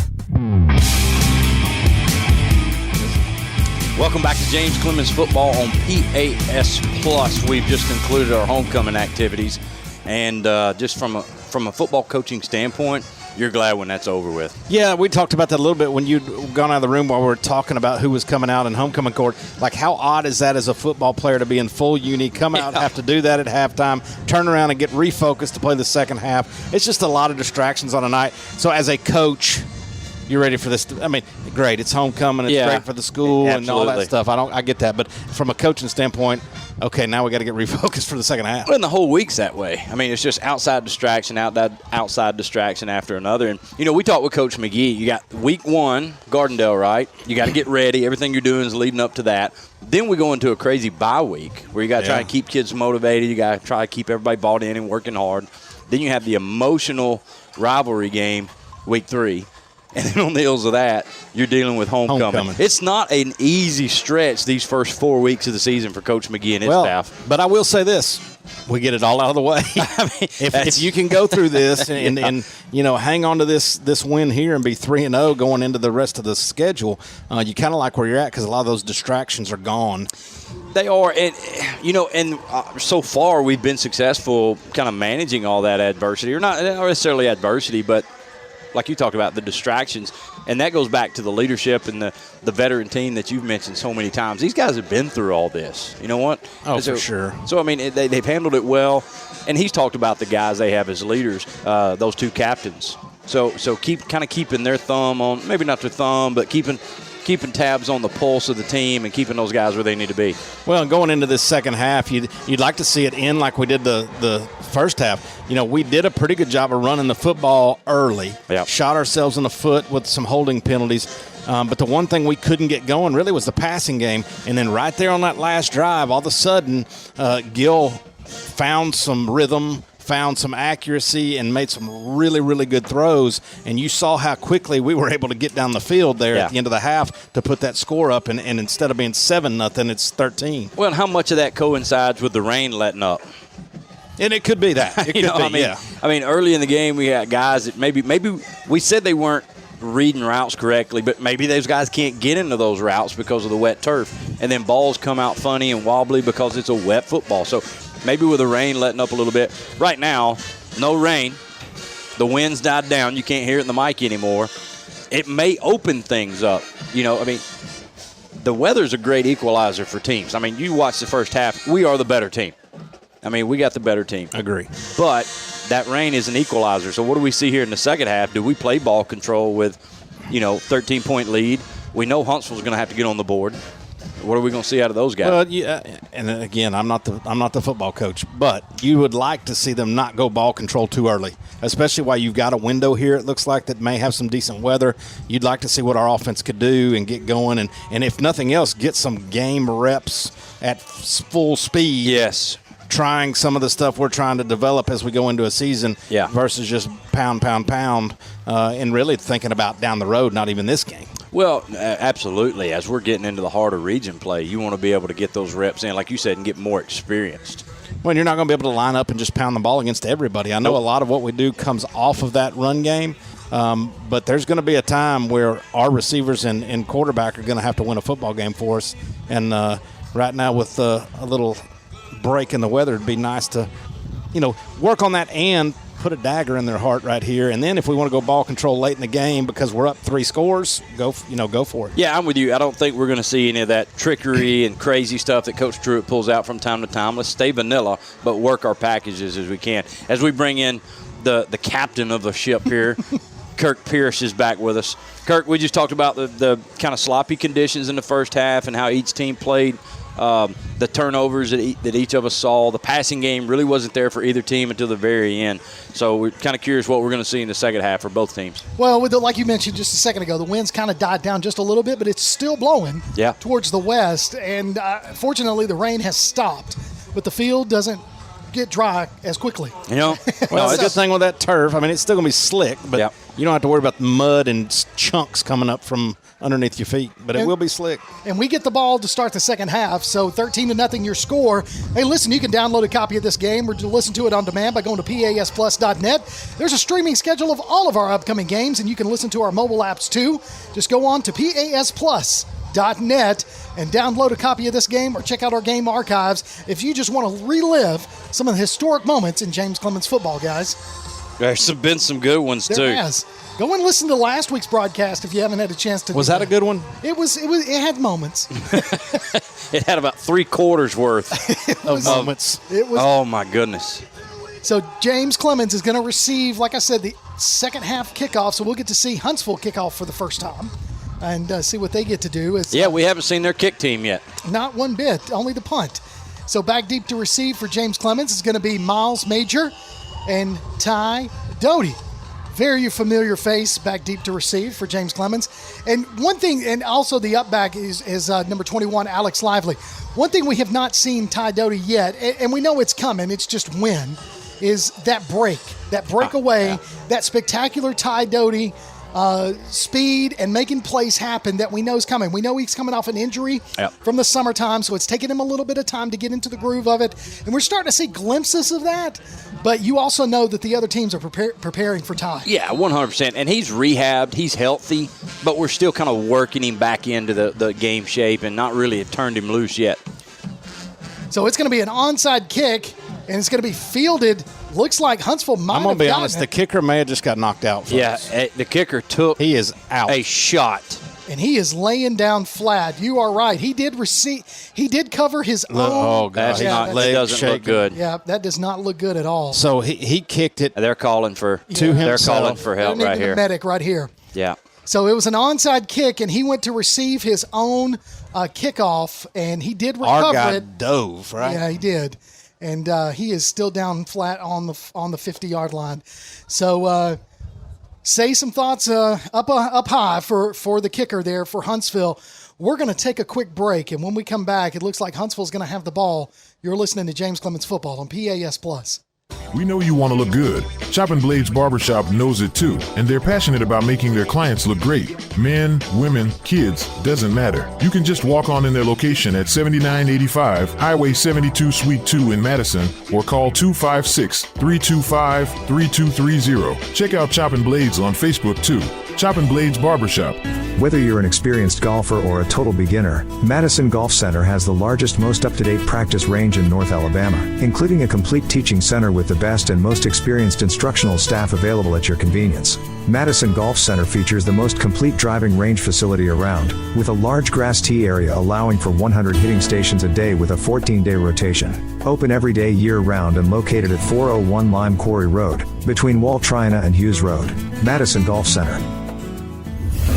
Welcome back to James Clemens Football on PAS Plus. We've just concluded our homecoming activities, and just from a football coaching standpoint, you're glad when that's over with. Yeah, we talked about that a little bit when you'd gone out of the room while we were talking about who was coming out in homecoming court. Like, how odd is that as a football player to be in full uni, come out, have to do that at halftime, turn around and get refocused to play the second half. It's just a lot of distractions on a night. So as a coach, you're ready for this. I mean, great. It's homecoming. It's great for the school and all that stuff. I get that. But from a coaching standpoint, okay, now we got to get refocused for the second half. Well, and the whole week's that way. I mean, it's just outside distraction after another. And, we talked with Coach McGee. You got week 1, Gardendale, right? You got to get ready. Everything you're doing is leading up to that. Then we go into a crazy bye week where you got to try to keep kids motivated. You got to try to keep everybody bought in and working hard. Then you have the emotional rivalry game, week 3. And then on the heels of that, you're dealing with homecoming. It's not an easy stretch these first 4 weeks of the season for Coach McGee and his staff. But I will say this. We get it all out of the way. I mean, if you can go through this and hang on to this win here and be 3-0 going into the rest of the schedule, you kind of like where you're at because a lot of those distractions are gone. They are, and so far we've been successful kind of managing all that adversity, or not necessarily adversity, but like you talked about, the distractions, and that goes back to the leadership and the veteran team that you've mentioned so many times. These guys have been through all this. You know what? Oh, for sure. So, I mean, they've handled it well, and he's talked about the guys they have as leaders, those 2 captains. So keeping their thumb on, maybe not their thumb, but keeping tabs on the pulse of the team and keeping those guys where they need to be. Well, going into this second half, you'd like to see it end like we did the first half. We did a pretty good job of running the football early. Yep. Shot ourselves in the foot with some holding penalties. But the one thing we couldn't get going really was the passing game. And then right there on that last drive, all of a sudden, Gill found some rhythm, found some accuracy and made some really, really good throws. And you saw how quickly we were able to get down the field there at the end of the half to put that score up. And instead of being 7-0, it's 13. Well, and how much of that coincides with the rain letting up? And it could be that. It could be, I mean, early in the game, we had guys that maybe we said they weren't reading routes correctly, but maybe those guys can't get into those routes because of the wet turf. And then balls come out funny and wobbly because it's a wet football. So maybe with the rain letting up a little bit. Right now, no rain. The wind's died down. You can't hear it in the mic anymore. It may open things up. The weather's a great equalizer for teams. I mean, you watch the first half. We are the better team. I mean, we got the better team. Agree. But that rain is an equalizer. So what do we see here in the second half? Do we play ball control with, 13-point lead? We know Huntsville's going to have to get on the board. What are we going to see out of those guys? Well, yeah, and again, I'm not the football coach, but you would like to see them not go ball control too early, especially while you've got a window here. It looks like that may have some decent weather. You'd like to see what our offense could do and get going, and if nothing else, get some game reps at full speed. Yes. Trying some of the stuff we're trying to develop as we go into a season versus just pound, and really thinking about down the road, not even this game. Well, absolutely. As we're getting into the harder region play, you want to be able to get those reps in, like you said, and get more experienced. Well, you're not going to be able to line up and just pound the ball against everybody. I know a lot of what we do comes off of that run game, but there's going to be a time where our receivers and quarterback are going to have to win a football game for us. And right now with a little – break in the weather, it'd be nice to work on that and put a dagger in their heart right here. And then if we want to go ball control late in the game because we're up 3 scores, go for it. Yeah, I'm with you. I don't think we're going to see any of that trickery and crazy stuff that Coach Truitt pulls out from time to time. Let's stay vanilla but work our packages as we can. As we bring in the captain of the ship here, Kirk Pierce is back with us. Kirk, we just talked about the kind of sloppy conditions in the first half and how each team played. The turnovers that each of us saw. The passing game really wasn't there for either team until the very end. So we're kind of curious what we're going to see in the second half for both teams. Well, like you mentioned just a second ago, the wind's kind of died down just a little bit, but it's still blowing towards the west. And fortunately, the rain has stopped, but the field doesn't get dry as quickly. Well, it's a good thing with that turf. I mean, it's still going to be slick, but you don't have to worry about the mud and chunks coming up from underneath your feet, but it will be slick. And we get the ball to start the second half, so 13-0 your score. Hey, listen, you can download a copy of this game or listen to it on demand by going to pasplus.net. There's a streaming schedule of all of our upcoming games, and you can listen to our mobile apps too. Just go on to pasplus.net and download a copy of this game or check out our game archives if you just want to relive some of the historic moments in James Clemens football, guys. There's been some good ones, too. There has. Go and listen to last week's broadcast if you haven't had a chance to. Was that a good one? It had moments. It had about 3/4 worth of moments. Oh, my goodness. So James Clemens is going to receive, like I said, the second half kickoff. So we'll get to see Huntsville kick off for the first time and see what they get to do. We haven't seen their kick team yet. Not one bit, only the punt. So back deep to receive for James Clemens is going to be Miles Major and Ty Doty. Very familiar face back deep to receive for James Clemens. And one thing, and also the up back is number 21, Alex Lively. One thing we have not seen Ty Doty yet, and we know it's coming, it's just when, is that breakaway, that spectacular Ty Doty speed and making plays happen that we know is coming. We know he's coming off an injury from the summertime, so it's taken him a little bit of time to get into the groove of it. And we're starting to see glimpses of that. But you also know that the other teams are preparing for Ty. Yeah, 100%. And he's rehabbed. He's healthy. But we're still kind of working him back into the game shape and not really turned him loose yet. So it's going to be an onside kick, and it's going to be fielded. Looks like Huntsville might have gotten it. I'm going to be honest. The kicker may have just got knocked out. The kicker took he is out. A shot. And he is laying down flat. You are right. He did cover his own. Oh, God. That doesn't look good. Yeah, that does not look good at all. So he kicked it. They're calling for himself. They're calling for help right here. A medic right here. Yeah. So it was an onside kick, and he went to receive his own kickoff, and he did recover Our guy it. Dove, right? Yeah, he did. And he is still down flat on the 50-yard line. So say some thoughts up high for the kicker there for Huntsville. We're going to take a quick break, and when we come back, it looks like Huntsville's going to have the ball. You're listening to James Clemens Football on PAS Plus. We know you want to look good. Chopping Blades Barbershop knows it too, and they're passionate about making their clients look great. Men, women, kids, doesn't matter. You can just walk on in their location at 7985 Highway 72 Suite 2 in Madison or call 256-325-3230. Check out Chopping Blades on Facebook too. Chopping Blades Barbershop. Whether you're an experienced golfer or a total beginner, Madison Golf Center has the largest, most up-to-date practice range in North Alabama, including a complete teaching center with the best and most experienced instructional staff available at your convenience. Madison Golf Center features the most complete driving range facility around, with a large grass tee area allowing for 100 hitting stations a day with a 14-day rotation. Open every day year-round and located at 401 Lime Quarry Road, between Wall Trina and Hughes Road. Madison Golf Center.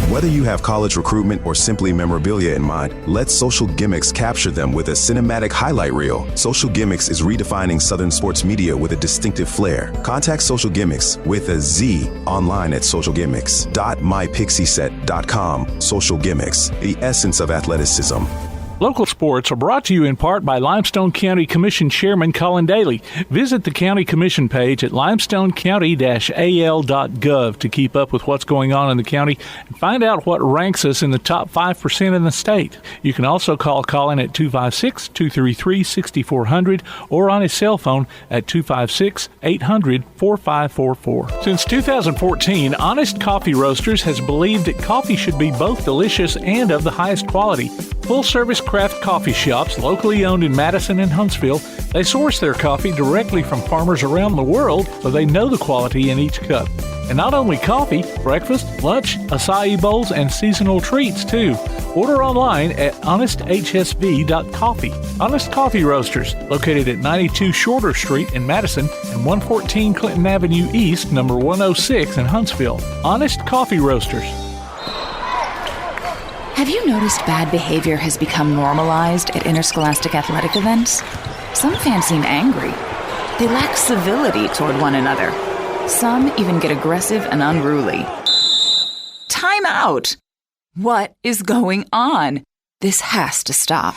Whether you have college recruitment or simply memorabilia in mind, let Social Gimmicks capture them with a cinematic highlight reel. Social Gimmicks is redefining Southern sports media with a distinctive flair. Contact Social Gimmicks with a Z online at socialgimmicks.mypixieset.com. Social Gimmicks, the essence of athleticism. Local sports are brought to you in part by Limestone County Commission Chairman Colin Daly. Visit the County Commission page at limestonecounty-al.gov to keep up with what's going on in the county and find out what ranks us in the top 5% in the state. You can also call Colin at 256-233-6400 or on his cell phone at 256-800-4544. Since 2014, Honest Coffee Roasters has believed that coffee should be both delicious and of the highest quality. Full-service craft coffee shops locally owned in Madison and Huntsville, they source their coffee directly from farmers around the world, so they know the quality in each cup. And not only coffee, breakfast, lunch, acai bowls, and seasonal treats, too. Order online at honesthsv.coffee. Honest Coffee Roasters, located at 92 Shorter Street in Madison and 114 Clinton Avenue East, number 106 in Huntsville. Honest Coffee Roasters. Have you noticed bad behavior has become normalized at interscholastic athletic events? Some fans seem angry. They lack civility toward one another. Some even get aggressive and unruly. Time out! What is going on? This has to stop.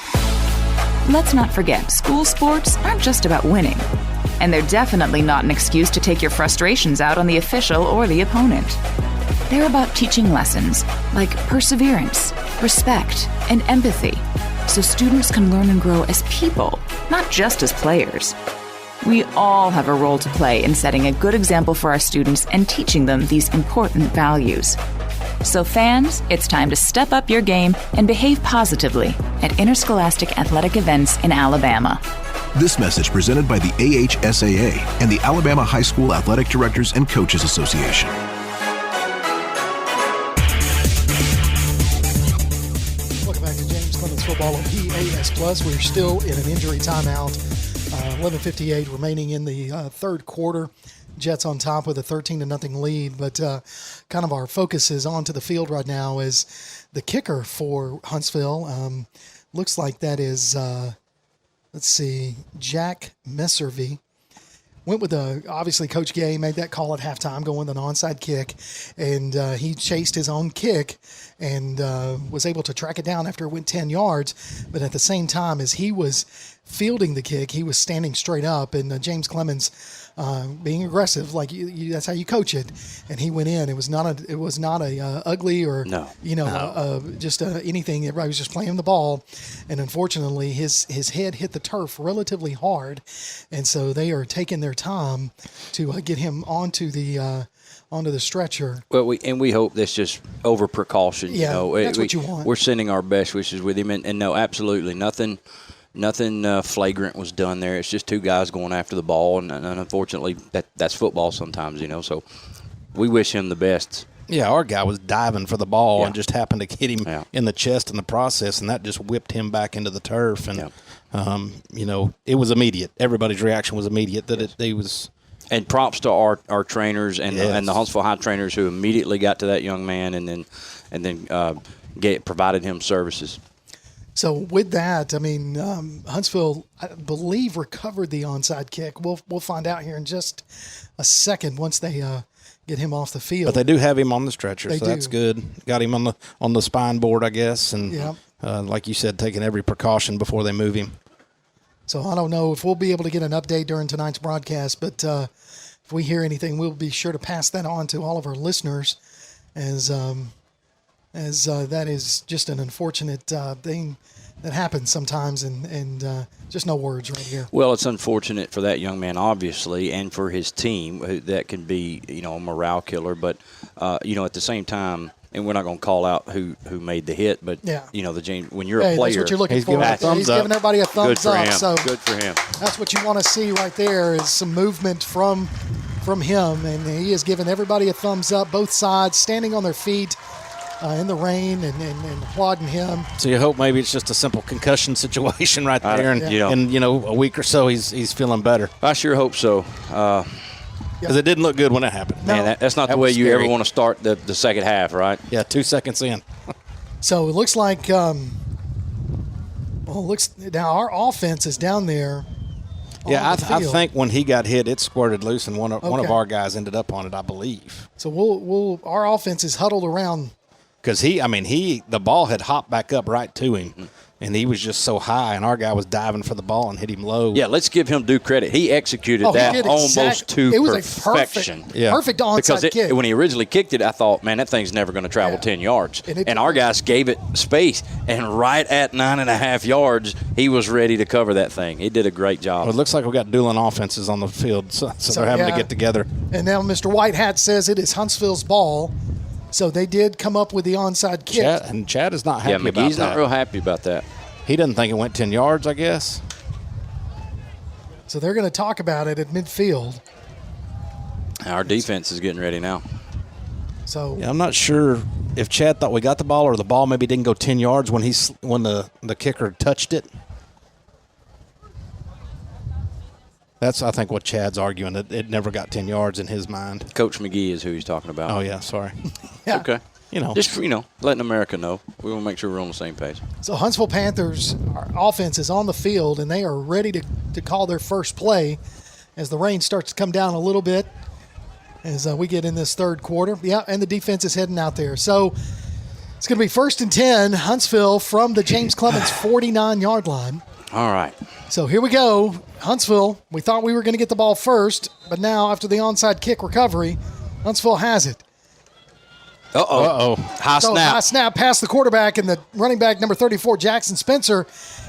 Let's not forget, school sports aren't just about winning. And they're definitely not an excuse to take your frustrations out on the official or the opponent. They're about teaching lessons like perseverance, respect, and empathy, so students can learn and grow as people, not just as players. We all have a role to play in setting a good example for our students and teaching them these important values. So fans, it's time to step up your game and behave positively at interscholastic athletic events in Alabama. This message presented by the AHSAA and the Alabama High School Athletic Directors and Coaches Association. Football on PAS Plus. We're still in an injury timeout. 11:58 remaining in the third quarter. Jets on top with a 13-0 lead, but kind of our focus is onto the field right now as the kicker for Huntsville. Looks like that is, Jack Messervy. Went with obviously Coach Gay made that call at halftime, going with an onside kick, and he chased his own kick and was able to track it down after it went 10 yards. But at the same time, as he was fielding the kick, he was standing straight up, and James Clemens being aggressive, like that's how you coach it. And he went in. It was not a ugly or just anything. Everybody was just playing the ball, and unfortunately, his head hit the turf relatively hard, and so they are taking their time to get him onto the stretcher. Well, we hope that's just over precaution. Yeah, that's what you want. We're sending our best wishes with him, and no, absolutely nothing flagrant was done there. It's just two guys going after the ball, and unfortunately, that's football sometimes, So we wish him the best. Yeah, our guy was diving for the ball and just happened to hit him in the chest in the process, and that just whipped him back into the turf. And it was immediate. Everybody's reaction was immediate. It was. And props to our trainers and the Huntsville High trainers who immediately got to that young man and then provided him services. So with that, Huntsville, I believe, recovered the onside kick. We'll find out here in just a second once they get him off the field. But they do have him on the stretcher, that's good. Got him on the spine board, I guess, and like you said, taking every precaution before they move him. So I don't know if we'll be able to get an update during tonight's broadcast, but if we hear anything, we'll be sure to pass that on to all of our listeners, as that is just an unfortunate thing that happens sometimes, and just no words right here. Well, it's unfortunate for that young man, obviously, and for his team. That can be, a morale killer. But, at the same time, and we're not going to call out who made the hit, but, when you're a player. That's what you're looking for. He's giving everybody a thumbs up. So good for him. That's what you want to see right there, is some movement from him. And he has given everybody a thumbs up, both sides, standing on their feet in the rain and applauding him. So you hope maybe it's just a simple concussion situation right there, and in a week or so he's feeling better. I sure hope so. Because it didn't look good when it happened. Man, that's not the way you ever want to start the second half, right? Yeah, 2 seconds in. So it looks like, now our offense is down there. Yeah, I think when he got hit, it squirted loose, and one of our guys ended up on it, I believe. So our offense is huddled around. Because the ball had hopped back up right to him, and he was just so high, and our guy was diving for the ball and hit him low. Yeah, let's give him due credit. He executed that almost to perfection. It was a perfect onside kick. When he originally kicked it, I thought, man, that thing's never going to travel 10 yards. And our guys gave it space, and right at 9.5 yards, he was ready to cover that thing. He did a great job. Well, it looks like we've got dueling offenses on the field, so they're having to get together. And now Mr. Whitehat says it is Huntsville's ball. So they did come up with the onside kick. Chad is not happy about that. Yeah, McGee's not real happy about that. He doesn't think it went 10 yards, I guess. So they're going to talk about it at midfield. Our defense is getting ready now. So I'm not sure if Chad thought we got the ball or the ball maybe didn't go 10 yards when the kicker touched it. That's, I think, what Chad's arguing, that it never got 10 yards in his mind. Coach McGee is who he's talking about. Oh, yeah, sorry. Yeah. Okay. Just, letting America know. We want to make sure we're on the same page. So Huntsville Panthers, our offense is on the field, and they are ready to call their first play as the rain starts to come down a little bit as we get in this third quarter. Yeah, and the defense is heading out there. So it's going to be 1st and 10, Huntsville from the James Clemens 49-yard line. All right. So here we go. Huntsville, we thought we were going to get the ball first, but now after the onside kick recovery, Huntsville has it. High snap. High snap past the quarterback, and the running back, number 34, Jackson Spencer,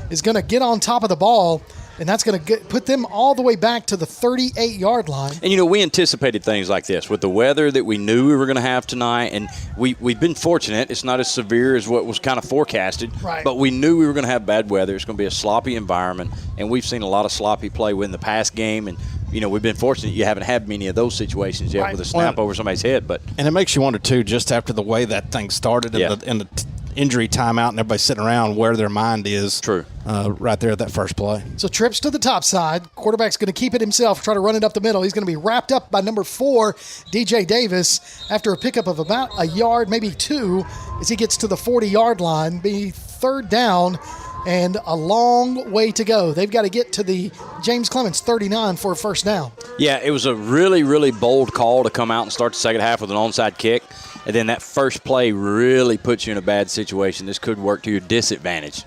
is going to get on top of the ball, and that's going to put them all the way back to the 38-yard line. And, we anticipated things like this with the weather that we knew we were going to have tonight, and we've been fortunate. It's not as severe as what was kind of forecasted, right. But we knew we were going to have bad weather. It's going to be a sloppy environment, and we've seen a lot of sloppy play in the past game, and we've been fortunate you haven't had many of those situations yet with a snap over somebody's head. And it makes you wonder, too, just after the way that thing started and the injury timeout and everybody sitting around, where their mind is. True. Right there at that first play. So trips to the top side. Quarterback's going to keep it himself, try to run it up the middle. He's going to be wrapped up by number 4, DJ Davis, after a pickup of about a yard, maybe 2, as he gets to the 40-yard line. Be 3rd down and a long way to go. They've got to get to the James Clemens 39 for a first down. Yeah, it was a really, really bold call to come out and start the second half with an onside kick. And then that first play really puts you in a bad situation. This could work to your disadvantage.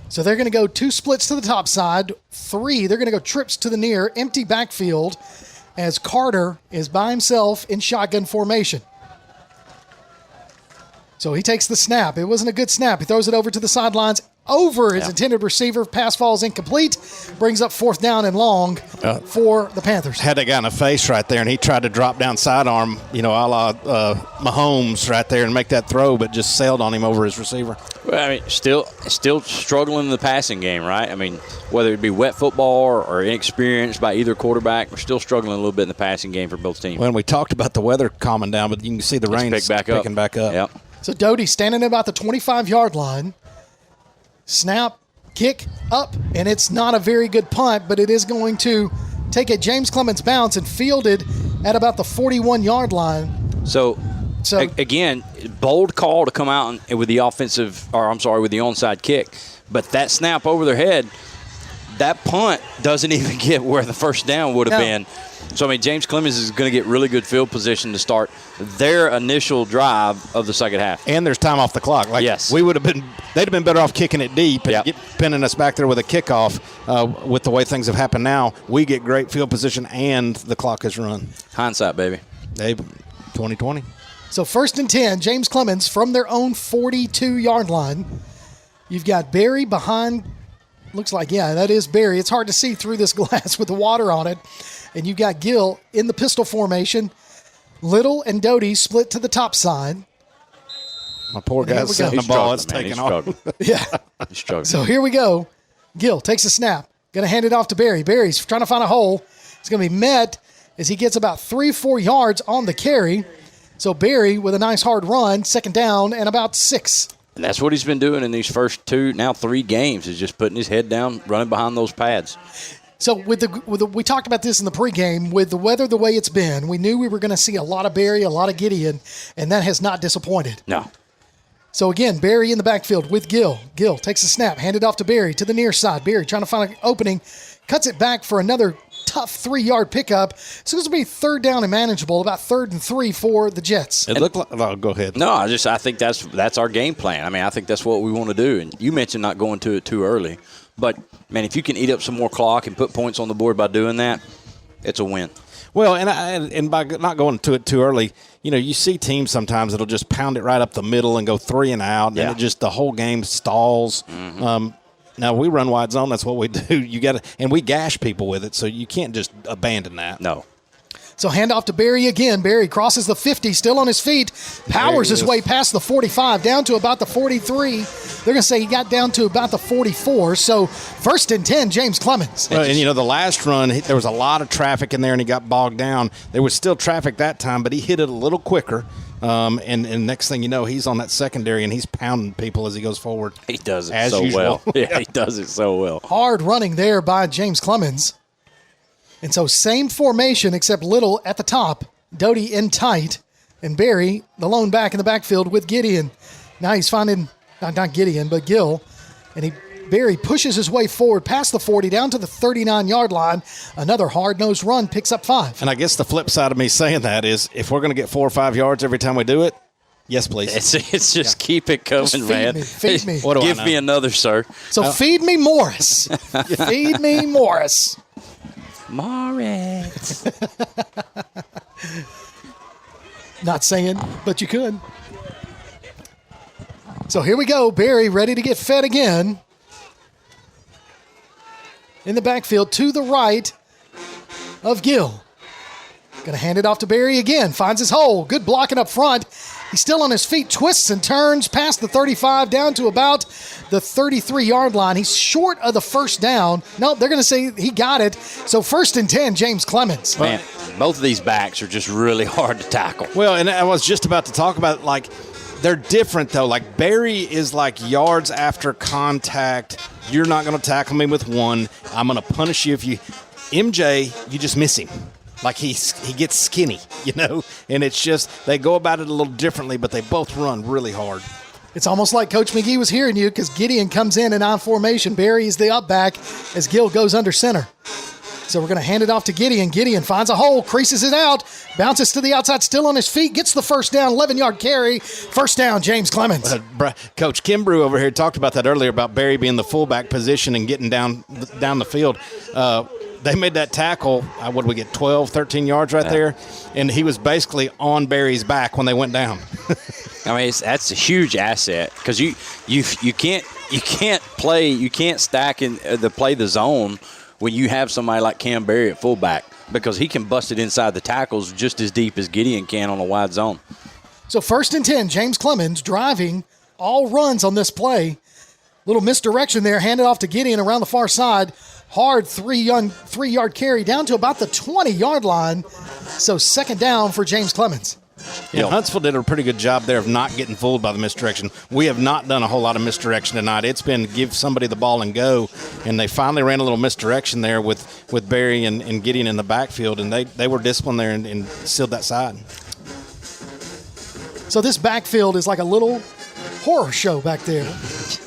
So they're going to go 2 splits to the top side, 3. They're going to go trips to the near, empty backfield, as Carter is by himself in shotgun formation. So he takes the snap. It wasn't a good snap. He throws it over to the sidelines, over his intended receiver. Pass falls incomplete. Brings up 4th down and long for the Panthers. Had that guy in the face right there, and he tried to drop down sidearm, a la Mahomes right there and make that throw, but just sailed on him over his receiver. Well, still struggling in the passing game, right? Whether it be wet football or inexperienced by either quarterback, we're still struggling a little bit in the passing game for both teams. When we talked about the weather calming down, but you can see the rain picking back up. Yep. So Doty standing at about the 25-yard line. Snap, kick, up, and it's not a very good punt, but it is going to take a James Clemens bounce and fielded at about the 41-yard line. So again, bold call to come out with the onside kick, but that snap over their head, that punt doesn't even get where the first down would have been. So, I mean, James Clemens is going to get really good field position to start their initial drive of the second half. And there's time off the clock. Yes. They'd have been better off kicking it deep and pinning us back there with a kickoff. With the way things have happened now, we get great field position and the clock is run. Hindsight, baby. 2020. So 1st and 10, James Clemens from their own 42-yard line. You've got Barry behind. Looks like, that is Barry. It's hard to see through this glass with the water on it. And you've got Gill in the pistol formation. Little and Doty split to the top side. My poor guy's setting the ball. It's taking off. Yeah. He's struggling. So here we go. Gill takes a snap. Going to hand it off to Barry. Barry's trying to find a hole. It's going to be met as he gets about 3-4 yards on the carry. So Barry with a nice hard run, 2nd down and about 6. And that's what he's been doing in these first 2, now 3 games, is just putting his head down, running behind those pads. So we talked about this in the pregame. With the weather the way it's been, we knew we were going to see a lot of Barry, a lot of Gideon, and that has not disappointed. No. So again, Barry in the backfield with Gill. Gill takes a snap, handed off to Barry to the near side. Barry trying to find an opening, cuts it back for another tough 3-yard pickup. So this will be 3rd down and manageable, about 3rd and 3 for the Jets. It looked like. Oh, go ahead. No, I think that's our game plan. I mean, I think that's what we want to do. And you mentioned not going to it too early. But, man, if you can eat up some more clock and put points on the board by doing that, it's a win. Well, and by not going to it too early, you see teams sometimes that'll just pound it right up the middle and go 3 and out, and it just the whole game stalls. Mm-hmm. Now we run wide zone. That's what we do. And we gash people with it, so you can't just abandon that. No. So handoff to Barry again. Barry crosses the 50, still on his feet, powers his way past the 45, down to about the 43. They're going to say he got down to about the 44. So 1st and 10, James Clemens. And the last run, there was a lot of traffic in there, and he got bogged down. There was still traffic that time, but he hit it a little quicker. And next thing you know, he's on that secondary, and he's pounding people as he goes forward. He does it as so usual. well. Yeah, he does it so well. Hard running there by James Clemens. And so same formation except Little at the top, Doty in tight, and Barry, the lone back in the backfield with Gideon. Now he's finding, not Gideon, but Gill. And Barry pushes his way forward past the 40 down to the 39-yard line. Another hard-nosed run picks up 5. And I guess the flip side of me saying that is if we're going to get 4 or 5 yards every time we do it, yes, please. It's just keep it coming, just man. Feed me. What do Give me another, sir. So feed me Morris. Feed me Morris. Morris. Not saying, but you could. So here we go. Barry ready to get fed again. In the backfield to the right of Gill. Going to hand it off to Barry again. Finds his hole. Good blocking up front. He's still on his feet, twists and turns past the 35 down to about the 33-yard line. He's short of the 1st down. No, they're going to say he got it. So 1st and 10, James Clemens. Man, both of these backs are just really hard to tackle. Well, and I was just about to talk about, they're different, though. Like, Barry is yards after contact. You're not going to tackle me with 1. I'm going to punish you if you – MJ, you just miss him. Like he gets skinny, and it's just they go about it a little differently, but they both run really hard. It's almost like Coach McGee was hearing you because Gideon comes in I formation. Barry is the up back as Gill goes under center. So we're going to hand it off to Gideon. Gideon finds a hole, creases it out, bounces to the outside, still on his feet, gets the 1st down, 11-yard carry. 1st down, James Clemens. Coach Kimbrew over here talked about that earlier about Barry being the fullback position and getting down the field. They made that tackle, what did we get, 12, 13 yards right there? And he was basically on Barry's back when they went down. I mean, that's a huge asset because you can't stack and play the zone when you have somebody like Cam Barry at fullback because he can bust it inside the tackles just as deep as Gideon can on a wide zone. So 1st and 10, James Clemens driving all runs on this play. Little misdirection there, handed off to Gideon around the far side. Hard 3-yard carry down to about the 20-yard line. So 2nd down for James Clemens. Yeah, Huntsville did a pretty good job there of not getting fooled by the misdirection. We have not done a whole lot of misdirection tonight. It's been give somebody the ball and go, and they finally ran a little misdirection there with Barry and Gideon in the backfield, and they were disciplined there and sealed that side. So this backfield is like a little horror show back there.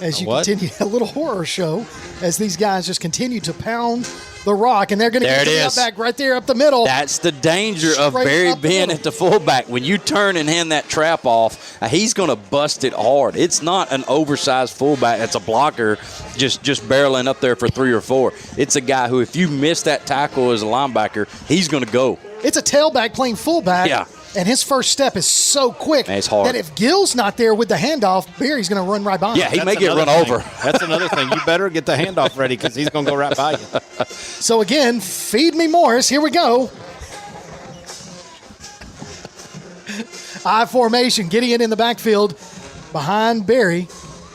as you continue a little horror show as these guys just continue to pound the rock, and they're going to get the back right there up the middle. That's the danger of Barry being at the fullback. When you turn and hand that trap off, he's going to bust it hard. It's not an oversized fullback that's a blocker just barreling up there for 3 or 4. It's a guy who, if you miss that tackle as a linebacker, he's going to go. It's a tailback playing fullback. Yeah. And his first step is so quick that if Gill's not there with the handoff, Barry's going to run right by him. Yeah, he may get run over. That's another thing. You better get the handoff ready because he's going to go right by you. So, again, feed me Morris. Here we go. I formation. Gideon in the backfield behind Barry.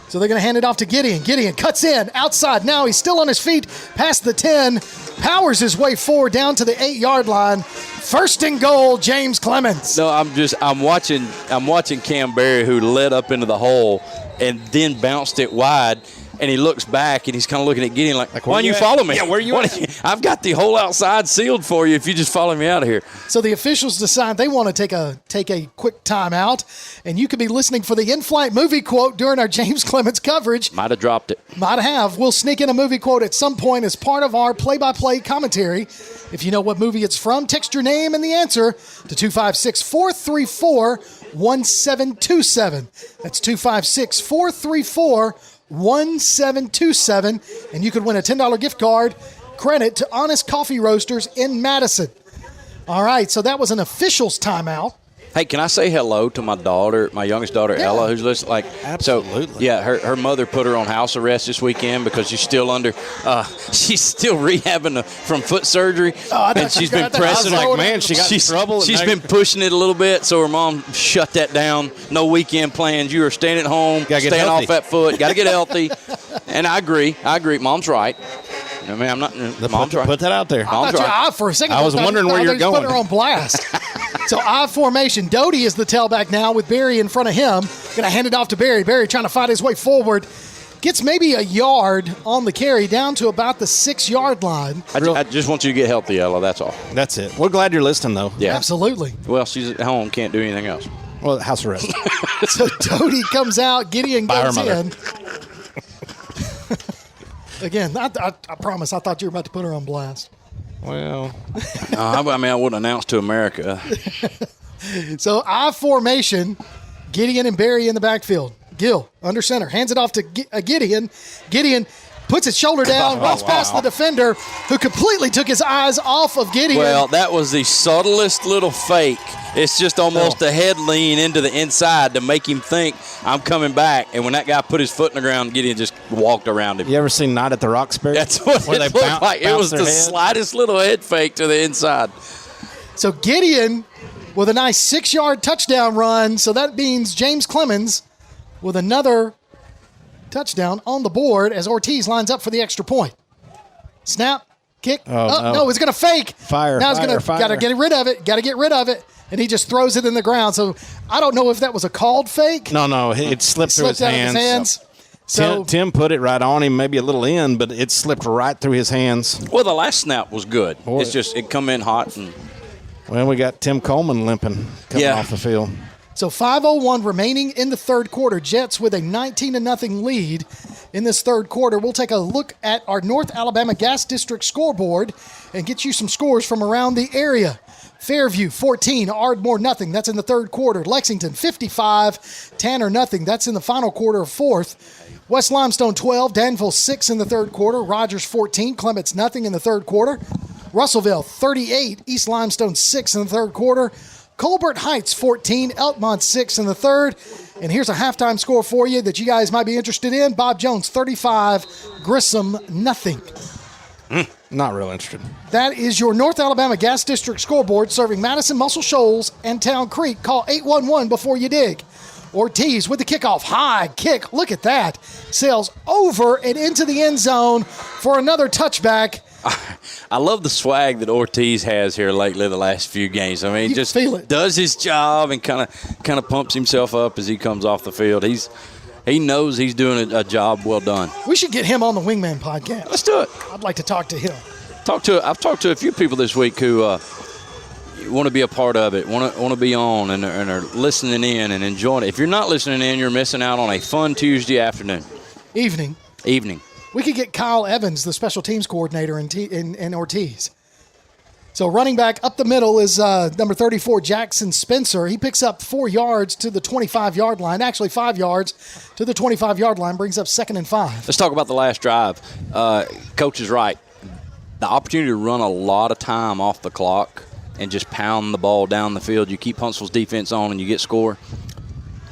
So they're going to hand it off to Gideon. Gideon cuts in outside. Now he's still on his feet past the 10. Powers his way forward down to the 8-yard line. First and goal, James Clemens. No, I'm watching Cam Barry, who led up into the hole and then bounced it wide. And he looks back, and he's kind of looking at Gideon like why don't you follow me? Yeah, where are you at? I've got the whole outside sealed for you if you just follow me out of here. So the officials decide they want to take a quick timeout, and you could be listening for the in-flight movie quote during our James Clemens coverage. Might have dropped it. Might have. We'll sneak in a movie quote at some point as part of our play-by-play commentary. If you know what movie it's from, text your name and the answer to 256-434-1727. That's 256-434-1727, and you could win a $10 gift card credit to Honest Coffee Roasters in Madison. All right, so that was an official's timeout. Hey, can I say hello to my daughter, my youngest daughter, Ella, who's listening? Absolutely. So, yeah, her mother put her on house arrest this weekend because she's still she's still rehabbing from foot surgery. And she's been pressing it. Like, man, she got in trouble. She's been pushing it a little bit, so her mom shut that down. No weekend plans. You are staying at home, staying off that foot. Got to get healthy. And I agree. Mom's right. I mean, I'm not. Mom's right. Put that out there. Mom's right. For a second, I was wondering where you're going. Put her on blast. So I formation. Doty is the tailback now with Barry in front of him. Going to hand it off to Barry. Barry trying to fight his way forward. Gets maybe a yard on the carry down to about the 6-yard line. I just want you to get healthy, Ella. That's all. That's it. We're glad you're listening, though. Yeah. Absolutely. Well, she's at home. Can't do anything else. Well, house arrest. So Doty comes out. Gideon goes in. Again, I promise I thought you were about to put her on blast. Well, I wouldn't announce to America. So I formation, Gideon and Barry in the backfield. Gill under center, hands it off to Gideon. Gideon puts his shoulder down, runs past the defender, who completely took his eyes off of Gideon. Well, that was the subtlest little fake. It's just almost a head lean into the inside to make him think I'm coming back. And when that guy put his foot in the ground, Gideon just walked around him. You ever seen Night at the Roxbury? That's what it looked like. It was the slightest little head fake to the inside. So Gideon with a nice 6-yard touchdown run. So that means James Clemens with another touchdown on the board as Ortiz lines up for the extra point. Snap, kick. No, it's going to fake. Now he's going to got to get rid of it. Got to get rid of it. And he just throws it in the ground. So I don't know if that was a called fake. No, it slipped through his hands. So Tim put it right on him, maybe a little in, but it slipped right through his hands. Well, the last snap was good. It's just it come in hot. Well, we got Tim Coleman limping coming off the field. So 5:01 remaining in the third quarter. Jets with a 19-0 lead in this third quarter. We'll take a look at our North Alabama Gas District scoreboard and get you some scores from around the area. Fairview 14, Ardmore nothing. That's in the third quarter. Lexington 55, Tanner nothing. That's in the final quarter of fourth. West Limestone 12, Danville 6 in the third quarter. Rogers 14, Clements nothing in the third quarter. Russellville 38, East Limestone 6 in the third quarter. Colbert Heights 14, Elkmont 6 in the third. And here's a halftime score for you that you guys might be interested in. Bob Jones 35, Grissom nothing. Not real interested. That is your North Alabama Gas District scoreboard serving Madison, Muscle Shoals, and Town Creek. Call 811 before you dig. Ortiz with the kickoff. High kick. Look at that. Sails over and into the end zone for another touchback. I love the swag that Ortiz has here lately the last few games. I mean, he just does his job and kind of pumps himself up as he comes off the field. He knows he's doing a job well done. We should get him on the Wingman podcast. Let's do it. I'd like to talk to him. I've talked to a few people this week who want to be a part of it, want to be on, and are listening in and enjoying it. If you're not listening in, you're missing out on a fun Tuesday afternoon. Evening. We could get Kyle Evans, the special teams coordinator, in Ortiz. So running back up the middle is number 34, Jackson Spencer. He picks up 4 yards to the 25-yard line. Actually, 5 yards to the 25-yard line, brings up 2nd and 5. Let's talk about the last drive. Coach is right. The opportunity to run a lot of time off the clock and just pound the ball down the field. You keep Huntsville's defense on and you get score.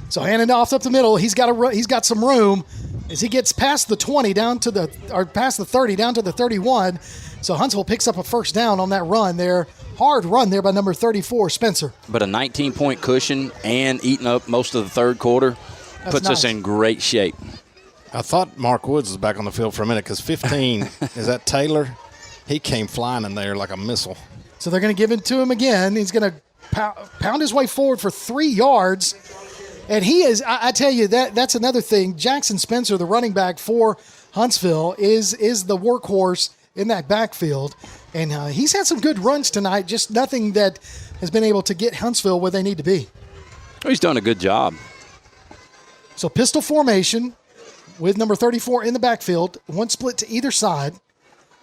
So handing off up the middle, he's got some room as he gets past the 20 past the 30 down to the 31. So Huntsville picks up a first down on that run there. Hard run there by number 34, Spencer. But a 19-point cushion and eating up most of the third quarter puts us in great shape. I thought Mark Woods was back on the field for a minute because 15, is that Taylor? He came flying in there like a missile. So they're going to give it to him again. He's going to pound his way forward for 3 yards. And he is, I tell you, that's another thing. Jackson Spencer, the running back for Huntsville, is the workhorse in that backfield. And he's had some good runs tonight, just nothing that has been able to get Huntsville where they need to be. He's done a good job. So pistol formation with number 34 in the backfield, one split to either side.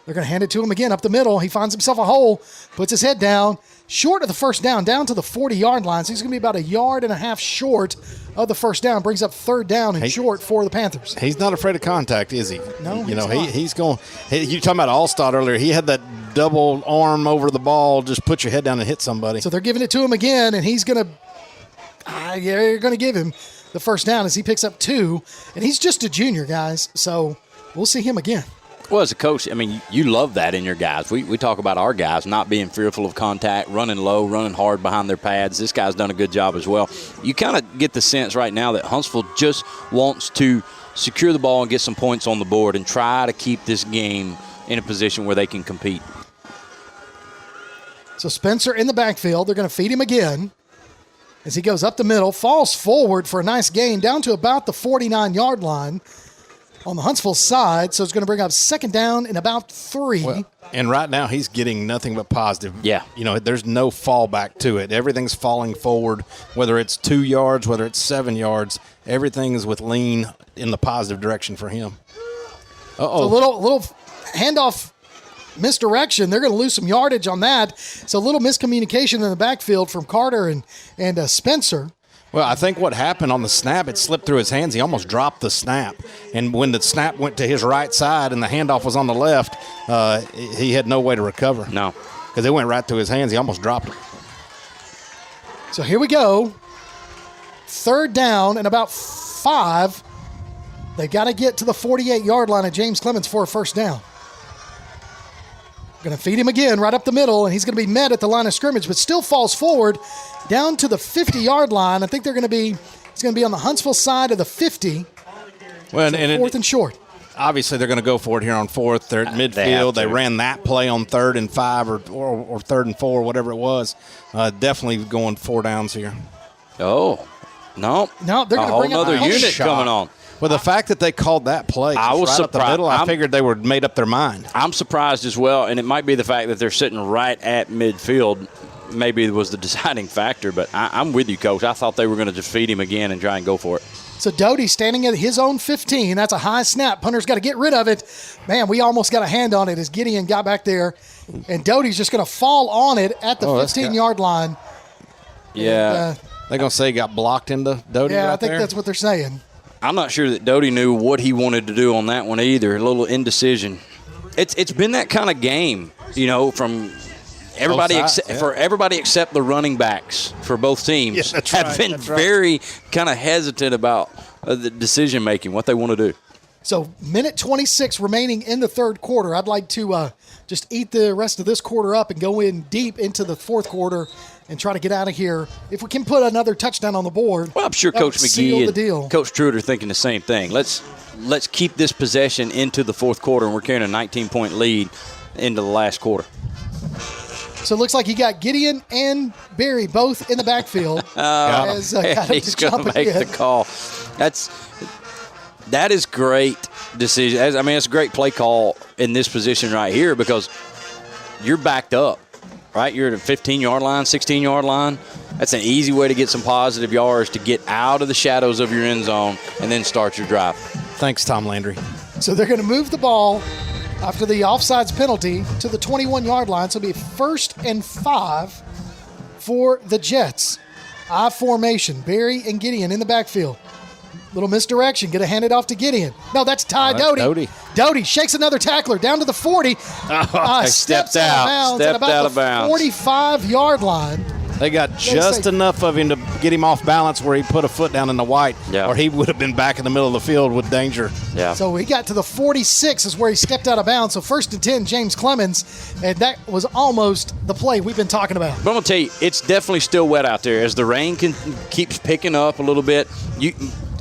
They're going to hand it to him again up the middle. He finds himself a hole, puts his head down, short of the first down, down to the 40-yard line. So he's going to be about 1.5 yards short of the first down. Brings up 3rd down and short for the Panthers. He's not afraid of contact, is he? No, he's going. You talking about All-Star earlier? He had that double arm over the ball. Just put your head down and hit somebody. So they're giving it to him again, and he's going to. You're going to give him the first down as he picks up 2, and he's just a junior, guys. So we'll see him again. Well, as a coach, I mean, you love that in your guys. We talk about our guys not being fearful of contact, running low, running hard behind their pads. This guy's done a good job as well. You kind of get the sense right now that Huntsville just wants to secure the ball and get some points on the board and try to keep this game in a position where they can compete. So Spencer in the backfield. They're going to feed him again as he goes up the middle, falls forward for a nice gain down to about the 49-yard line on the Huntsville side. So it's going to bring up 2nd down and about 3. Well, and right now he's getting nothing but positive. Yeah. There's no fallback to it. Everything's falling forward, whether it's 2 yards, whether it's 7 yards. Everything is with lean in the positive direction for him. So a little handoff misdirection. They're going to lose some yardage on that. So a little miscommunication in the backfield from Carter and Spencer. Well, I think what happened on the snap, it slipped through his hands. He almost dropped the snap. And when the snap went to his right side and the handoff was on the left, he had no way to recover. No. Because it went right through his hands. He almost dropped it. So here we go. 3rd down and about 5. They got to get to the 48-yard line of James Clemens for a first down. Going to feed him again right up the middle, and he's going to be met at the line of scrimmage, but still falls forward down to the 50-yard line. I think it's going to be on the Huntsville side of the 50. Well, so 4th and short. Obviously, they're going to go for it here on 4th. They're at midfield. They ran that play on 3rd and 5 or 3rd and 4, whatever it was. Definitely going 4 downs here. Oh, no. No, they're going to bring another unit coming on. Well, the fact that they called that play I was right surprised. up the middle, I figured they were made up their mind. I'm surprised as well, and it might be the fact that they're sitting right at midfield maybe was the deciding factor, but I'm with you, Coach. I thought they were going to just feed him again and try and go for it. So Doty standing at his own 15. That's a high snap. Punter's got to get rid of it. Man, we almost got a hand on it as Gideon got back there, and Doty's just going to fall on it at the 15-yard line. Yeah. They're going to say he got blocked into Doty Yeah, right I think there? that's what they're saying. I'm not sure that Doty knew what he wanted to do on that one either. A little indecision. It's been that kind of game, from everybody for everybody except the running backs for both teams have been very kind of hesitant about the decision making, what they want to do. So minute 26 remaining in the third quarter. I'd like to just eat the rest of this quarter up and go in deep into the fourth quarter and try to get out of here. If we can put another touchdown on the board, well, I'm sure Coach McGee and Coach Truitt are thinking the same thing. Let's keep this possession into the fourth quarter, and we're carrying a 19-point lead into the last quarter. So it looks like you got Gideon and Barry both in the backfield. He's going to make the call. That is great decision. I mean, it's a great play call in this position right here because you're backed up, right? You're at a 15-yard line, 16-yard line. That's an easy way to get some positive yards to get out of the shadows of your end zone and then start your drive. Thanks, Tom Landry. So they're going to move the ball after the offsides penalty to the 21-yard line. So it'll be 1st and 5 for the Jets. I formation. Barry and Gideon in the backfield. Little misdirection. Going to hand it off to Gideon. No, that's Ty Doty. Doty shakes another tackler down to the 40. Steps out of bounds at about the 45-yard line. They got just enough of him to get him off balance where he put a foot down in the white, or he would have been back in the middle of the field with danger. Yeah. So he got to the 46 is where he stepped out of bounds. So 1st and 10, James Clemens, and that was almost the play we've been talking about. But I'm going to tell you, it's definitely still wet out there. As the rain keeps picking up a little bit,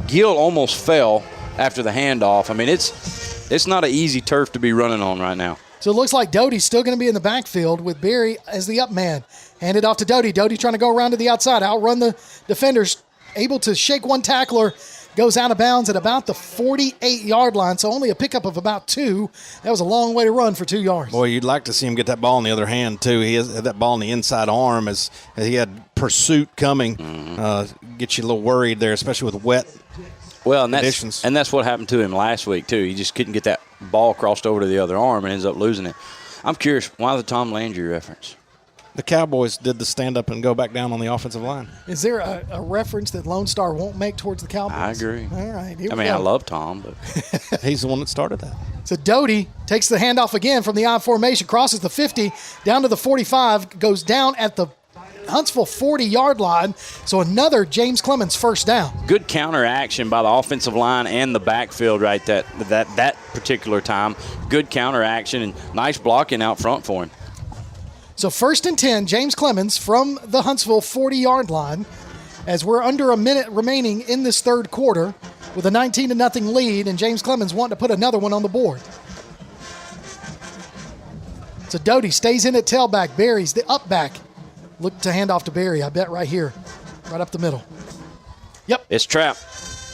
Gill almost fell after the handoff. I mean, it's not an easy turf to be running on right now. So it looks like Doty's still going to be in the backfield with Barry as the up man. Handed off to Doty. Doty trying to go around to the outside, outrun the defenders, able to shake one tackler, goes out of bounds at about the 48-yard line, so only a pickup of about 2. That was a long way to run for 2 yards. Boy, you'd like to see him get that ball in the other hand, too. He has that ball in the inside arm as he had pursuit coming. Gets you a little worried there, especially with wet conditions. And that's what happened to him last week, too. He just couldn't get that ball crossed over to the other arm and ends up losing it. I'm curious, why the Tom Landry reference? The Cowboys did the stand-up and go back down on the offensive line. Is there a reference that Lone Star won't make towards the Cowboys? I agree. All right. I love Tom, but he's the one that started that. So Doty takes the handoff again from the I formation, crosses the 50, down to the 45, goes down at the Huntsville 40-yard line. So another James Clemens first down. Good counter action by the offensive line and the backfield right that particular time. Good counter action and nice blocking out front for him. So 1st and 10, James Clemens from the Huntsville 40-yard line as we're under a minute remaining in this third quarter with a 19-0 lead, and James Clemens wanting to put another one on the board. So Doty stays in at tailback. Barry's the up back. Look to hand off to Barry, I bet right here, right up the middle. Yep. It's trap.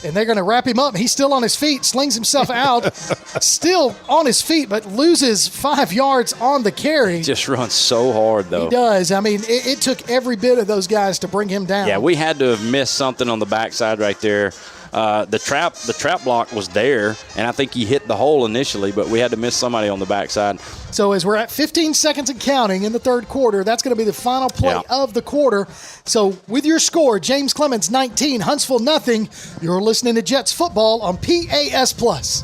And they're going to wrap him up. He's still on his feet, slings himself out, still on his feet, but loses 5 yards on the carry. Just runs so hard, though. He does. I mean, it took every bit of those guys to bring him down. Yeah, we had to have missed something on the backside right there. The trap block was there, and I think he hit the hole initially, but we had to miss somebody on the backside. So as we're at 15 seconds and counting in the third quarter, that's going to be the final play of the quarter. So with your score, James Clemens 19, Huntsville nothing. You're listening to Jets football on PAS+.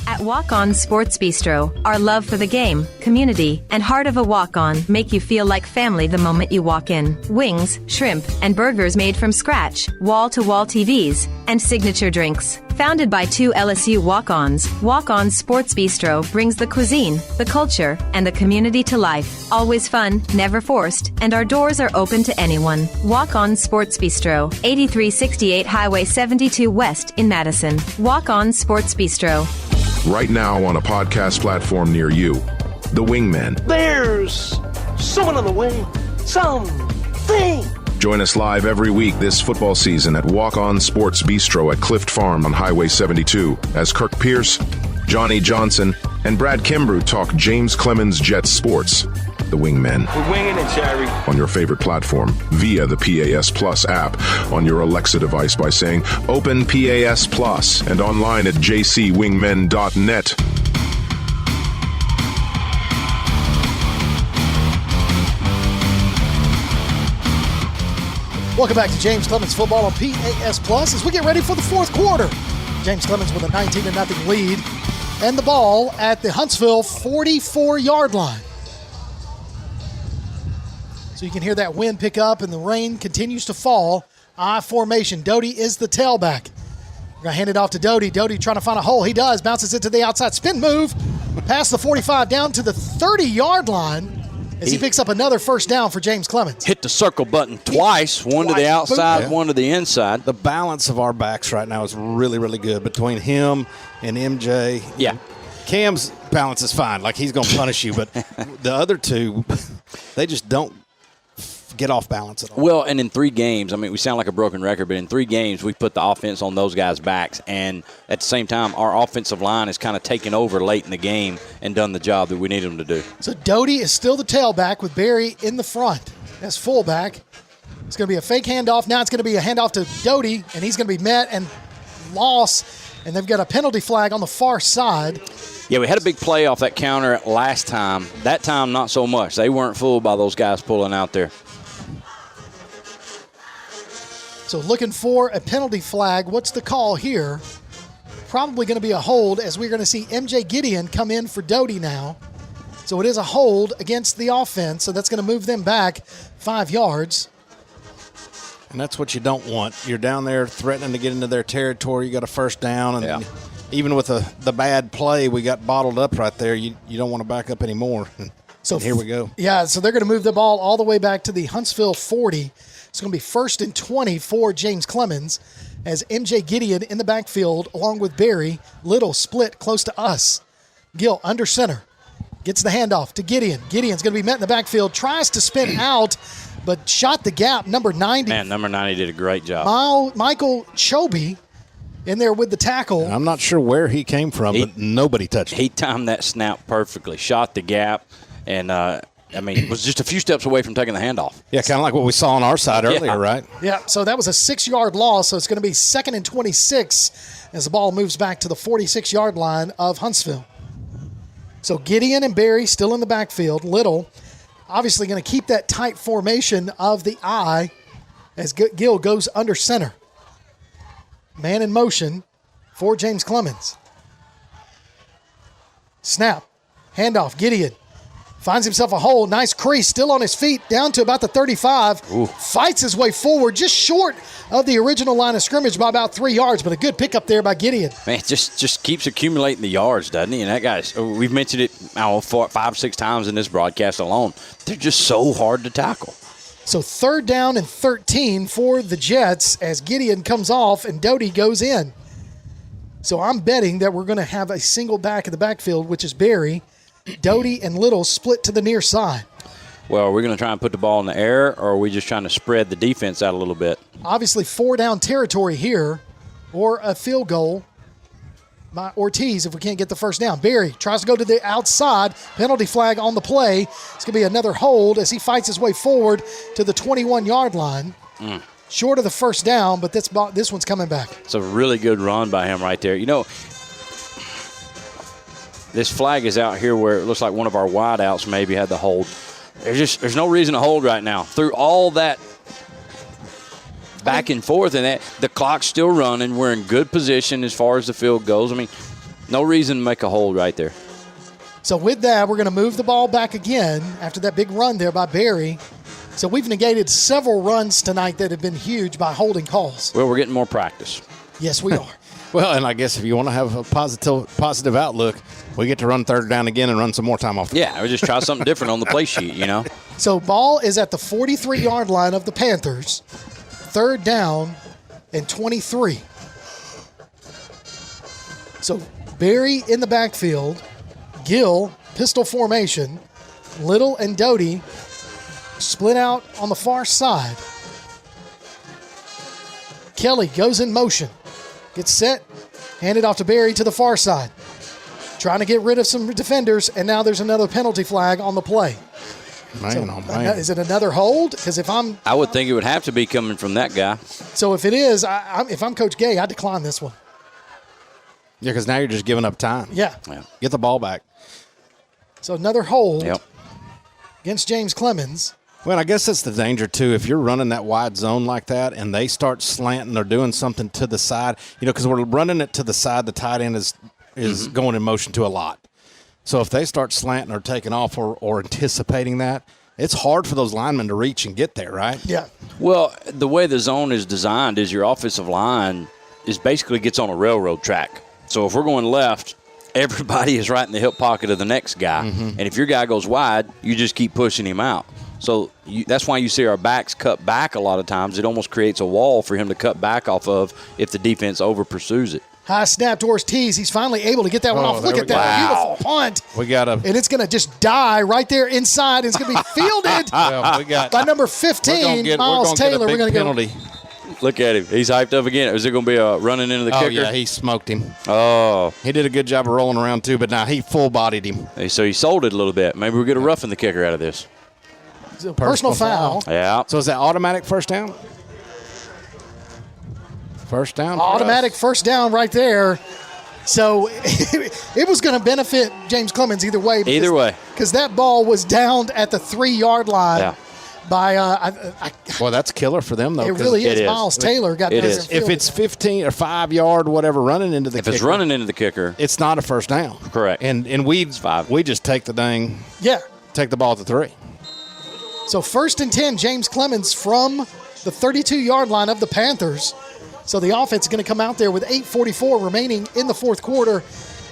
At Walk-On Sports Bistro, our love for the game, community, and heart of a walk-on make you feel like family the moment you walk in. Wings, shrimp, and burgers made from scratch, wall-to-wall TVs, and signature drinks. Founded by 2 LSU walk-ons, Walk-On Sports Bistro brings the cuisine, the culture, and the community to life. Always fun, never forced, and our doors are open to anyone. Walk-On Sports Bistro, 8368 Highway 72 West in Madison. Walk-On Sports Bistro. Right now on a podcast platform near you, The Wingmen. There's someone on the way. Something. Join us live every week this football season at Walk On Sports Bistro at Clift Farm on Highway 72 as Kirk Pierce, Johnny Johnson, and Brad Kimbrough talk James Clemens Jets sports. The Wingmen. We're winging it, Jerry. On your favorite platform via the PAS Plus app on your Alexa device by saying Open PAS Plus and online at jcwingmen.net. Welcome back to James Clemens football on PAS Plus as we get ready for the fourth quarter. James Clemens with a 19-0 lead and the ball at the Huntsville 44-yard line. So you can hear that wind pick up and the rain continues to fall. I formation. Doty is the tailback. We're going to hand it off to Doty. Doty trying to find a hole. He does. Bounces it to the outside. Spin move. Past the 45 down to the 30-yard line as he picks up another first down for James Clemens. Hit the circle button twice. One to the outside, one to the inside. The balance of our backs right now is really, really good between him and MJ. Yeah. Cam's balance is fine. Like, he's going to punish you. But the other two, they just don't get off balance at all. Well, and in 3 games, I mean, we sound like a broken record, but in 3 games, we put the offense on those guys' backs. And at the same time, our offensive line has kind of taken over late in the game and done the job that we need them to do. So Doty is still the tailback with Barry in the front as fullback. It's going to be a fake handoff. Now it's going to be a handoff to Doty, and he's going to be met and lost And they've got a penalty flag on the far side. Yeah, we had a big play off that counter last time. That time, not so much. They weren't fooled by those guys pulling out there. So looking for a penalty flag. What's the call here? Probably going to be a hold, as we're going to see MJ Gideon come in for Doty now. So it is a hold against the offense, so that's going to move them back 5 yards. And that's what you don't want. You're down there threatening to get into their territory. You got a first down, and even with the bad play, we got bottled up right there. You don't want to back up anymore. So here we go. Yeah, so they're going to move the ball all the way back to the Huntsville 40. It's going to be 1st and 20 for James Clemens, as MJ Gideon in the backfield along with Barry. Little split close to us. Gill under center. Gets the handoff to Gideon. Gideon's going to be met in the backfield. Tries to spin out, but shot the gap. Number 90. Man, number 90 did a great job. Michael Chobe in there with the tackle. And I'm not sure where he came from, but nobody touched him. He timed that snap perfectly. Shot the gap, and was just a few steps away from taking the handoff. Yeah, kind of like what we saw on our side earlier, right? Yeah, so that was a 6-yard loss, so it's going to be 2nd and 26 as the ball moves back to the 46-yard line of Huntsville. So Gideon and Barry still in the backfield. Little obviously going to keep that tight formation of the I as Gill goes under center. Man in motion for James Clemens. Snap. Handoff. Gideon finds himself a hole. Nice crease. Still on his feet. Down to about the 35. Ooh. Fights his way forward. Just short of the original line of scrimmage by about 3 yards. But a good pickup there by Gideon. Man, just keeps accumulating the yards, doesn't he? And that guy's, we've mentioned it 5, 6 times in this broadcast alone. They're just so hard to tackle. So 3rd down and 13 for the Jets as Gideon comes off and Doty goes in. So I'm betting that we're going to have a single back in the backfield, which is Barry. Doty and Little split to the near side. Well, are we going to try and put the ball in the air, or are we just trying to spread the defense out a little bit? Obviously 4-down territory here, or a field goal by Ortiz if we can't get the first down. Barry tries to go to the outside. Penalty flag on the play. It's going to be another hold as he fights his way forward to the 21-yard line. Short of the first down, but this one's coming back. It's a really good run by him right there. You know, this flag is out here where it looks like one of our wideouts maybe had the hold. There's no reason to hold right now. Through all that back and forth, and the clock's still running. We're in good position as far as the field goes. I mean, no reason to make a hold right there. So with that, we're going to move the ball back again after that big run there by Barry. So we've negated several runs tonight that have been huge by holding calls. Well, we're getting more practice. Yes, we are. Well, and I guess if you want to have a positive outlook, we get to run 3rd down again and run some more time off the Yeah, we just try something different on the play sheet, you know. So ball is at the 43-yard line of the Panthers. 3rd down and 23. So Barry in the backfield. Gill, pistol formation. Little and Doty split out on the far side. Kelly goes in motion. Gets set. Handed off to Barry to the far side. Trying to get rid of some defenders, and now there's another penalty flag on the play. Man, oh man. Is it another hold? Because I would think it would have to be coming from that guy. So if it is, if I'm Coach Gay, I decline this one. Yeah, because now you're just giving up time. Yeah. Get the ball back. So another hold against James Clemens. Well, I guess that's the danger, too. If you're running that wide zone like that and they start slanting or doing something to the side, because we're running it to the side, the tight end is going in motion to a lot. So if they start slanting or taking off or anticipating that, it's hard for those linemen to reach and get there, right? Yeah. Well, the way the zone is designed is your offensive line basically gets on a railroad track. So if we're going left, everybody is right in the hip pocket of the next guy. And if your guy goes wide, you just keep pushing him out. So that's why you see our backs cut back a lot of times. It almost creates a wall for him to cut back off of if the defense over-pursues it. High snap to Ortiz. He's finally able to get that one off. Look at that beautiful punt. We got and it's going to just die right there inside. It's going to be fielded by number 15, Miles Taylor. We're going to penalty. Look at him. He's hyped up again. Is it going to be a running into the kicker? Oh, yeah, he smoked him. Oh. He did a good job of rolling around, too, but now he full-bodied him. So he sold it a little bit. Maybe we'll get a roughing the kicker out of this. Personal foul. Yeah. So is that automatic first down? First down. Automatic first down right there. So it was going to benefit James Clemens either way. Either way. Because that ball was down at the 3-yard line. Yeah. By well, that's killer for them though. It really is. Miles Taylor got there. If it's 15 or 5 yard, whatever, running into the kicker. If it's running into the kicker, it's not a first down. Correct. And we just take the take the ball at the 3. So 1st and 10, James Clemens from the 32-yard line of the Panthers. So the offense is going to come out there with 8:44 remaining in the fourth quarter.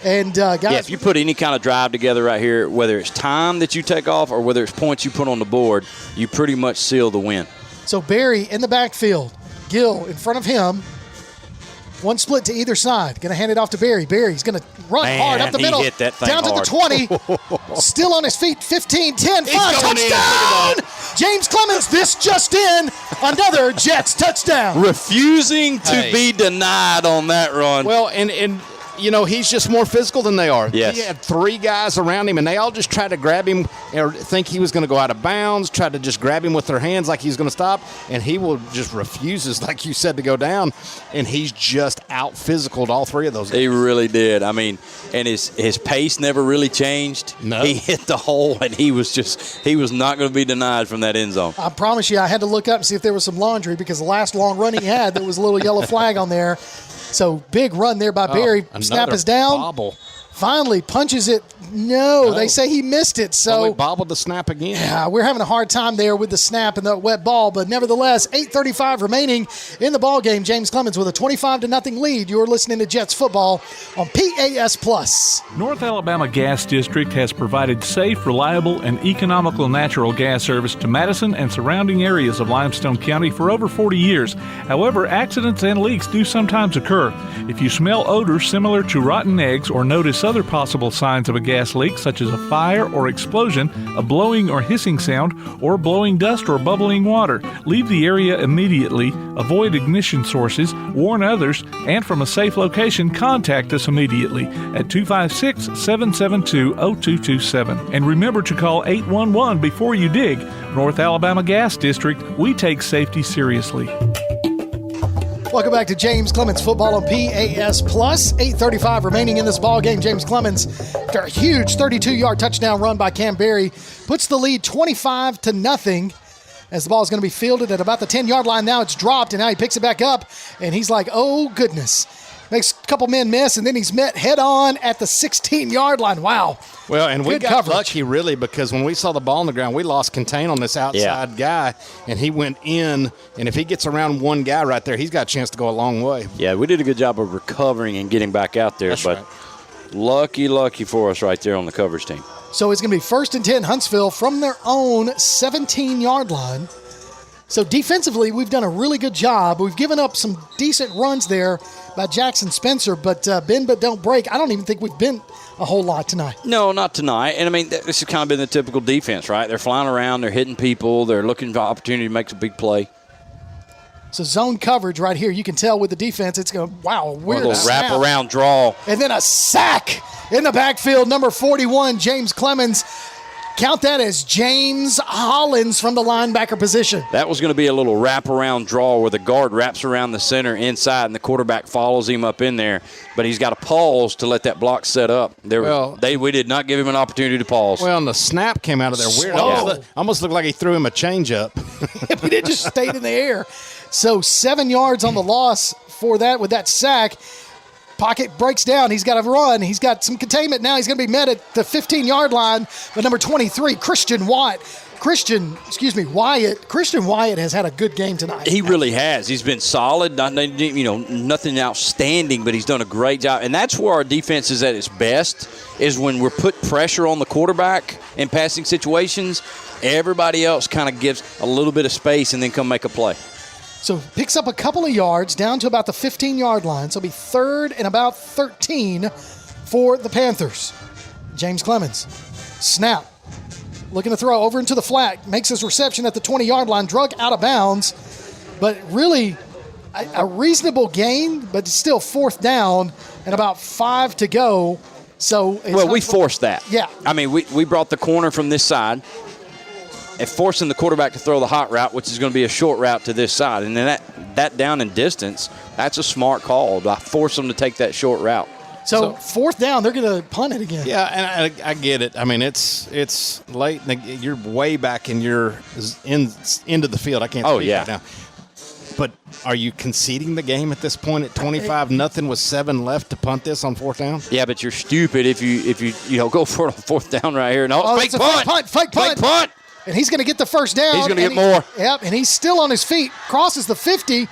And, guys, if you put any kind of drive together right here, whether it's time that you take off or whether it's points you put on the board, you pretty much seal the win. So Barry in the backfield, Gill in front of him. One split to either side. Going to hand it off to Barry. Barry's going to run hard up the middle. Hit that thing down hard. to the 20. Still on his feet. 15, 10, 5. Touchdown! James Clemens, this just in. Another Jets touchdown. Refusing to be denied on that run. Well, and you know, he's just more physical than they are. Yes. He had 3 guys around him, and they all just tried to grab him or think he was going to go out of bounds, tried to just grab him with their hands like he's going to stop, and he just refuses, like you said, to go down, and he's just out-physicaled all 3 of those guys. He really did. I mean, and his pace never really changed. No. He hit the hole, and he was not going to be denied from that end zone. I promise you, I had to look up and see if there was some laundry because the last long run he had, there was a little yellow flag on there. So big run there by Barry. Snap is down. Bobble. Finally punches it. No, they say he missed it. So he bobbled the snap again. Yeah, we're having a hard time there with the snap and the wet ball. But nevertheless, 8:35 remaining in the ball game. James Clemens with a 25-0 lead. You're listening to Jets football on PAS Plus. North Alabama Gas District has provided safe, reliable, and economical natural gas service to Madison and surrounding areas of Limestone County for over 40 years. However, accidents and leaks do sometimes occur. If you smell odors similar to rotten eggs or notice other possible signs of a gas leak, such as a fire or explosion, a blowing or hissing sound, or blowing dust or bubbling water, leave the area immediately, avoid ignition sources, warn others, and from a safe location, contact us immediately at 256-772-0227. And remember to call 811 before you dig. North Alabama Gas District, we take safety seriously. Welcome back to James Clemens football on PAS Plus. 8:35 remaining in this ball game. James Clemens, after a huge 32-yard touchdown run by Cam Barry, puts the lead 25-0 as the ball is going to be fielded at about the 10-yard line. Now it's dropped, and now he picks it back up, and he's like, oh, goodness. Makes a couple men miss, and then he's met head-on at the 16-yard line. Wow. Well, and we Good got coverage. lucky, really, because when we saw the ball on the ground, we lost contain on this outside guy, and he went in, and if he gets around one guy right there, he's got a chance to go a long way. Yeah, we did a good job of recovering and getting back out there, That's but lucky for us right there on the coverage team. So it's going to be 1st and 10 Huntsville from their own 17-yard line. So defensively, we've done a really good job. We've given up some decent runs there by Jackson Spencer, but bend but don't break. I don't even think we've been a whole lot tonight. No, not tonight. And, I mean, this has kind of been the typical defense, right? They're flying around. They're hitting people. They're looking for opportunity to make a big play. So zone coverage right here. You can tell with the defense, it's going, wow, weird. A little wrap-around draw. And then a sack in the backfield, number 41, James Clemens. Count that as James Hollins from the linebacker position. That was going to be a little wrap-around draw where the guard wraps around the center inside and the quarterback follows him up in there. But he's got to pause to let that block set up. We did not give him an opportunity to pause. Well, and the snap came out of there weird. Almost looked like he threw him a changeup. But it just stayed in the air. So 7 yards on the loss for that with that sack. Pocket breaks down. He's got to run. He's got some containment now. He's going to be met at the 15-yard line by number 23, Christian Wyatt. Christian Wyatt has had a good game tonight. He really has. He's been solid. Nothing outstanding, but he's done a great job. And that's where our defense is at its best, is when we're put pressure on the quarterback in passing situations. Everybody else kind of gives a little bit of space and then come make a play. So picks up a couple of yards down to about the 15-yard line. So it'll be 3rd and about 13 for the Panthers. James Clemens. Snap. Looking to throw over into the flat. Makes his reception at the 20-yard line. Drug out of bounds. But really a reasonable gain, but still 4th down and about 5 to go. So we forced that. Yeah. I mean, we brought the corner from this side and forcing the quarterback to throw the hot route, which is going to be a short route to this side. And then that down in distance That's a smart call to force them to take that short route. So 4th down, they're going to punt it again. Yeah, and I get it. I mean, it's late. You're way back in your into the field. I can't speak right now. But are you conceding the game at this point at 25-0 with 7 left to punt this on 4th down? Yeah, but you're stupid if you go for it on 4th down right here. No, fake punt. Fake punt. And he's going to get the first down. He's going to get more. Yep, and he's still on his feet. Crosses the 50.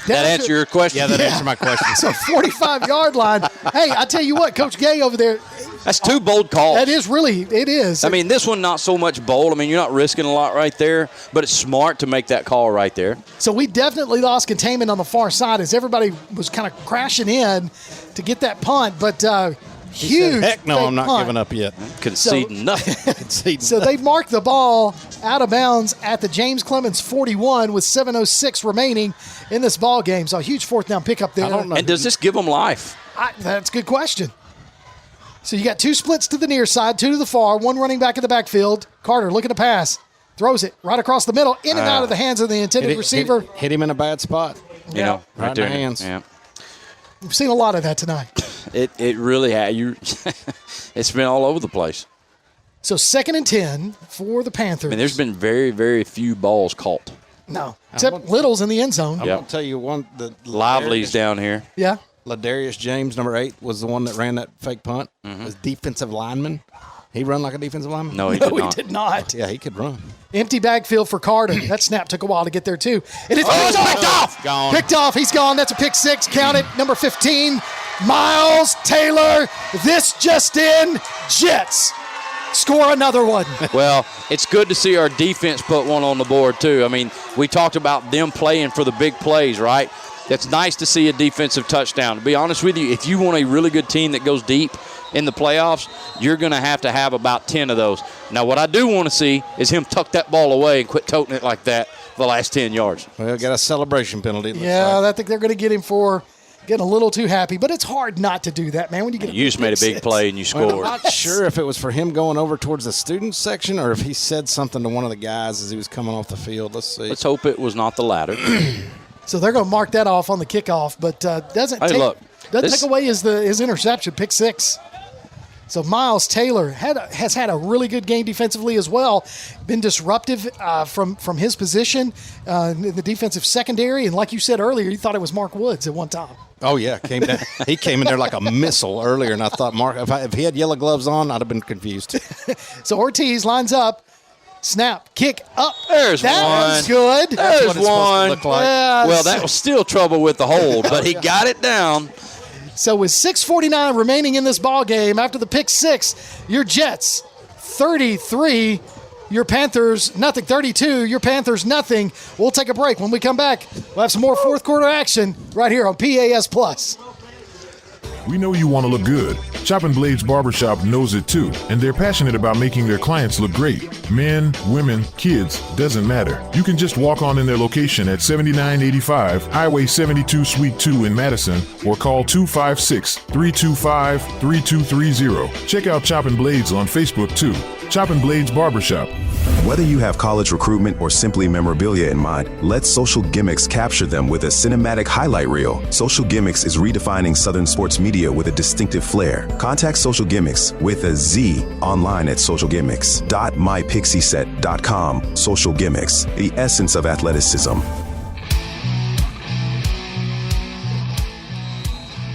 That answer your question? Yeah, that answered my question. So 45-yard line. Hey, I tell you what, Coach Gay over there. That's 2 bold calls. That is really, it is. I mean, this one not so much bold. I mean, you're not risking a lot right there, but it's smart to make that call right there. So we definitely lost containment on the far side as everybody was kind of crashing in to get that punt, but huge. Heck no, I'm not punt. giving up yet. Conceding nothing. So they marked the ball out of bounds at the James Clemens 41 with 7:06 remaining in this ball game. So a huge 4th down pickup there. And does this give them life? That's a good question. So you got 2 splits to the near side, 2 to the far, 1 running back in the backfield. Carter looking to pass. Throws it right across the middle, in and out of the hands of the intended receiver. Hit him in a bad spot. You know, right in the hands. Yeah. We've seen a lot of that tonight. It really has. It's been all over the place. So 2nd and 10 for the Panthers. I mean, there's been very, very few balls caught. No, except Little's in the end zone. I'm going to tell you one. Lively's down here. Yeah. Ladarius James, number 8, was the one that ran that fake punt. His defensive lineman. He run like a defensive lineman? No, he did not. Yeah, he could run. Empty backfield for Carter. That snap took a while to get there, too. And it's picked off. Gone. Picked off. He's gone. That's a pick 6. Count it. Number 15, Miles Taylor. This just in. Jets score another one. Well, it's good to see our defense put one on the board, too. I mean, we talked about them playing for the big plays, right? It's nice to see a defensive touchdown. To be honest with you, if you want a really good team that goes deep in the playoffs, you're going to have about 10 of those. Now, what I do want to see is him tuck that ball away and quit toting it like that for the last 10 yards. Well, got a celebration penalty. Yeah, I think they're going to get him for getting a little too happy. But it's hard not to do that, man. When you just made a big play and you scored. I'm not sure if it was for him going over towards the student section or if he said something to one of the guys as he was coming off the field. Let's see. Let's hope it was not the latter. So they're going to mark that off on the kickoff, but doesn't take away his interception, pick 6. So Miles Taylor has had a really good game defensively as well. Been disruptive from his position in the defensive secondary, and like you said earlier, you thought it was Mark Woods at one time. Oh yeah, he came in there like a missile earlier, and I thought Mark, if he had yellow gloves on, I'd have been confused. So Ortiz lines up. Snap, kick up. There's that one. was good. There's what it's one. supposed to look like. Yeah, well, that was still trouble with the hold, but he got it down. So with 6:49 remaining in this ball game, after the pick 6, your Jets 33, your Panthers nothing. 32, your Panthers nothing. We'll take a break. When we come back, we'll have some more fourth quarter action right here on PAS Plus. We know you want to look good. Chopping Blades Barbershop knows it too, and they're passionate about making their clients look great. Men, women, kids, doesn't matter. You can just walk on in their location at 7985 Highway 72 Suite 2 in Madison or call 256-325-3230. Check out Chopping Blades on Facebook too. Chopping Blades Barbershop. Whether you have college recruitment or simply memorabilia in mind, let Social Gimmicks capture them with a cinematic highlight reel. Social Gimmicks is redefining Southern sports media with a distinctive flair. Contact Social Gimmicks with a Z online at socialgimmicks.mypixieset.com. Social Gimmicks, the essence of athleticism.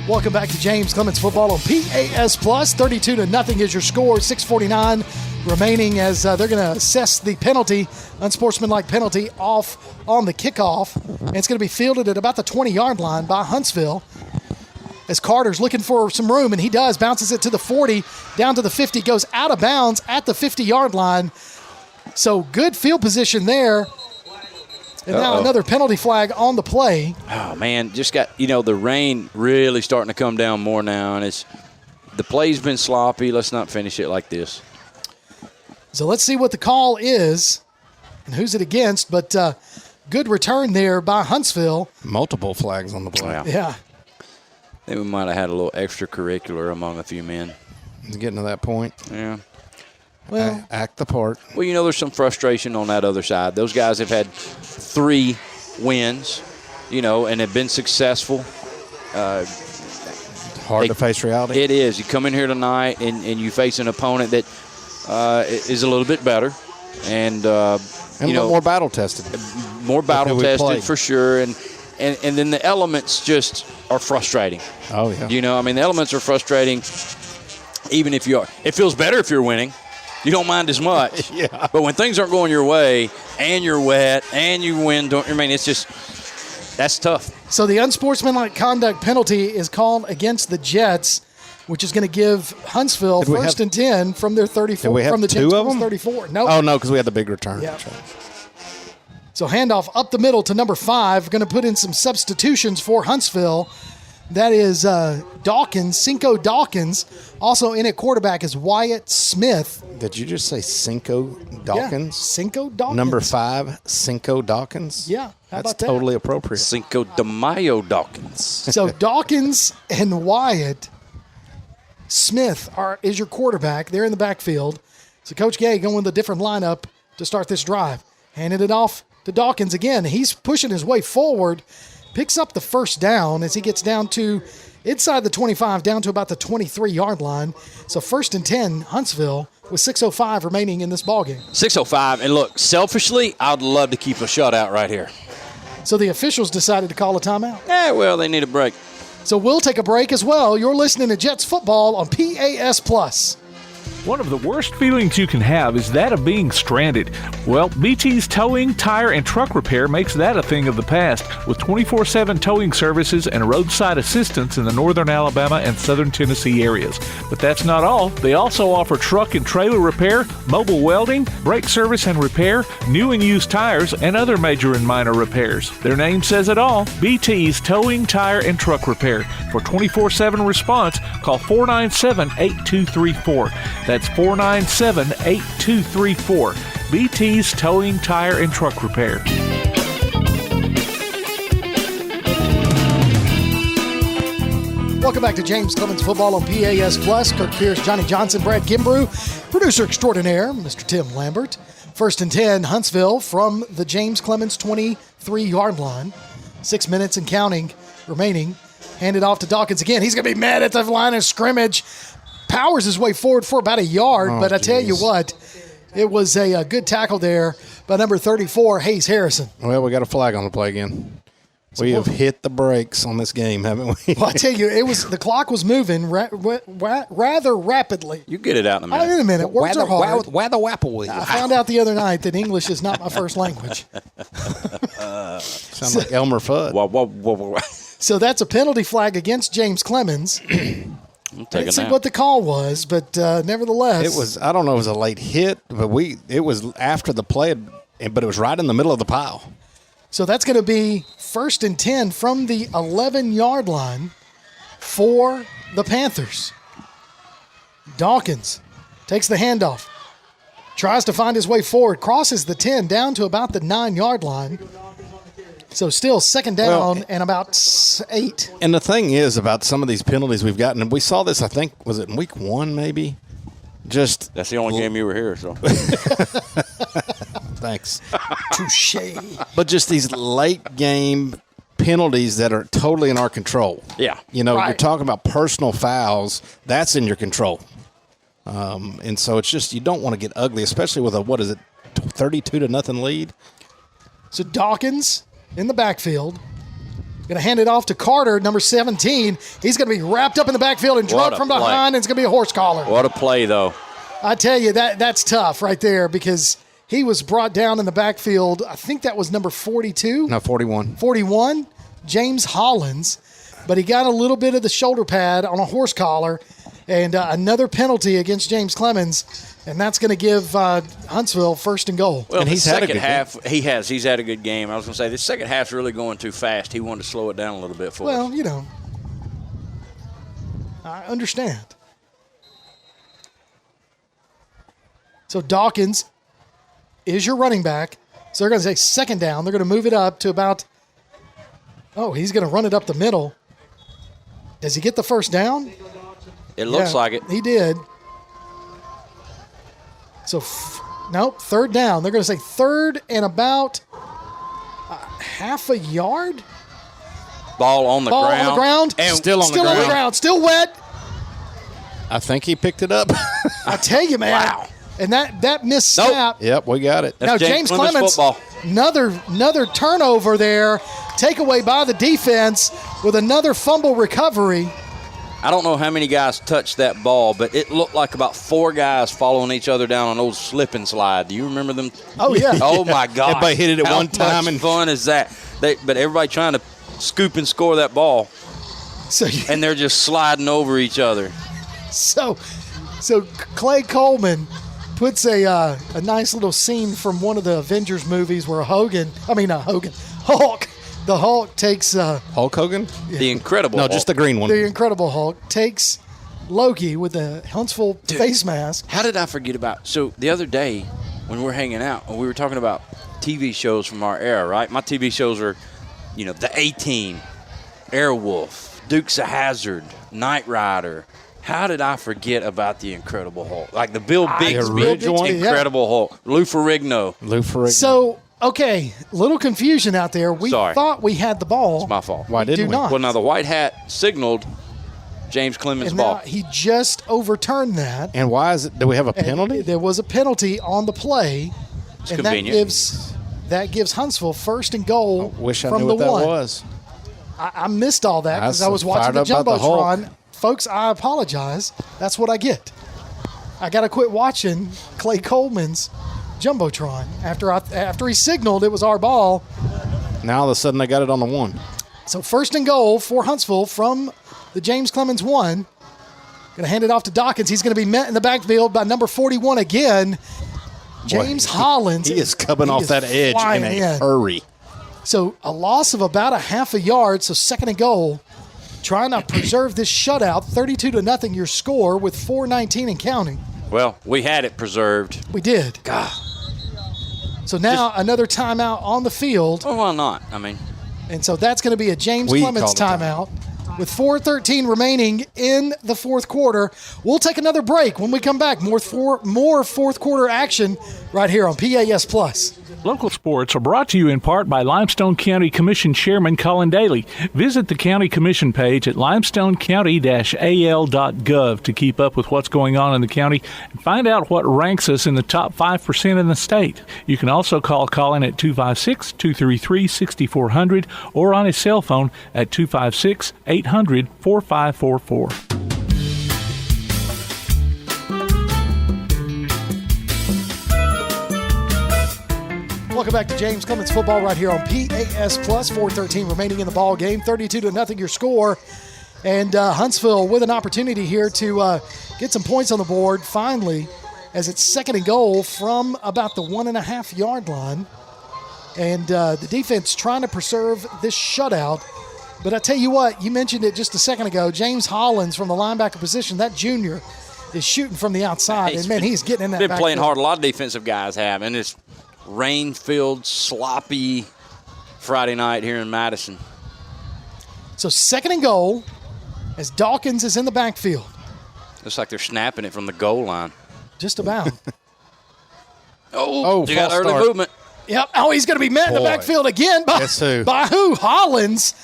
Welcome back to James Clemens Football on PAS Plus. 32-0 is your score. 6:49 remaining as they're going to assess the penalty, unsportsmanlike penalty, off on the kickoff. And it's going to be fielded at about the 20-yard line by Huntsville. As Carter's looking for some room, and he does, bounces it to the 40, down to the 50, goes out of bounds at the 50-yard line. So good field position there. And now another penalty flag on the play. Oh, man, just got, the rain really starting to come down more now, and the play's been sloppy. Let's not finish it like this. So let's see what the call is and who's it against, but good return there by Huntsville. Multiple flags on the play. Yeah. I think we might have had a little extracurricular among a few men. It's getting to that point. Yeah. Well, act the part. Well, there's some frustration on that other side. Those guys have had 3 wins, and have been successful. Hard to face reality. It is. You come in here tonight and you face an opponent that is a little bit better, and more battle tested. More battle tested for sure, and then the elements just are frustrating. Oh yeah. The elements are frustrating. Even if it feels better if you're winning. You don't mind as much. Yeah. But when things aren't going your way and you're wet and you win, it's just, that's tough. So the unsportsmanlike conduct penalty is called against the Jets, which is going to give Huntsville first and 10 from their 34. Did we have from the two of them? 34. No. Oh, no, because we had the big return. Yeah. So handoff up the middle to number 5. Going to put in some substitutions for Huntsville. That is Dawkins, Cinco Dawkins. Also in at quarterback is Wyatt Smith. Did you just say Cinco Dawkins? Yeah, Cinco Dawkins. Number 5, Cinco Dawkins? Yeah, how That's about that? totally appropriate. Cinco de Mayo Dawkins. So Dawkins and Wyatt Smith is your quarterback. They're in the backfield. So Coach Gay going with a different lineup to start this drive. Handed it off to Dawkins again. He's pushing his way forward. Picks up the first down as he gets down to inside the 25, down to about the 23-yard line. So first and 10, Huntsville, with 6:05 remaining in this ballgame. 6:05, and look, selfishly, I'd love to keep a shutout right here. So the officials decided to call a timeout. Yeah, well, they need a break. So we'll take a break as well. You're listening to Jets Football on PAS+. One of the worst feelings you can have is that of being stranded. Well, BT's Towing, Tire, and Truck Repair makes that a thing of the past with 24/7 towing services and roadside assistance in the northern Alabama and southern Tennessee areas. But that's not all. They also offer truck and trailer repair, mobile welding, brake service and repair, new and used tires, and other major and minor repairs. Their name says it all, BT's Towing, Tire, and Truck Repair. For 24/7 response, call 497-8234. That's 497-8234. BT's Towing, Tire, and Truck Repair. Welcome back to James Clemens Football on PAS+. Kirk Pierce, Johnny Johnson, Brad Kimbrough, producer extraordinaire, Mr. Tim Lambert. First and 10, Huntsville from the James Clemens 23-yard line. 6 minutes and counting remaining. Handed off to Dawkins again. He's going to be mad at the line of scrimmage. Powers his way forward for about a yard, but I tell you what, it was a good tackle there by number 34, Hayes Harrison. Well, we got a flag on the play again. We have hit the brakes on this game, haven't we? Well, I tell you, the clock was moving rather rapidly. You get it out in a minute. In a minute. Words are hard. I found out the other night that English is not my first language. Sound like Elmer Fudd. So that's a penalty flag against James Clemens. I didn't see what the call was, but nevertheless. It was, I don't know if it was a late hit, but it was after the play, but it was right in the middle of the pile. So that's going to be first and 10 from the 11-yard line for the Panthers. Dawkins takes the handoff, tries to find his way forward, crosses the 10 down to about the 9-yard line. So still second down and about 8. And the thing is about some of these penalties we've gotten, and we saw this, I think, was it in week 1 maybe? That's the only game you were here, so. Thanks. Touche. But just these late game penalties that are totally in our control. Yeah. You're talking about personal fouls. That's in your control. And so it's just, you don't want to get ugly, especially with a, 32-0 lead. So Dawkins in the backfield. Going to hand it off to Carter, number 17. He's going to be wrapped up in the backfield and drugged from behind, and it's going to be a horse collar. What a play, though. I tell you, that's tough right there because he was brought down in the backfield. I think that was number 42. No, 41. 41, James Hollins. But he got a little bit of the shoulder pad on a horse collar, and another penalty against James Clemens, and that's going to give Huntsville first and goal. Well, and he's had a good half. Game. He's had a good game. I was going to say the second half's really going too fast. He wanted to slow it down a little bit for us. Well, I understand. So Dawkins is your running back. So they're going to say second down. They're going to move it up to about. Oh, he's going to run it up the middle. Does he get the first down? It looks like it. He did. So, nope, third down. They're going to say third and about half a yard. Ball on the ground. On the ground. And Still on the ground. Still wet. I think he picked it up. I tell you, man. Wow. And that missed snap. Yep, we got it. Now, That's James Clemens, football. another turnover there. Takeaway by the defense with another fumble recovery. I don't know how many guys touched that ball, but it looked like about 4 guys following each other down an old slip and slide. Do you remember them? Oh, yeah. Oh, my God. Everybody hit it at one time. How much fun is that? But everybody trying to scoop and score that ball, and they're just sliding over each other. So Clay Coleman puts a nice little scene from one of the Avengers movies where Hulk, the Hulk takes Hulk Hogan? The Incredible Hulk. No, just the green one. The Incredible Hulk takes Loki with the Huntsville face mask. How did I forget about? So the other day when we were hanging out, and we were talking about TV shows from our era, right? My TV shows are, The A-Team, Airwolf, Dukes of Hazzard, Knight Rider. How did I forget about the Incredible Hulk? Like the Bill Bixby Incredible Hulk, Lou Ferrigno. So, okay, little confusion out there. We thought we had the ball. It's my fault. Why didn't we? Not. Well, now the white hat signaled James Clemens' And ball. now he just overturned that. And why is it? Do we have a penalty? There was a penalty on the play. It's and convenient. that gives Huntsville first and goal Wish I from knew the what that one. was. I missed all that because I was fired watching the up about the Jumbotron. Folks, I apologize. That's what I get. I got to quit watching Clay Coleman's Jumbotron. After he signaled it was our ball. Now all of a sudden they got it on the one. So first and goal for Huntsville from the James Clemens 1. Going to hand it off to Dawkins. He's going to be met in the backfield by number 41 again. James Hollins. He is coming off that edge in a hurry. So a loss of about a half a yard. So second and goal. Trying to preserve this shutout. 32-0 your score with 4:19 and counting. Well, we had it preserved. We did. God. So now another timeout on the field. Well, why not? I mean. And so that's going to be a James Clemens timeout. With 4:13 remaining in the fourth quarter. We'll take another break. When we come back, more fourth quarter action right here on PAS Plus. Local sports are brought to you in part by Limestone County Commission Chairman Colin Daly. Visit the County Commission page at limestonecounty-al.gov to keep up with what's going on in the county and find out what ranks us in the top 5% in the state. You can also call Colin at 256-233-6400 or on his cell phone at 256-800-4544. Welcome back to James Clemens Football right here on PAS Plus. 4:13 remaining in the ball game. 32-0 your score. And Huntsville with an opportunity here to get some points on the board finally as it's second and goal from about the 1.5 yard line. And the defense trying to preserve this shutout. But I tell you what, you mentioned it just a second ago. James Hollins from the linebacker position, that junior, is shooting from the outside. And, man, he's getting in that Been playing backfield. hard. A lot of defensive guys have. And it's rain-filled, sloppy Friday night here in Madison. So second and goal as Dawkins is in the backfield. Looks like they're snapping it from the goal line. Just about. You got early movement. Yep. Oh, he's going to be met in the backfield again. Guess who? By who? Hollins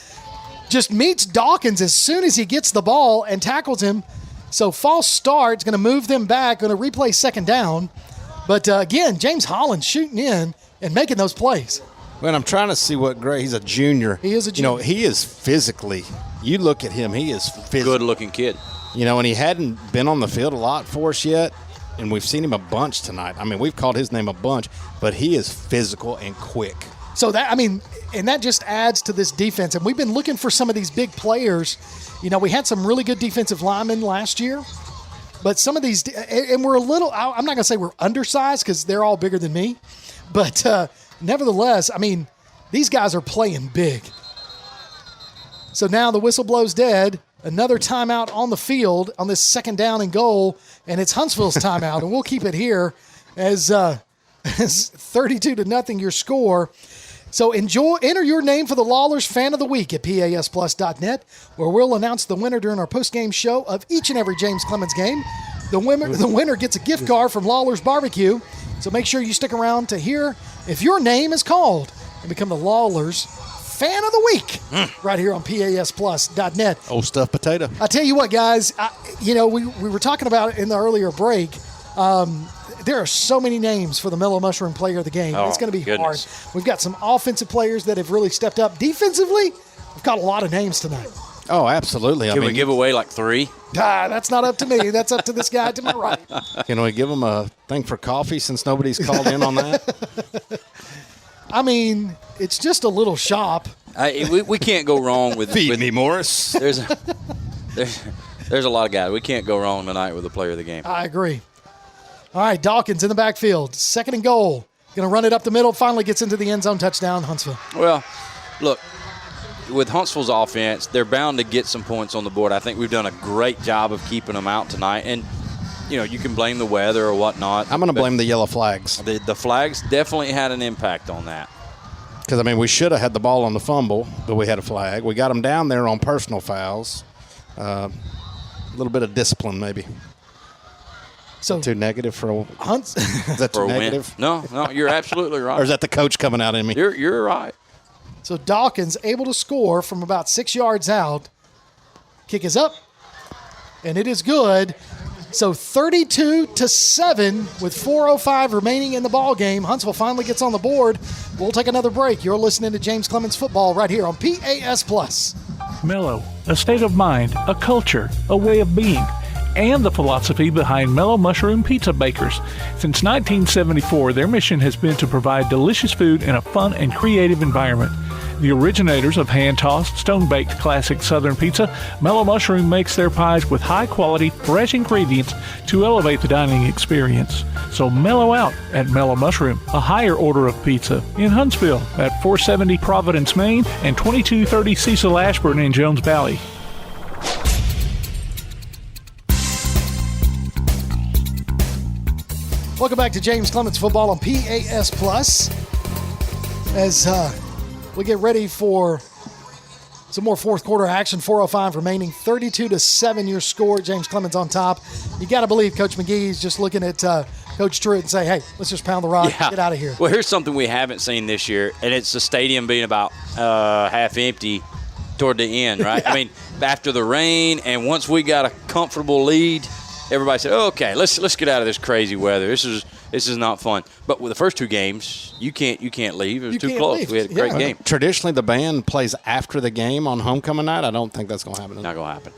just meets Dawkins as soon as he gets the ball and tackles him. So false start is going to move them back, going to replay second down. But, again, James Hollins shooting in and making those plays. Well, I'm trying to see what grade. He's a junior. He is a junior. He is physically. You look at him, he is physical. Good-looking kid. And he hadn't been on the field a lot for us yet, and we've seen him a bunch tonight. I mean, we've called his name a bunch, but he is physical and quick. So and that just adds to this defense. And we've been looking for some of these big players. We had some really good defensive linemen last year. But some of these, and we're a little, I'm not going to say we're undersized because they're all bigger than me. But nevertheless, these guys are playing big. So now the whistle blows dead. Another timeout on the field on this second down and goal. And it's Huntsville's timeout. And we'll keep it here as 32-0 your score. So enter your name for the Lawlers Fan of the Week at PASplus.net, where we'll announce the winner during our post-game show of each and every James Clemens game. The winner gets a gift card from Lawlers Barbecue. So make sure you stick around to hear if your name is called and become the Lawlers Fan of the Week right here on PASplus.net. Old stuffed potato. I tell you what, guys, we were talking about it in the earlier break. There are so many names for the Mellow Mushroom Player of the Game. It's going to be hard. We've got some offensive players that have really stepped up. Defensively, we've got a lot of names tonight. Oh, absolutely. Can we give away like 3? That's not up to me. That's up to this guy to my right. Can we give him a thing for coffee since nobody's called in on that? I mean, it's just a little shop. We can't go wrong with Feed me, Morris. There's a lot of guys. We can't go wrong tonight with the player of the game. I agree. All right, Dawkins in the backfield. 2nd and goal. Going to run it up the middle. Finally gets into the end zone. Touchdown, Huntsville. Well, look, with Huntsville's offense, they're bound to get some points on the board. I think we've done a great job of keeping them out tonight. And, you can blame the weather or whatnot. I'm going to blame the yellow flags. The flags definitely had an impact on that. Because, we should have had the ball on the fumble, but we had a flag. We got them down there on personal fouls. A little bit of discipline, maybe. So too negative for a Hunts? Is that too negative? No, you're absolutely right. Or is that the coach coming out in me? You're right. So Dawkins able to score from about 6 yards out. Kick is up, and it is good. So 32-7 with 4:05 remaining in the ball game. Huntsville finally gets on the board. We'll take another break. You're listening to James Clemens Football right here on PAS Plus. Mellow, a state of mind, a culture, a way of being, and the philosophy behind Mellow Mushroom Pizza Bakers. Since 1974, their mission has been to provide delicious food in a fun and creative environment. The originators of hand-tossed, stone-baked classic Southern pizza, Mellow Mushroom makes their pies with high-quality, fresh ingredients to elevate the dining experience. So mellow out at Mellow Mushroom, a higher order of pizza, in Huntsville at 470 Providence, Maine, and 2230 Cecil Ashburn in Jones Valley. Welcome back to James Clemens Football on PAS Plus. As we get ready for some more fourth quarter action, 4:05 remaining, 32-7 your score. James Clemens on top. You got to believe Coach McGee's just looking at Coach Truitt and say, hey, let's just pound the rock, get out of here. Well, here's something we haven't seen this year, and it's the stadium being about half empty toward the end, right? Yeah. After the rain, and once we got a comfortable lead, everybody said, okay, let's get out of this crazy weather. This is not fun. But with the first 2 games, you can't leave. It was too close. Leave. We had a great game. Traditionally, the band plays after the game on homecoming night. I don't think that's going to happen. Not going to happen.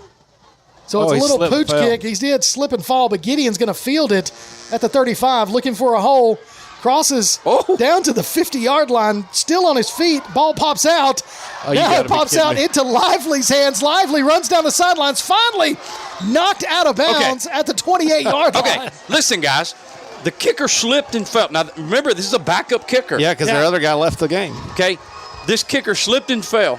So it's a little pooch kick. He did slip and fall, but Gideon's going to field it at the 35, looking for a hole. Crosses down to the 50-yard line, still on his feet. Ball pops out. Now it pops out into Lively's hands. Lively runs down the sidelines, finally knocked out of bounds at the 28-yard line. Okay, listen, guys. The kicker slipped and fell. Now, remember, this is a backup kicker. Yeah, because their other guy left the game. Okay, this kicker slipped and fell.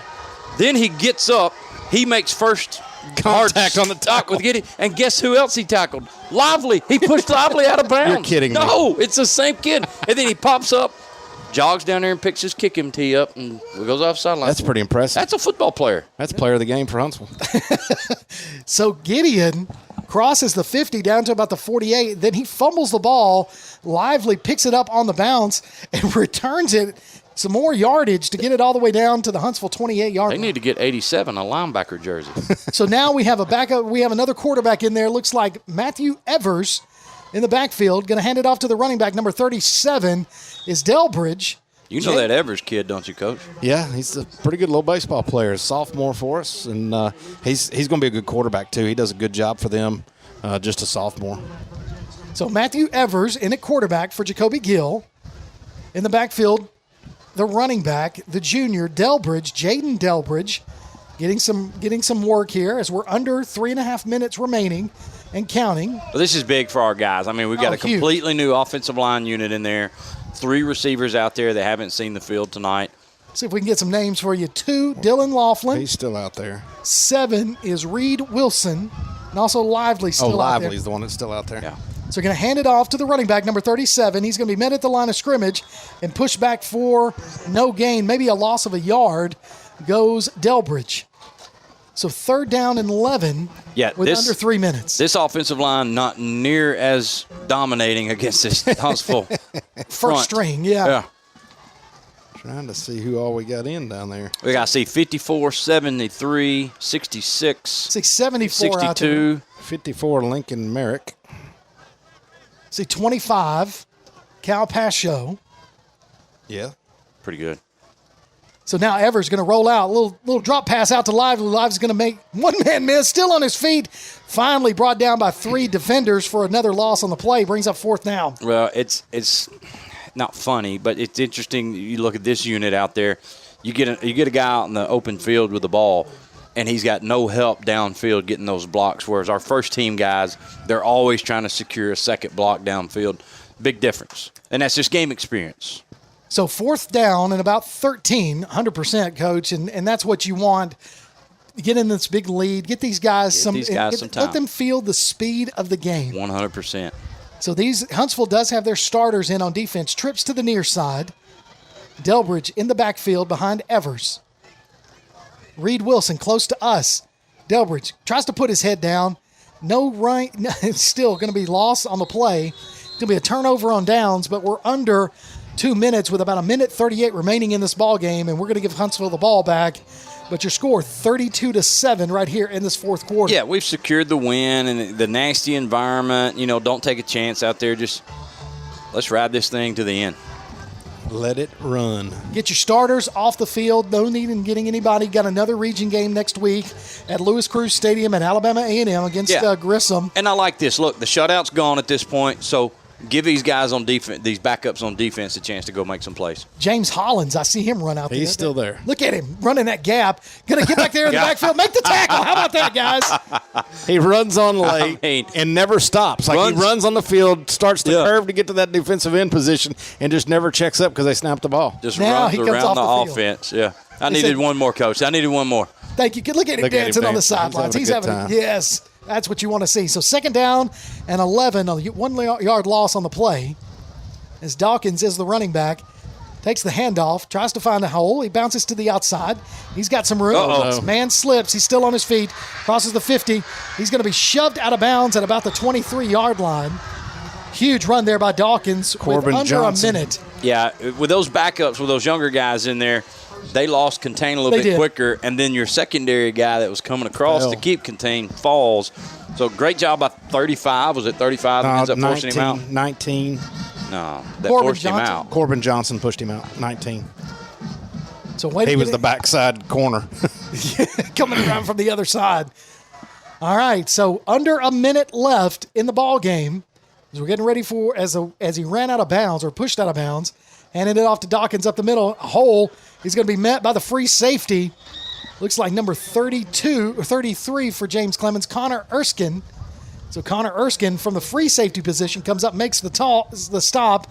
Then he gets up. He makes first contact on the tackle with Gideon. And guess who else he tackled? Lively. He pushed Lively out of bounds. You're kidding me. No, it's the same kid. And then he pops up, jogs down there and picks his kicking tee up and goes off sideline. That's pretty impressive. That's a football player. That's player of the game for Huntsville. So Gideon crosses the 50 down to about the 48. Then he fumbles the ball. Lively picks it up on the bounce and returns it some more yardage to get it all the way down to the Huntsville 28-yard line. They need to get 87, a linebacker jersey. So now we have a backup. We have another quarterback in there. Looks like Matthew Evers in the backfield. Going to hand it off to the running back. Number 37 is Delbridge. You know that Evers kid, don't you, Coach? Yeah, he's a pretty good little baseball player. Sophomore for us, and he's going to be a good quarterback, too. He does a good job for them, just a sophomore. So Matthew Evers in at quarterback for Jacoby Gill. In the backfield, the running back, the junior, Delbridge, Jaden Delbridge, getting some work here as we're under 3.5 minutes remaining and counting. Well, this is big for our guys. We've got a completely new offensive line unit in there. 3 receivers out there that haven't seen the field tonight. See if we can get some names for you. 2, Dylan Laughlin. He's still out there. 7 is Reed Wilson. And also Lively still out there. Lively's the one that's still out there. Yeah. So we're going to hand it off to the running back, number 37. He's going to be met at the line of scrimmage and pushed back for no gain, maybe a loss of a yard, goes Delbridge. So 3rd down and 11 with under 3 minutes. This offensive line not near as dominating against this Huntsville First string, yeah. Trying to see who all we got in down there. We got to see 54, 73, 66, 74 out there. 62. 54, Lincoln Merrick. See 25, Cal Pasho. Yeah. Pretty good. So now Evers going to roll out. Little drop pass out to Lively. Lively's going to make one-man miss. Still on his feet. Finally brought down by 3 defenders for another loss on the play. Brings up 4th down. Well, it's not funny, but it's interesting. You look at this unit out there. You get a guy out in the open field with the ball, and he's got no help downfield getting those blocks, whereas our first-team guys, they're always trying to secure a second block downfield. Big difference. And that's just game experience. So 4th down and about 13, 100%, Coach, and that's what you want. Get in this big lead. Get these guys some time. Let them feel the speed of the game. 100%. So Huntsville does have their starters in on defense. Trips to the near side. Delbridge in the backfield behind Evers. Reed Wilson close to us. Delbridge tries to put his head down. No right. It's still going to be lost on the play. It's going to be a turnover on downs, but we're under 2 minutes with about 1:38 remaining in this ball game, and we're going to give Huntsville the ball back. But your score 32-7 right here in this 4th quarter. Yeah, we've secured the win and the nasty environment. Don't take a chance out there. Just let's ride this thing to the end. Let it run. Get your starters off the field. No need in getting anybody. Got another region game next week at Lewis Cruz Stadium at Alabama A&M against Grissom. And I like this. Look, the shutout's gone at this point, so give these guys on defense, these backups on defense, a chance to go make some plays. James Hollins, I see him run out there. He's still there. Look at him running that gap. Going to get back there in the backfield. Make the tackle. How about that, guys? He runs on late and never stops. He runs on the field, starts the curve to get to that defensive end position, and just never checks up because they snapped the ball. Just runs around the offense. Yeah. I needed one more, Coach. I needed one more. Thank you. Look at him dancing on the sidelines. He's having a good time. That's what you want to see. So 2nd down and 11, a 1-yard loss on the play. As Dawkins is the running back, takes the handoff, tries to find a hole. He bounces to the outside. He's got some room. His man slips. He's still on his feet. Crosses the 50. He's going to be shoved out of bounds at about the 23-yard line. Huge run there by Dawkins with under Johnson. a minute. Yeah, with those backups, with those younger guys in there, they lost contain a little bit quicker, and then your secondary guy that was coming across to keep contain falls. So great job by 35. Was it 35 that ends up forcing him out? 19. No, that forced him out. Corbin Johnson pushed him out, 19. So he was the backside corner. Coming around from the other side. All right, so under a minute left in the ball game. As we're getting ready for, as he ran out of bounds or pushed out of bounds, handed it off to Dawkins up the middle, a hole. He's going to be met by the free safety. Looks like number 32 or 33 for James Clemens, Connor Erskine. So Connor Erskine from the free safety position comes up, makes the stop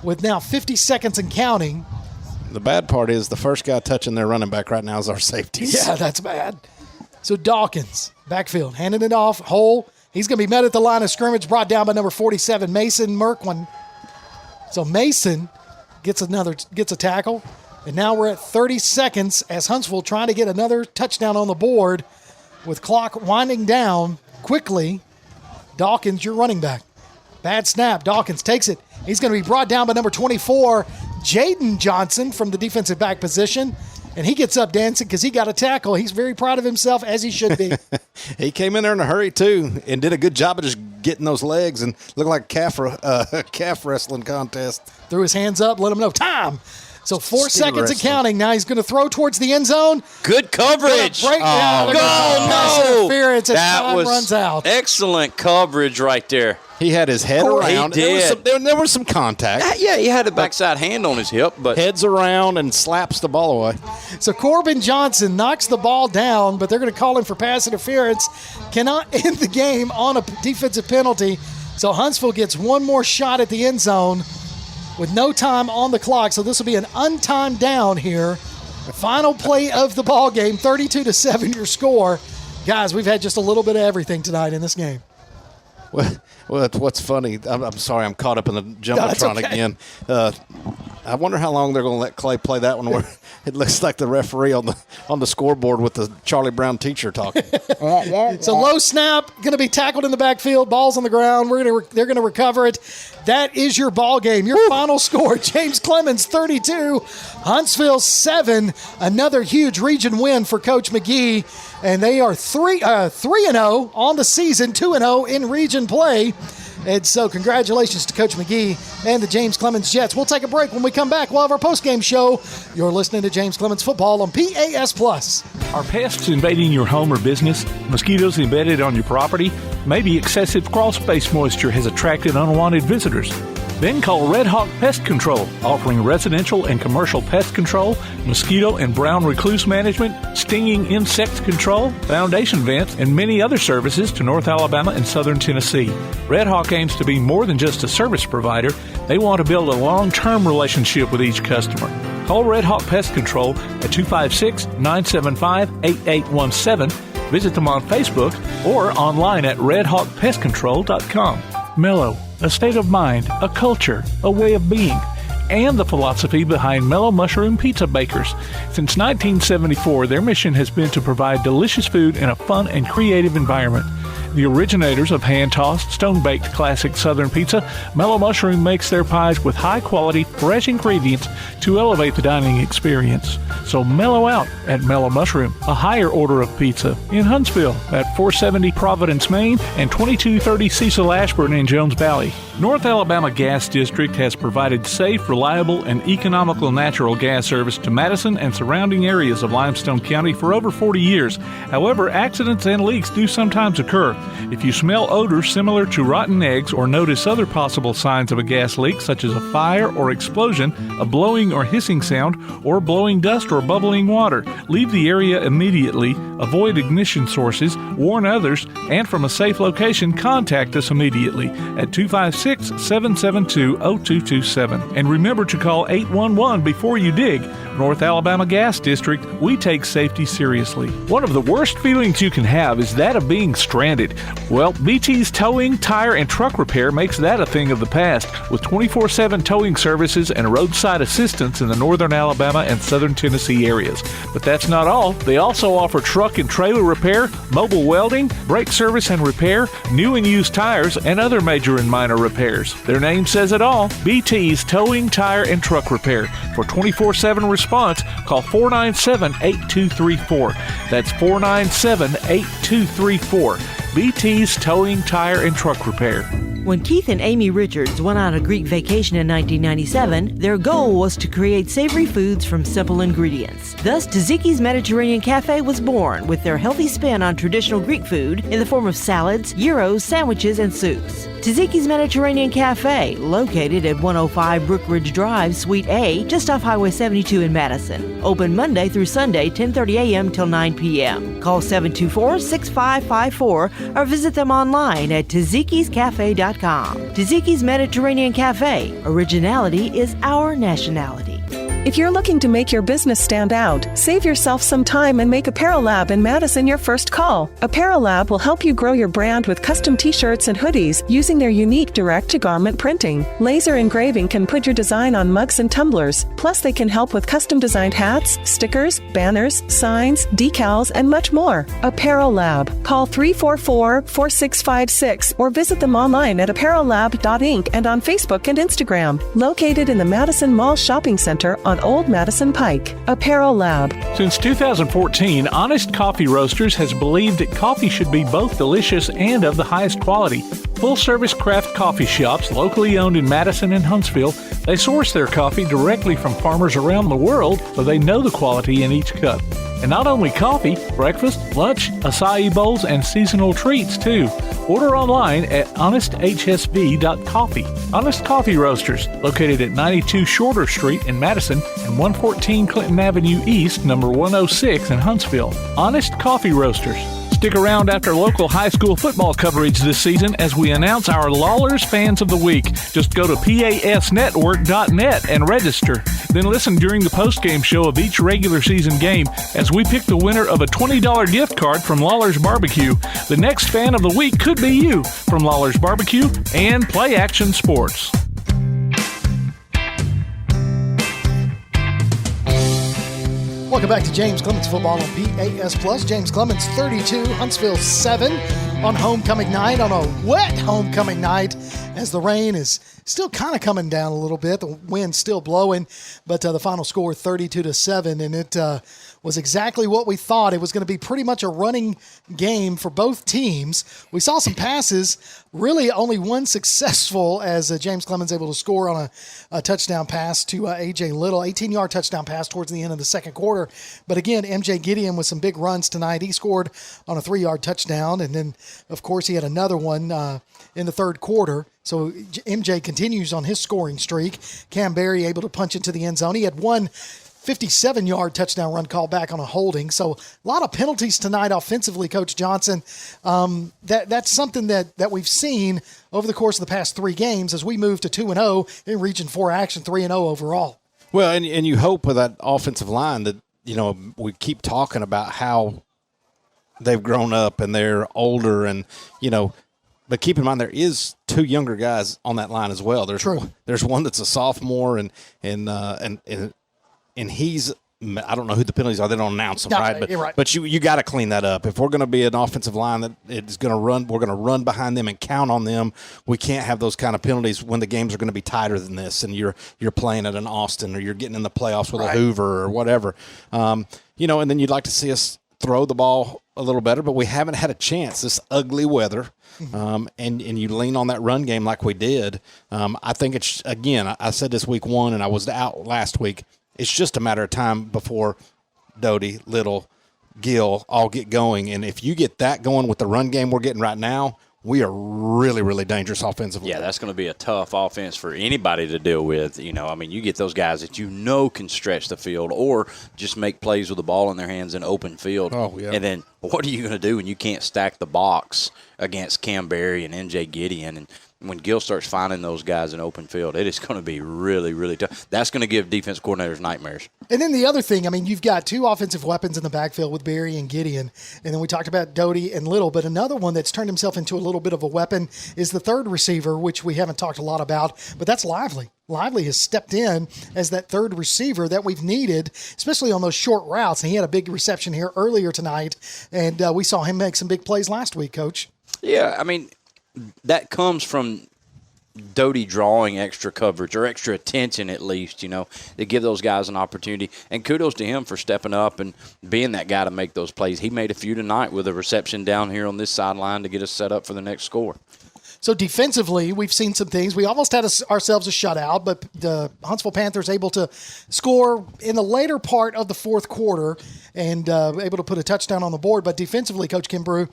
with now 50 seconds and counting. The bad part is the first guy touching their running back right now is our safety. Yeah, that's bad. So Dawkins, backfield, handing it off, hole. He's going to be met at the line of scrimmage, brought down by number 47, Mason Merkwin. So Mason gets a tackle. And now we're at 30 seconds as Huntsville trying to get another touchdown on the board with clock winding down quickly. Dawkins, your running back. Bad snap. Dawkins takes it. He's going to be brought down by number 24, Jaden Johnson from the defensive back position. And he gets up dancing because he got a tackle. He's very proud of himself, as he should be. He came in there in a hurry, too, and did a good job of just getting those legs and looked like a calf wrestling contest. Threw his hands up, let him know. Time. So 4 seconds and counting. Now he's going to throw towards the end zone. Good coverage. Interference as time runs out. Excellent coverage right there. He had his head around. He did. There was some contact. Yeah, he had a backside hand on his hip. But heads around and slaps the ball away. So Corbin Johnson knocks the ball down, but they're going to call him for pass interference. Cannot end the game on a defensive penalty. So Huntsville gets one more shot at the end zone with no time on the clock. So this will be an untimed down here. Final play of the ball game, 32-7 your score. Guys, we've had just a little bit of everything tonight in this game. Well, what's funny, I'm sorry, I'm caught up in the Jumbotron again. I wonder how long they're going to let Clay play that one where it looks like the referee on the scoreboard with the Charlie Brown teacher talking. It's a low snap, going to be tackled in the backfield, ball's on the ground. They're going to recover it. That is your ball game. Your final score, James Clemens 32, Huntsville 7. Another huge region win for Coach McGee, and they are 3-0 on the season, 2-0 in region play. And so congratulations to Coach McGee and the James Clemens Jets. We'll take a break. When we come back, we'll have our postgame show. You're listening to James Clemens Football on PAS+. Are pests invading your home or business? Mosquitoes embedded on your property? Maybe excessive crawl space moisture has attracted unwanted visitors. Then call Red Hawk Pest Control, offering residential and commercial pest control, mosquito and brown recluse management, stinging insect control, foundation vents, and many other services to North Alabama and Southern Tennessee. Red Hawk aims to be more than just a service provider. They want to build a long-term relationship with each customer. Call Red Hawk Pest Control at 256-975-8817. Visit them on Facebook or online at redhawkpestcontrol.com. Mellow, a state of mind, a culture, a way of being, and the philosophy behind Mellow Mushroom Pizza Bakers. Since 1974, their mission has been to provide delicious food in a fun and creative environment. The originators of hand-tossed, stone-baked classic Southern pizza, Mellow Mushroom makes their pies with high-quality, fresh ingredients to elevate the dining experience. So mellow out at Mellow Mushroom, a higher order of pizza, in Huntsville at 470 Providence, Maine, and 2230 Cecil Ashburn in Jones Valley. North Alabama Gas District has provided safe, reliable, and economical natural gas service to Madison and surrounding areas of Limestone County for over 40 years. However, accidents and leaks do sometimes occur. If you smell odors similar to rotten eggs or notice other possible signs of a gas leak, such as a fire or explosion, a blowing or hissing sound, or blowing dust or bubbling water, leave the area immediately, avoid ignition sources, warn others, and from a safe location, contact us immediately at 256-772-0227. And remember to call 811 before you dig. North Alabama Gas District, we take safety seriously. One of the worst feelings you can have is that of being stranded. Well, BT's Towing, Tire, and Truck Repair makes that a thing of the past, with 24/7 towing services and roadside assistance in the northern Alabama and southern Tennessee areas. But that's not all. They also offer truck and trailer repair, mobile welding, brake service and repair, new and used tires, and other major and minor repairs. Their name says it all, BT's Towing, Tire, and Truck Repair. For 24/7 response, call 497-8234. That's 497-8234. BT's Towing, Tire, and Truck Repair. When Keith and Amy Richards went on a Greek vacation in 1997, their goal was to create savory foods from simple ingredients. Thus, Tzatziki's Mediterranean Cafe was born with their healthy spin on traditional Greek food in the form of salads, gyros, sandwiches, and soups. Tzatziki's Mediterranean Cafe, located at 105 Brook Ridge Drive, Suite A, just off Highway 72 in Madison. Open Monday through Sunday, 10:30 a.m. till 9 p.m. Call 724-6554 or visit them online at TzatzikisCafe.com. Tzatziki's Mediterranean Cafe. Originality is our nationality. If you're looking to make your business stand out, save yourself some time and make Apparel Lab in Madison your first call. Apparel Lab will help you grow your brand with custom t-shirts and hoodies using their unique direct-to-garment printing. Laser engraving can put your design on mugs and tumblers. Plus, they can help with custom-designed hats, stickers, banners, signs, decals, and much more. Apparel Lab. Call 344-4656 or visit them online at apparellab.inc and on Facebook and Instagram. Located in the Madison Mall Shopping Center on Old Madison Pike. Apparel Lab. Since 2014, Honest Coffee Roasters has believed that coffee should be both delicious and of the highest quality. Full-service craft coffee shops locally owned in Madison and Huntsville, they source their coffee directly from farmers around the world, so they know the quality in each cup. And not only coffee, breakfast, lunch, acai bowls, and seasonal treats, too. Order online at honesthsv.coffee. Honest Coffee Roasters, located at 92 Shorter Street in Madison and 114 Clinton Avenue East, number 106 in Huntsville. Honest Coffee Roasters. Stick around after local high school football coverage this season as we announce our Lawlers Fans of the Week. Just go to pasnetwork.net and register. Then listen during the postgame show of each regular season game as we pick the winner of a $20 gift card from Lawler's Barbecue. The next fan of the week could be you from Lawler's Barbecue and Play Action Sports. Welcome back to James Clemens Football on PAS Plus. James Clemens 32, Huntsville 7 on homecoming night, on a wet homecoming night, as the rain is still kind of coming down a little bit. The wind's still blowing, but the final score 32-7, and it was exactly what we thought. It was going to be pretty much a running game for both teams. We saw some passes, really only one successful, as James Clemens able to score on a touchdown pass to A.J. Little, 18-yard touchdown pass towards the end of the second quarter. But again, M.J. Gideon with some big runs tonight. He scored on a 3-yard touchdown, and then, of course, he had another one in the third quarter. So MJ continues on his scoring streak. Cam Berry able to punch into the end zone. He had one 57-yard touchdown run called back on a holding. So a lot of penalties tonight offensively, Coach Johnson. That's something that we've seen over the course of the past 3 games as we move to 2-0 in Region 4 action, 3-0 overall. Well, and you hope with that offensive line that, we keep talking about how they've grown up and they're older and, but keep in mind there is 2 younger guys on that line as well. There's one that's a sophomore and he's, I don't know who the penalties are. They don't announce them, right? But, you're right. But you got to clean that up. If we're going to be an offensive line that is going to run, we're going to run behind them and count on them. We can't have those kind of penalties when the games are going to be tighter than this, and you're playing at an Austin or you're getting in the playoffs with a Hoover or whatever. And then you'd like to see us throw the ball a little better, but we haven't had a chance. This ugly weather, and you lean on that run game like we did. I think it's, again, I said this week 1, and I was out last week. It's just a matter of time before Doty, Little, Gill all get going. And if you get that going with the run game we're getting right now, we are really, really dangerous offensively. Yeah, that's going to be a tough offense for anybody to deal with. You get those guys that can stretch the field or just make plays with the ball in their hands in open field. Oh, yeah. And then what are you going to do when you can't stack the box against Cam Berry and M.J. Gideon? And when Gill starts finding those guys in open field, it is going to be really, really tough. That's going to give defense coordinators nightmares. And then the other thing, you've got 2 offensive weapons in the backfield with Berry and Gideon. And then we talked about Doty and Little. But another one that's turned himself into a little bit of a weapon is the third receiver, which we haven't talked a lot about. But that's Lively. Lively has stepped in as that third receiver that we've needed, especially on those short routes. And he had a big reception here earlier tonight. And we saw him make some big plays last week, Coach. Yeah, that comes from Doty drawing extra coverage or extra attention at least, to give those guys an opportunity. And kudos to him for stepping up and being that guy to make those plays. He made a few tonight with a reception down here on this sideline to get us set up for the next score. So defensively, we've seen some things. We almost had ourselves a shutout, but the Huntsville Panthers able to score in the later part of the fourth quarter and able to put a touchdown on the board. But defensively, Coach Kimbrough,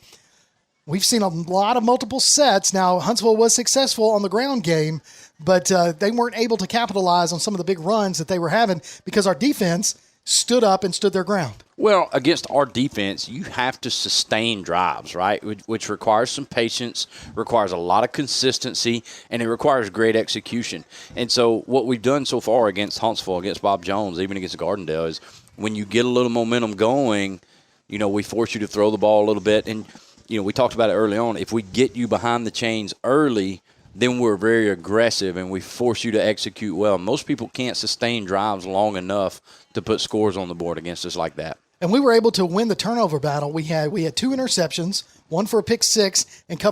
we've seen a lot of multiple sets. Now, Huntsville was successful on the ground game, but they weren't able to capitalize on some of the big runs that they were having because our defense stood up and stood their ground. Well, against our defense, you have to sustain drives, right, which requires some patience, requires a lot of consistency, and it requires great execution. And so what we've done so far against Huntsville, against Bob Jones, even against Gardendale, is when you get a little momentum going, we force you to throw the ball a little bit. And we talked about it early on. If we get you behind the chains early, then we're very aggressive and we force you to execute well. Most people can't sustain drives long enough to put scores on the board against us like that. And we were able to win the turnover battle. We had 2 interceptions, one for a pick 6, and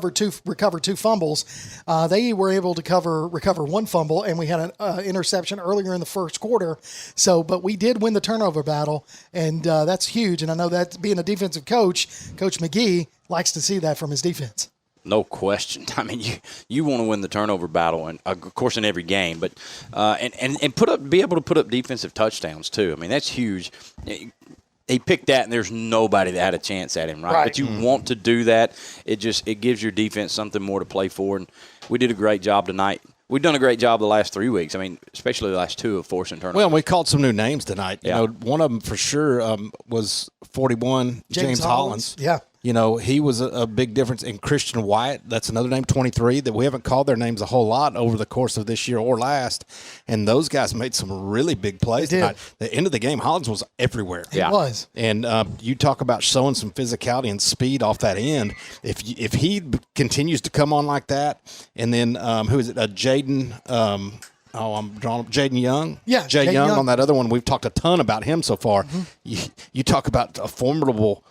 recovered 2 fumbles. They were able to recover 1 fumble, and we had an interception earlier in the first quarter. But we did win the turnover battle, and that's huge. And I know that being a defensive coach, Coach McGee likes to see that from his defense. No question. You want to win the turnover battle, and of course in every game, but and be able to put up defensive touchdowns too. That's huge. He picked that, and there's nobody that had a chance at him, right? But you want to do that. It gives your defense something more to play for, and we did a great job tonight. We've done a great job the last 3 weeks. Especially the last 2 of forcing turnovers. Well, we called some new names tonight. Yeah. One of them for sure was 41, James Hollins. Yeah. He was a big difference. In Christian Wyatt, that's another name, 23, that we haven't called their names a whole lot over the course of this year or last. And those guys made some really big plays tonight. The end of the game, Hollins was everywhere. He was. And you talk about showing some physicality and speed off that end. If he continues to come on like that, and then who is it? Jaden I'm drawing Jaden Young. Yeah, Jaden Jaden Young Young. on that other one. We've talked a ton about him so far. You talk about a formidable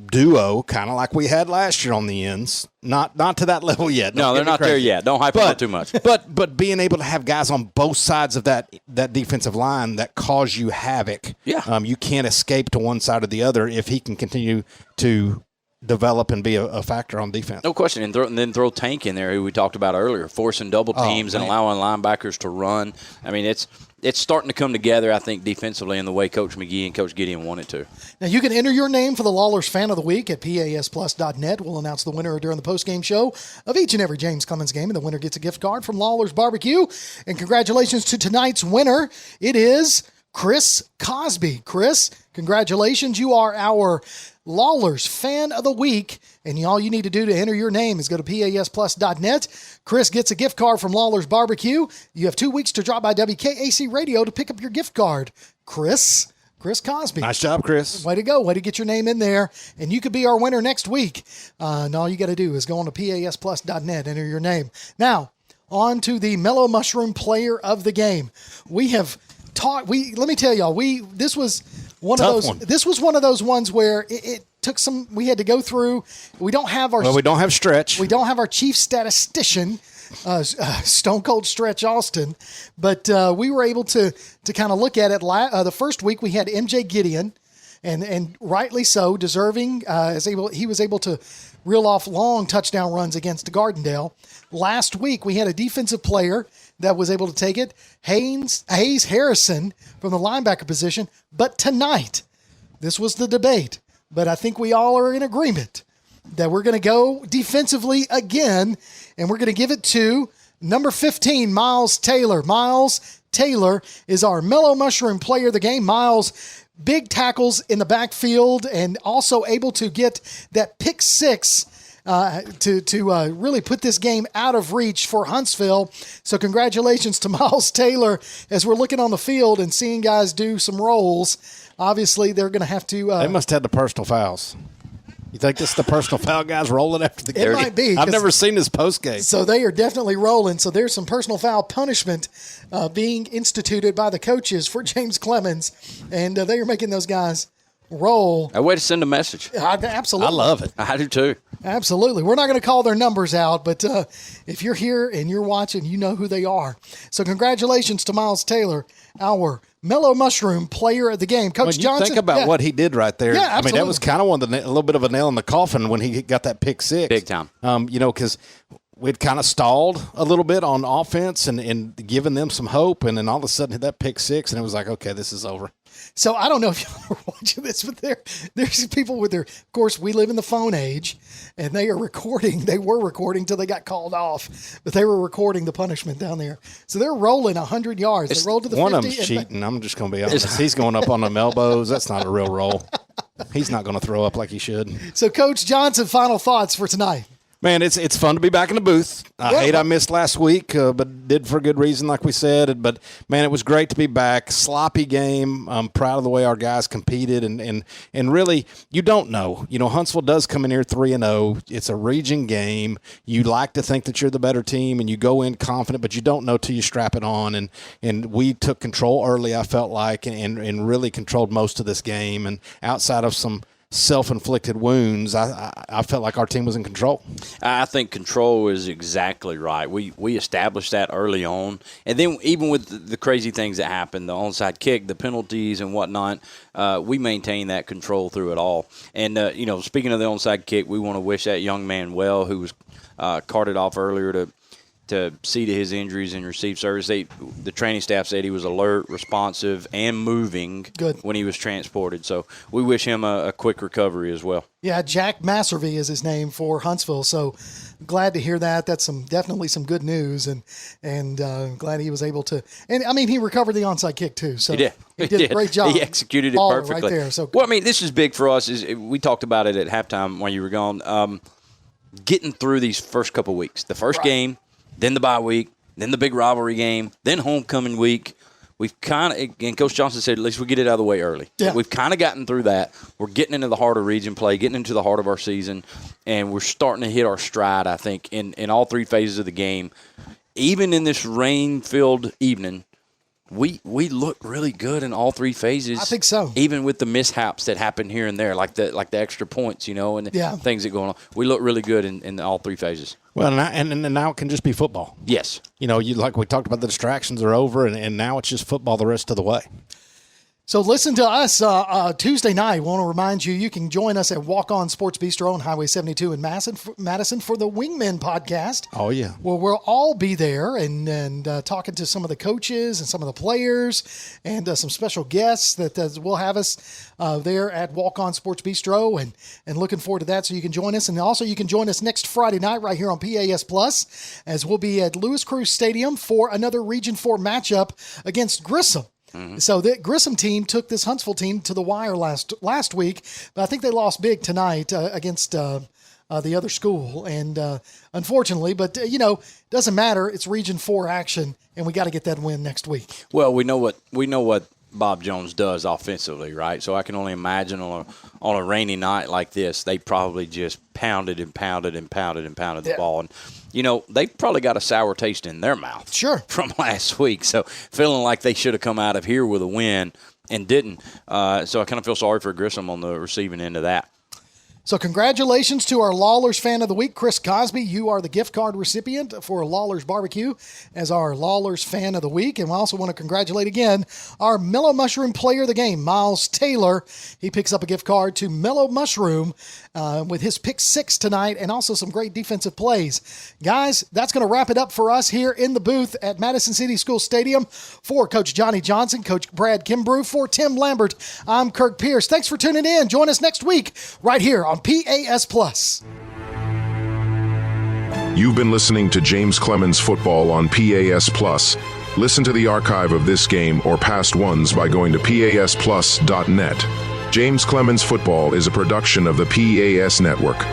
duo, kind of like we had last year on the ends. Not to that level yet. No, they're not there yet. Don't hype them up too much. But being able to have guys on both sides of that defensive line that cause you havoc. Yeah. You can't escape to one side or the other if he can continue to develop and be a factor on defense. No question. And then throw Tank in there, who we talked about earlier, forcing double teams and allowing linebackers to run. I mean, it's starting to come together, I think, defensively in the way Coach McGee and Coach Gideon want it to. Now, you can enter your name for the Lawlers Fan of the Week at PASplus.net. We'll announce the winner during the postgame show of each and every James Clemens game, and the winner gets a gift card from Lawler's Barbecue. And congratulations to tonight's winner. It is Chris Cosby. Chris, congratulations. You are our Lawler's Fan of the Week, and all you need to do to enter your name is go to PASplus.net. Chris gets a gift card from Lawler's Barbecue. You have 2 weeks to drop by WKAC Radio to pick up your gift card. Chris Cosby. Nice job, Chris. Way to go. Way to get your name in there, and you could be our winner next week. And all you got to do is go on to PASplus.net, enter your name. Now, on to the Mellow Mushroom Player of the Game. We have talked. Let me tell y'all. This was one of those. This was one of those ones where it took some. We had to go through. We don't have our. Well, we don't have Stretch. We don't have our chief statistician, Stone Cold Stretch Austin, but we were able to kind of look at it. The first week we had MJ Gideon, and rightly so, deserving. He was able to reel off long touchdown runs against Gardendale. Last week we had a defensive player that was able to take it, Hayes Harrison from the linebacker position. But tonight, this was the debate, but I think we all are in agreement that we're going to go defensively again, and we're going to give it to number 15, Miles Taylor. Miles Taylor is our Mellow Mushroom Player of the Game. Miles, big tackles in the backfield and also able to get that pick six to really put this game out of reach for Huntsville. So congratulations to Miles Taylor as we're looking on the field and seeing guys do some rolls. Obviously, they're going to have to... they must have the personal fouls. You think this is the personal foul guys rolling after the game? It might be. I've never seen this post game. So they are definitely rolling. So there's some personal foul punishment being instituted by the coaches for James Clemens, and they are making those guys roll. A way to send a message. Absolutely. I love it. I do too. Absolutely. We're not going to call their numbers out, but if you're here and you're watching, you know who they are. So congratulations to Miles Taylor, our Mellow Mushroom Player of the Game. Coach Johnson. Think about what he did right there. Yeah, I mean, that was kind of a little bit of a nail in the coffin when he got that pick six. Big time. Because we'd kind of stalled a little bit on offense and given them some hope, and then all of a sudden hit that pick six, and it was like, okay, this is over. So I don't know if y'all are watching this, but there's people with their, of course, we live in the phone age, and they are recording. They were recording till they got called off, but they were recording the punishment down there. So they're rolling 100 yards. They rolled to the 50. One of them's cheating. I'm just going to be honest. He's going up on them elbows. That's not a real roll. He's not going to throw up like he should. So, Coach Johnson, final thoughts for tonight. Man, it's fun to be back in the booth. I hate I missed last week, but did for a good reason, like we said. But, man, it was great to be back. Sloppy game. I'm proud of the way our guys competed. And really, you don't know. Huntsville does come in here 3-0. It's a region game. You like to think that you're the better team, and you go in confident, but you don't know till you strap it on. And we took control early, I felt like, and really controlled most of this game. And outside of some self-inflicted wounds, I felt like our team was in control. I think control is exactly right. We established that early on, and then even with the crazy things that happened, the onside kick, the penalties and whatnot, we maintained that control through it all. And speaking of the onside kick, we want to wish that young man well who was carted off earlier to see to his injuries and receive service. The training staff said he was alert, responsive, and moving when he was transported. So we wish him a quick recovery as well. Yeah, Jack Masservy is his name for Huntsville. So glad to hear that. That's definitely some good news, and glad he was able to. And I mean, he recovered the onside kick too. So he did. He did a great job. He executed it perfectly. Right there. So well, I mean, this is big for us. We talked about it at halftime while you were gone. Getting through these first couple weeks, the first game. Then the bye week, then the big rivalry game, then homecoming week. We've kind of, and Coach Johnson said, at least we get it out of the way early. Yeah. We've kind of gotten through that. We're getting into the heart of region play, getting into the heart of our season, and we're starting to hit our stride, I think, in all three phases of the game. even in this rain-filled evening, we look really good in all three phases. I think so. Even with the mishaps that happen here and there, like the extra points, and things that go on. We look really good in all three phases. Well, and now it can just be football. Yes. Like we talked about, the distractions are over, and now it's just football the rest of the way. So listen to us Tuesday night. I want to remind you, you can join us at Walk On Sports Bistro on Highway 72 in Madison for the Wingmen podcast. Oh, yeah. Well, we'll all be there and talking to some of the coaches and some of the players and some special guests that will have us there at Walk On Sports Bistro and looking forward to that. So you can join us. And also you can join us next Friday night right here on PAS Plus as we'll be at Louis Cruz Stadium for another Region 4 matchup against Grissom. Mm-hmm. So the Grissom team took this Huntsville team to the wire last week, but I think they lost big tonight against the other school. And unfortunately, but doesn't matter. It's Region 4 action, and we got to get that win next week. Well, we know what Bob Jones does offensively, right? So I can only imagine on a rainy night like this, they probably just pounded the ball. And they've probably got a sour taste in their mouth. Sure. From last week. So feeling like they should have come out of here with a win and didn't. So I kind of feel sorry for Grissom on the receiving end of that. So congratulations to our Lawler's Fan of the Week, Chris Cosby. You are the gift card recipient for Lawler's Barbecue as our Lawler's Fan of the Week. And we also want to congratulate again our Mellow Mushroom Player of the Game, Miles Taylor. He picks up a gift card to Mellow Mushroom with his pick 6 tonight and also some great defensive plays. Guys, that's going to wrap it up for us here in the booth at Madison City School Stadium. For Coach Johnny Johnson, Coach Brad Kimbrough, for Tim Lambert, I'm Kirk Pierce. Thanks for tuning in. Join us next week right here on PAS Plus. You've been listening to James Clemens Football on PAS Plus. Listen to the archive of this game or past ones by going to pasplus.net. James Clemens Football is a production of the PAS Network.